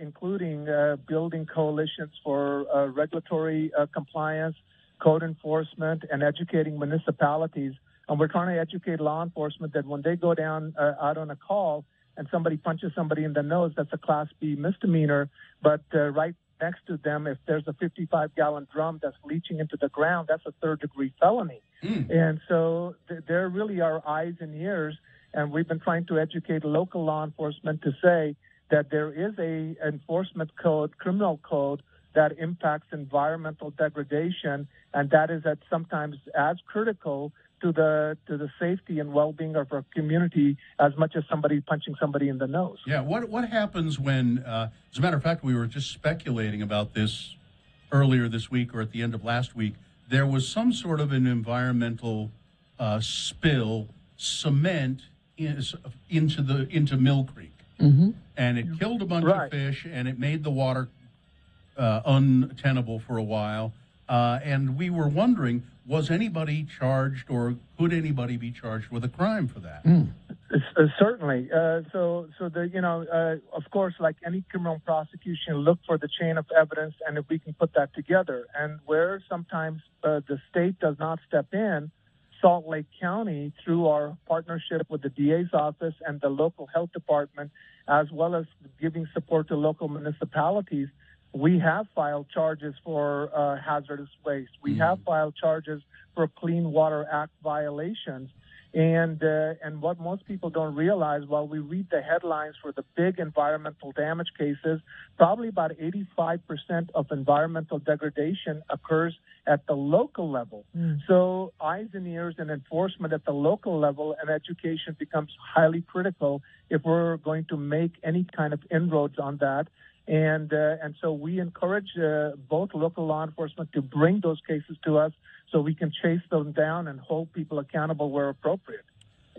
including building coalitions for regulatory compliance, code enforcement, and educating municipalities. And we're trying to educate law enforcement that when they go down out on a call and somebody punches somebody in the nose, that's a Class B misdemeanor. But right next to them, if there's a 55-gallon drum that's leaching into the ground, that's a third-degree felony. And so there really are eyes and ears, and we've been trying to educate local law enforcement to say that there is a enforcement code, criminal code, that impacts environmental degradation, and that is at sometimes as critical to the safety and well-being of our community as much as somebody punching somebody in the nose. Yeah, what happens when, as a matter of fact, we were just speculating about this earlier this week or at the end of last week, there was some sort of an environmental spill, cement into Mill Creek. And it killed a bunch of fish, and it made the water untenable for a while. And we were wondering, was anybody charged, or could anybody be charged with a crime for that? Certainly. So of course, like any criminal prosecution, look for the chain of evidence, and if we can put that together. And where sometimes the state does not step in, Salt Lake County, through our partnership with the DA's office and the local health department, as well as giving support to local municipalities, we have filed charges for hazardous waste. We have filed charges for Clean Water Act violations. And what most people don't realize, while we read the headlines for the big environmental damage cases, probably about 85% of environmental degradation occurs at the local level. So eyes and ears and enforcement at the local level and education becomes highly critical if we're going to make any kind of inroads on that. And so we encourage both local law enforcement to bring those cases to us so we can chase them down and hold people accountable where appropriate.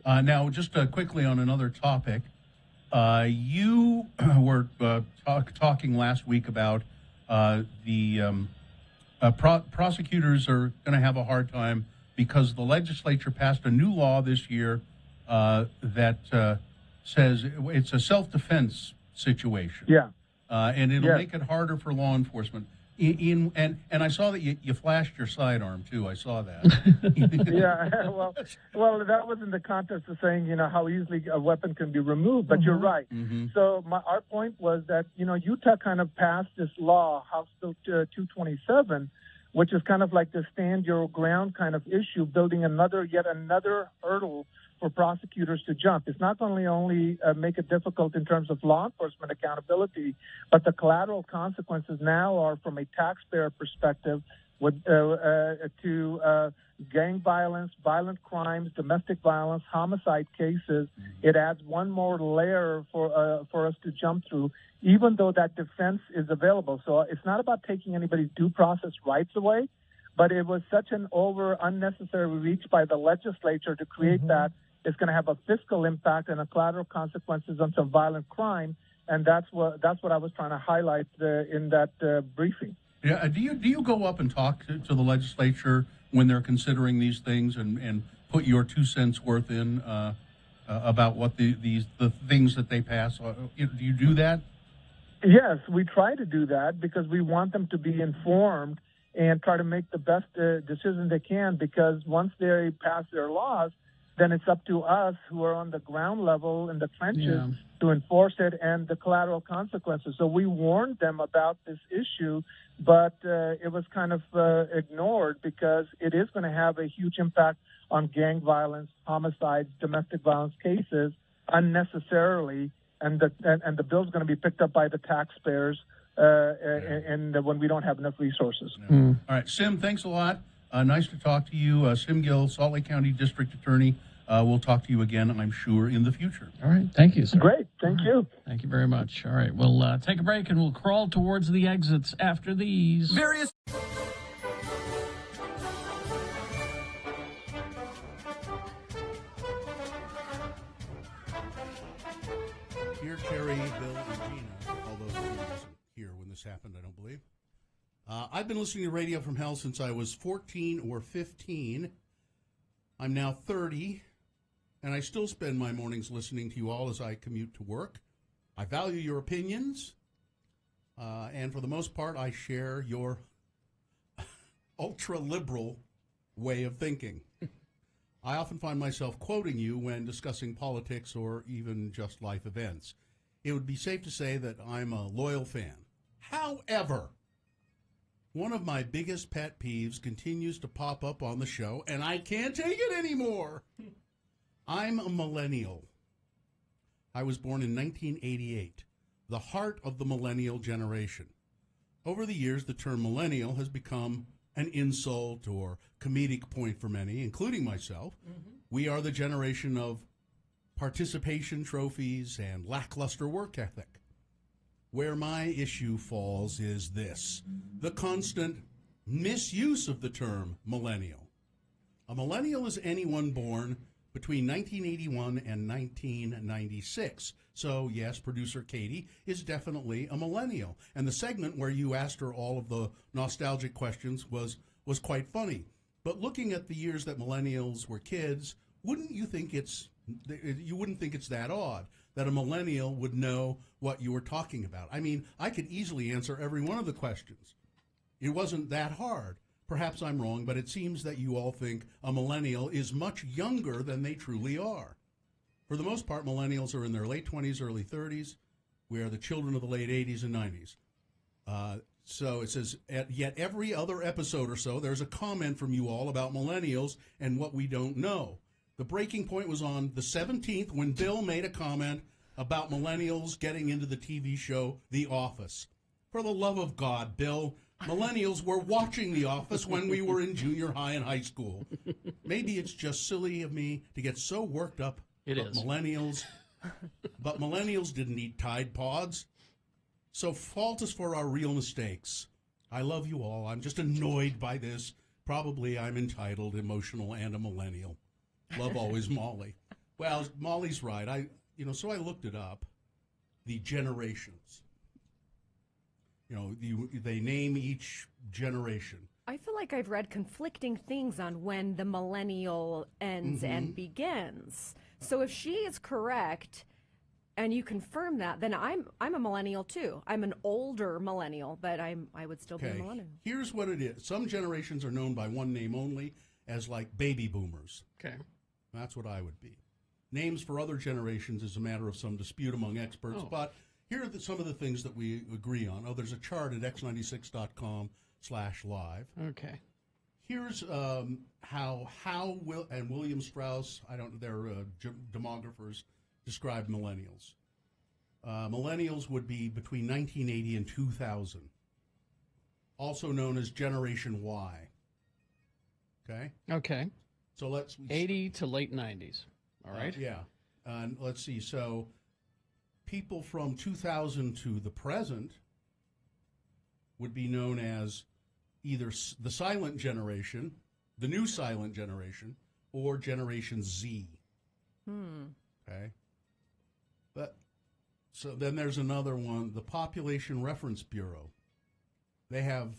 Now, just quickly on another topic, you were talking last week about the prosecutors are going to have a hard time because the legislature passed a new law this year that says it's a self-defense situation. Yeah. And it'll Yeah. make it harder for law enforcement. And I saw that you flashed your sidearm too. I saw that. Yeah, well, that was in the context of saying, how easily a weapon can be removed. But you're right. Mhm. So our point was that, Utah kind of passed this law, House Bill 227, which is kind of like the stand your ground kind of issue, building yet another hurdle for prosecutors to jump. It's not only make it difficult in terms of law enforcement accountability, but the collateral consequences now are from a taxpayer perspective to gang violence, violent crimes, domestic violence, homicide cases. It adds one more layer for us to jump through, even though that defense is available. So it's not about taking anybody's due process rights away, but it was such an unnecessary reach by the legislature to create that. It's going to have a fiscal impact and a collateral consequences on some violent crime, and that's what I was trying to highlight in that briefing. Yeah. Do you go up and talk to the legislature when they're considering these things and put your 2 cents worth in about what the things that they pass? Do you do that? Yes, we try to do that because we want them to be informed and try to make the best decision they can, because once they pass their laws, then it's up to us who are on the ground level in the trenches to enforce it and the collateral consequences. So we warned them about this issue, but it was kind of ignored because it is going to have a huge impact on gang violence, homicides, domestic violence cases unnecessarily, and the bill's going to be picked up by the taxpayers and when we don't have enough resources. All right, Sim, thanks a lot. Nice to talk to you. Sim Gill, Salt Lake County District Attorney. We'll talk to you again, I'm sure, in the future. All right. Thank you, sir. Great. Thank you. Thank you very much. All right. We'll take a break and we'll crawl towards the exits after these. Various. Here, Terry, Bill, and Gina, although he wasn't here when this happened, I don't believe. I've been listening to Radio from Hell since I was 14 or 15. I'm now 30, and I still spend my mornings listening to you all as I commute to work. I value your opinions, and for the most part, I share your ultra-liberal way of thinking. I often find myself quoting you when discussing politics or even just life events. It would be safe to say that I'm a loyal fan. However, one of my biggest pet peeves continues to pop up on the show, and I can't take it anymore. I'm a millennial. I was born in 1988, the heart of the millennial generation. Over the years, the term millennial has become an insult or comedic point for many, including myself. We are the generation of participation trophies and lackluster work ethic. Where my issue falls is this: the constant misuse of the term millennial. A millennial is anyone born between 1981 and 1996. So, yes, producer Katie is definitely a millennial. And the segment where you asked her all of the nostalgic questions was quite funny. But looking at the years that millennials were kids, you wouldn't think it's that odd that a millennial would know what you were talking about. I mean, I could easily answer every one of the questions. It wasn't that hard. Perhaps I'm wrong, but it seems that you all think a millennial is much younger than they truly are. For the most part, millennials are in their late 20s, early 30s. We are the children of the late 80s and 90s. So it says, yet every other episode or so, there's a comment from you all about millennials and what we don't know. The breaking point was on the 17th when Bill made a comment about millennials getting into the TV show The Office. For the love of God, Bill, millennials were watching The Office when we were in junior high and high school. Maybe it's just silly of me to get so worked up. Millennials didn't eat Tide Pods. So fault us for our real mistakes. I love you all. I'm just annoyed by this. Probably I'm entitled, emotional, and a millennial. Love always, Molly. Well, Molly's right. So I looked it up. The generations. They name each generation. I feel like I've read conflicting things on when the millennial ends and begins. So if she is correct, and you confirm that, then I'm a millennial too. I'm an older millennial, but I would still be a millennial. Here's what it is. Some generations are known by one name only, as like baby boomers. Okay. That's what I would be. Names for other generations is a matter of some dispute among experts, but here are some of the things that we agree on. There's a chart at x96.com/live. Okay. Here's how Will and William Strauss, they're demographers, describe millennials. Millennials would be between 1980 and 2000, also known as Generation Y. Okay? Okay. So let's... 80 to late 90s. All right? Yeah. Let's see. So people from 2000 to the present would be known as either the silent generation, the new silent generation, or Generation Z. Okay? But so then there's another one, the Population Reference Bureau. They have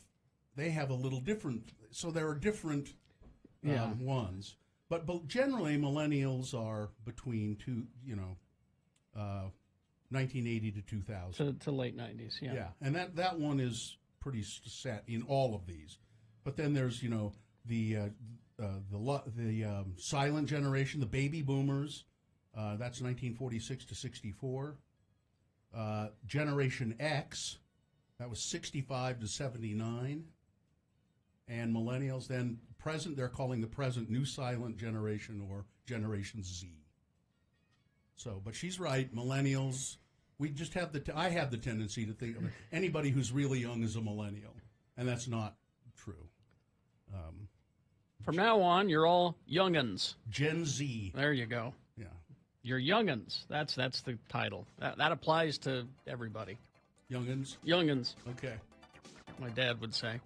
a little different, so there are different ones. But generally, millennials are between 1980 to 2000. To late 90s, yeah. Yeah, and that one is pretty set in all of these. But then there's, the silent generation, the baby boomers. That's 1946 to 64. Generation X, that was 65 to 79. And millennials, then present, they're calling the present new silent generation or Generation Z. So, but she's right, millennials, we just have I have the tendency to think of anybody who's really young is a millennial, and that's not true. From now on, you're all young'uns. Gen Z. There you go. Yeah. You're young'uns. That's the title. That applies to everybody. Young'uns? Young'uns. Okay. My dad would say.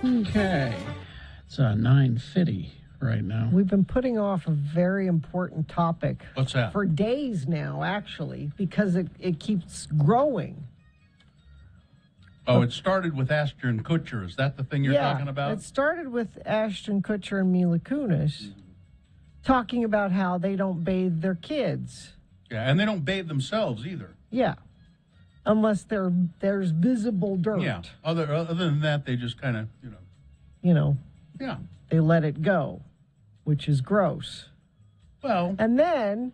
Okay. It's 9:50 right now. We've been putting off a very important topic. What's that? For days now, actually, because it keeps growing. Oh, it started with Ashton Kutcher. Is that the thing you're talking about? It started with Ashton Kutcher and Mila Kunis talking about how they don't bathe their kids. Yeah, and they don't bathe themselves either. Yeah. Unless there's visible dirt. Yeah. Other than that, they just kind of, Yeah. They let it go, which is gross. Well. And then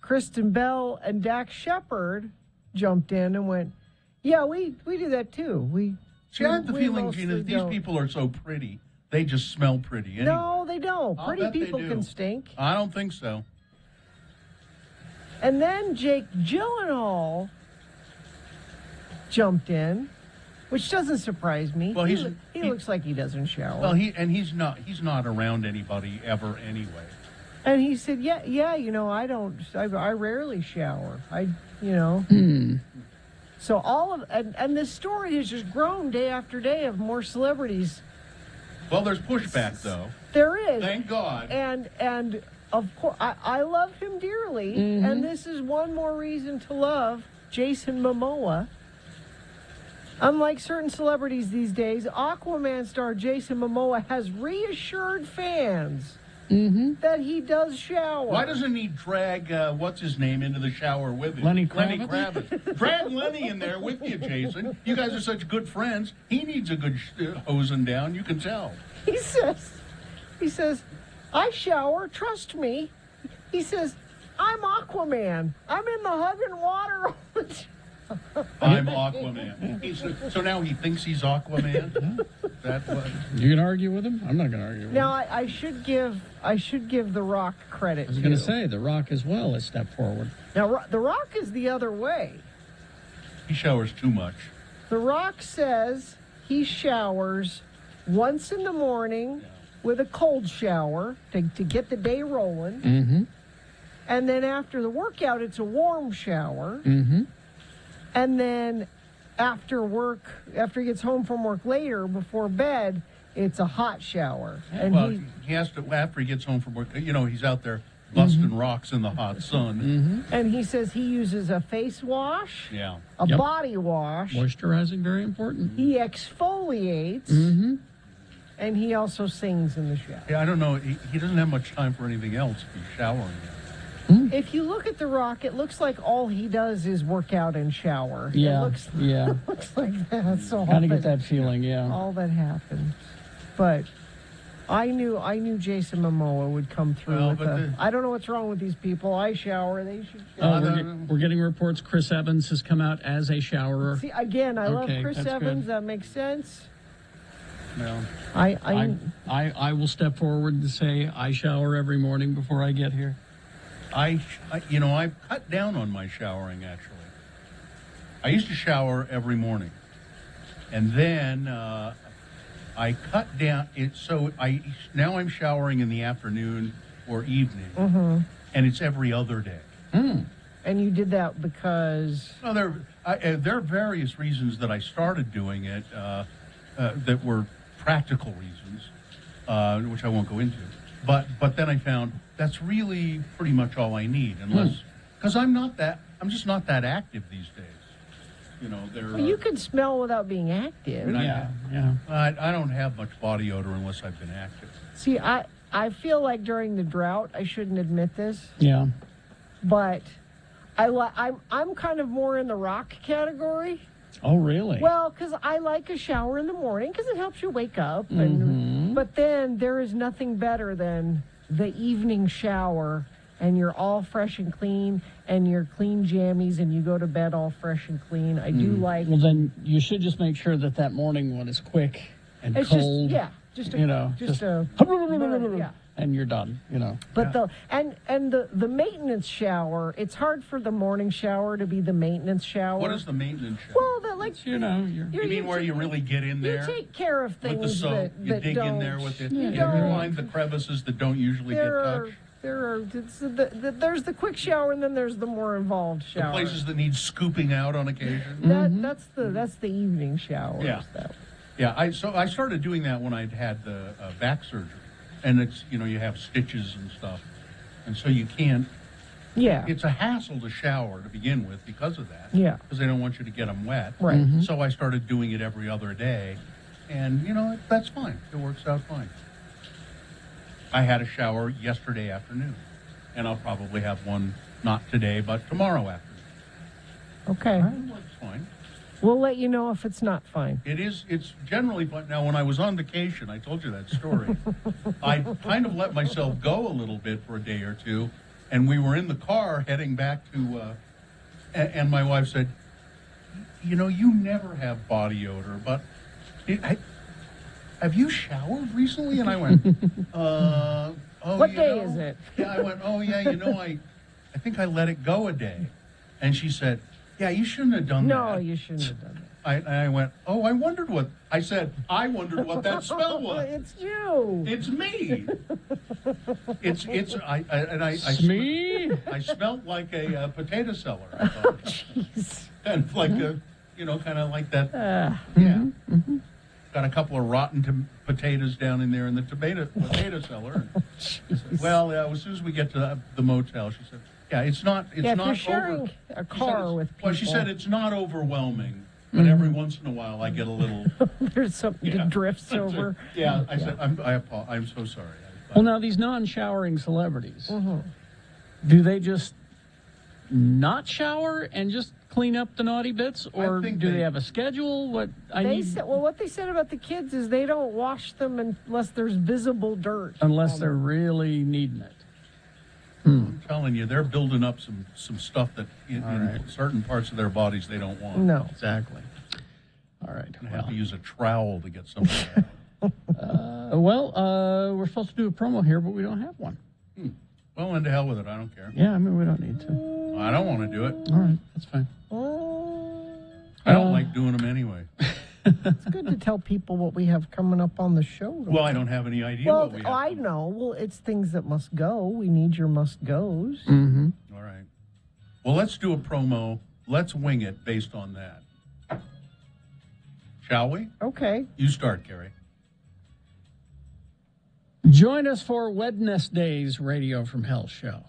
Kristen Bell and Dax Shepard jumped in and went, yeah, we do that too. See, I have the feeling, Gina, that these people are so pretty, they just smell pretty anyway. No, they don't. I'll Pretty bet they people do. can stink. I don't think so. And then Jake Gyllenhaal jumped in, which doesn't surprise me. Well, he looks like he doesn't shower. Well, he's not around anybody ever anyway. And he said, yeah, I rarely shower. So and this story has just grown day after day of more celebrities. Well, there's pushback though. There is. Thank God. And of course, I love him dearly, and this is one more reason to love Jason Momoa. Unlike certain celebrities these days, Aquaman star Jason Momoa has reassured fans that he does shower. Why doesn't he drag, what's his name, into the shower with him? Lenny Kravitz. Drag Lenny in there with you, Jason. You guys are such good friends. He needs a good hosing down. You can tell. He says, I shower, trust me. He says, I'm Aquaman. I'm in the hugging water all the time. I'm Aquaman. So now he thinks he's Aquaman? That what? You gonna argue with him? I'm not gonna argue with him. Now I should give The Rock credit. I was gonna say The Rock as well has stepped forward. Now The Rock is the other way. He showers too much. The Rock says he showers once in the morning with a cold shower to get the day rolling. Mm-hmm. And then after the workout, it's a warm shower. Mm-hmm. And then after he gets home from work later, before bed, it's a hot shower. And well, he has to, after he gets home from work, he's out there busting rocks in the hot sun. And he says he uses a face wash, a Yep. body wash. Moisturizing, very important. He exfoliates, and he also sings in the shower. Yeah, I don't know. He doesn't have much time for anything else if he's showering. If you look at The Rock, it looks like all he does is work out and shower. Yeah, It looks, yeah. looks like that's all. Kind of get that feeling, yeah. All that happens. But I knew Jason Momoa would come through with I don't know what's wrong with these people. I shower, they should shower. We're getting reports Chris Evans has come out as a showerer. See, again, I love Okay, Chris that's Evans. good. That makes sense. No. I will step forward and say I shower every morning before I get here. I've cut down on my showering, actually. I used to shower every morning. And then I cut down it, so now I'm showering in the afternoon or evening, and it's every other day. And you did that because... Well, there are various reasons that I started doing it that were practical reasons, which I won't go into. But then I found that's really pretty much all I need, unless because I'm just not that active these days. Well, you can smell without being active. I don't have much body odor unless I've been active. See, I feel like during the drought, I shouldn't admit this. Yeah. But I'm kind of more in the Rock category. Oh, really? Well, because I like a shower in the morning because it helps you wake up. But then there is nothing better than the evening shower, and you're all fresh and clean, and you're clean jammies, and you go to bed all fresh and clean. I do like... Well, then you should just make sure that morning one is quick and it's cold. Just and you're done, But the maintenance shower, it's hard for the morning shower to be the maintenance shower. What is the maintenance shower? Well, you mean where you really get in there? You take care of things with the soap. that You dig don't, in there with it. you You don't. find the crevices that don't usually get touched. There's the quick shower, and then there's the more involved The shower. places that need scooping out on occasion. That's the evening shower. Yeah. I started doing that when I'd had the back surgery, and it's you have stitches and stuff, and so you can't. Yeah. It's a hassle to shower to begin with because of that. Yeah. Because they don't want you to get them wet. Right. So I started doing it every other day, and that's fine. It works out fine. I had a shower yesterday afternoon, and I'll probably have one not today, but tomorrow afternoon. Okay. That's fine. We'll let you know if it's not fine. It's generally, but now when I was on vacation, I told you that story. I kind of let myself go a little bit for a day or two, and we were in the car heading back to, and my wife said, you never have body odor, but have you showered recently? And I went, what day is it? Yeah, I went, I think I let it go a day. And she said, yeah, you shouldn't have done that. No, you shouldn't have done that. I went, I wondered what that smell was. It's you. It's me. I smelled like a potato seller. I thought. Jeez. And like kind of like that. Got a couple of rotten potatoes down in there in the potato cellar. Well, as soon as we get to the motel, she said, yeah, it's not. It's if not you're sharing a car with people. Well, she said it's not overwhelming, but every once in a while I get a little. There's something that drifts over. Yeah, I said I'm so sorry. Well, now these non-showering celebrities, do they just not shower and just clean up the naughty bits, or do they have a schedule? What what they said about the kids is they don't wash them unless there's visible dirt. Unless they're really needing it. I'm telling you, they're building up some stuff that in certain parts of their bodies they don't want. No. Exactly. All right. Going to have to use a trowel to get some of that. We're supposed to do a promo here, but we don't have one. Well, into hell with it. I don't care. Yeah, I mean, we don't need to. I don't want to do it. All right, that's fine. I don't like doing them anyway. It's good to tell people what we have coming up on the show. Well, I don't have any idea what we have. I know. Well, it's things that must go. We need your must goes. Mm-hmm. All right. Well, let's do a promo. Let's wing it based on that. Shall we? Okay. You start, Carrie. Join us for Wednesday's Radio from Hell show.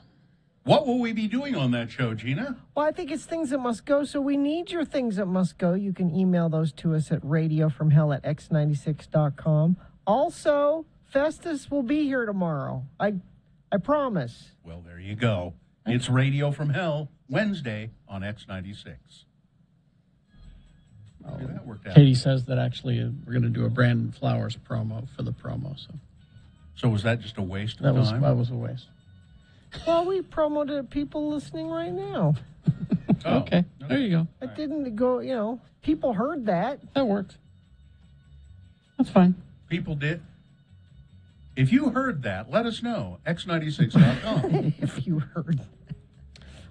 What will we be doing on that show, Gina? Well, I think it's things that must go, so we need your things that must go. You can email those to us at radiofromhell@x96.com. Also, Festus will be here tomorrow. I promise. Well, there you go. It's Radio from Hell, Wednesday on X96. That worked out. Katie says that actually we're going to do a Brandon Flowers promo for the promo. So was that just a waste of time? That was a waste. Well, we promoted people listening right now. Okay. There you go. It didn't go, people heard that. That works. That's fine. People did. If you heard that, let us know. X96.com. If you heard that.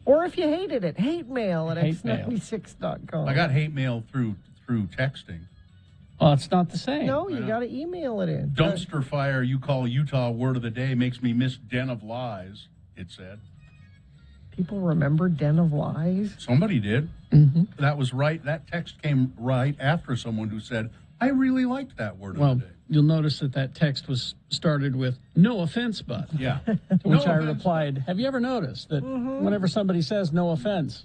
Or if you hated it, hate mail at x96.com. I got hate mail through texting. Oh, it's not the same. No, you got to email it in. Dumpster fire you call Utah word of the day makes me miss Den of Lies, it said. People remember Den of Lies? Somebody did. Mm-hmm. That was right. That text came right after someone who said, I really liked that word of the day. You'll notice that text was started with, no offense, but. Yeah. To which I replied, have you ever noticed that whenever somebody says no offense,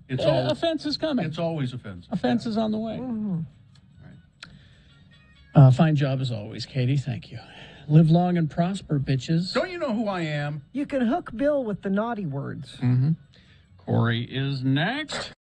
offense is coming? It's always offensive. Offense is on the way. Fine job as always, Katie. Thank you. Live long and prosper, bitches. Don't you know who I am? You can hook Bill with the naughty words. Corey is next.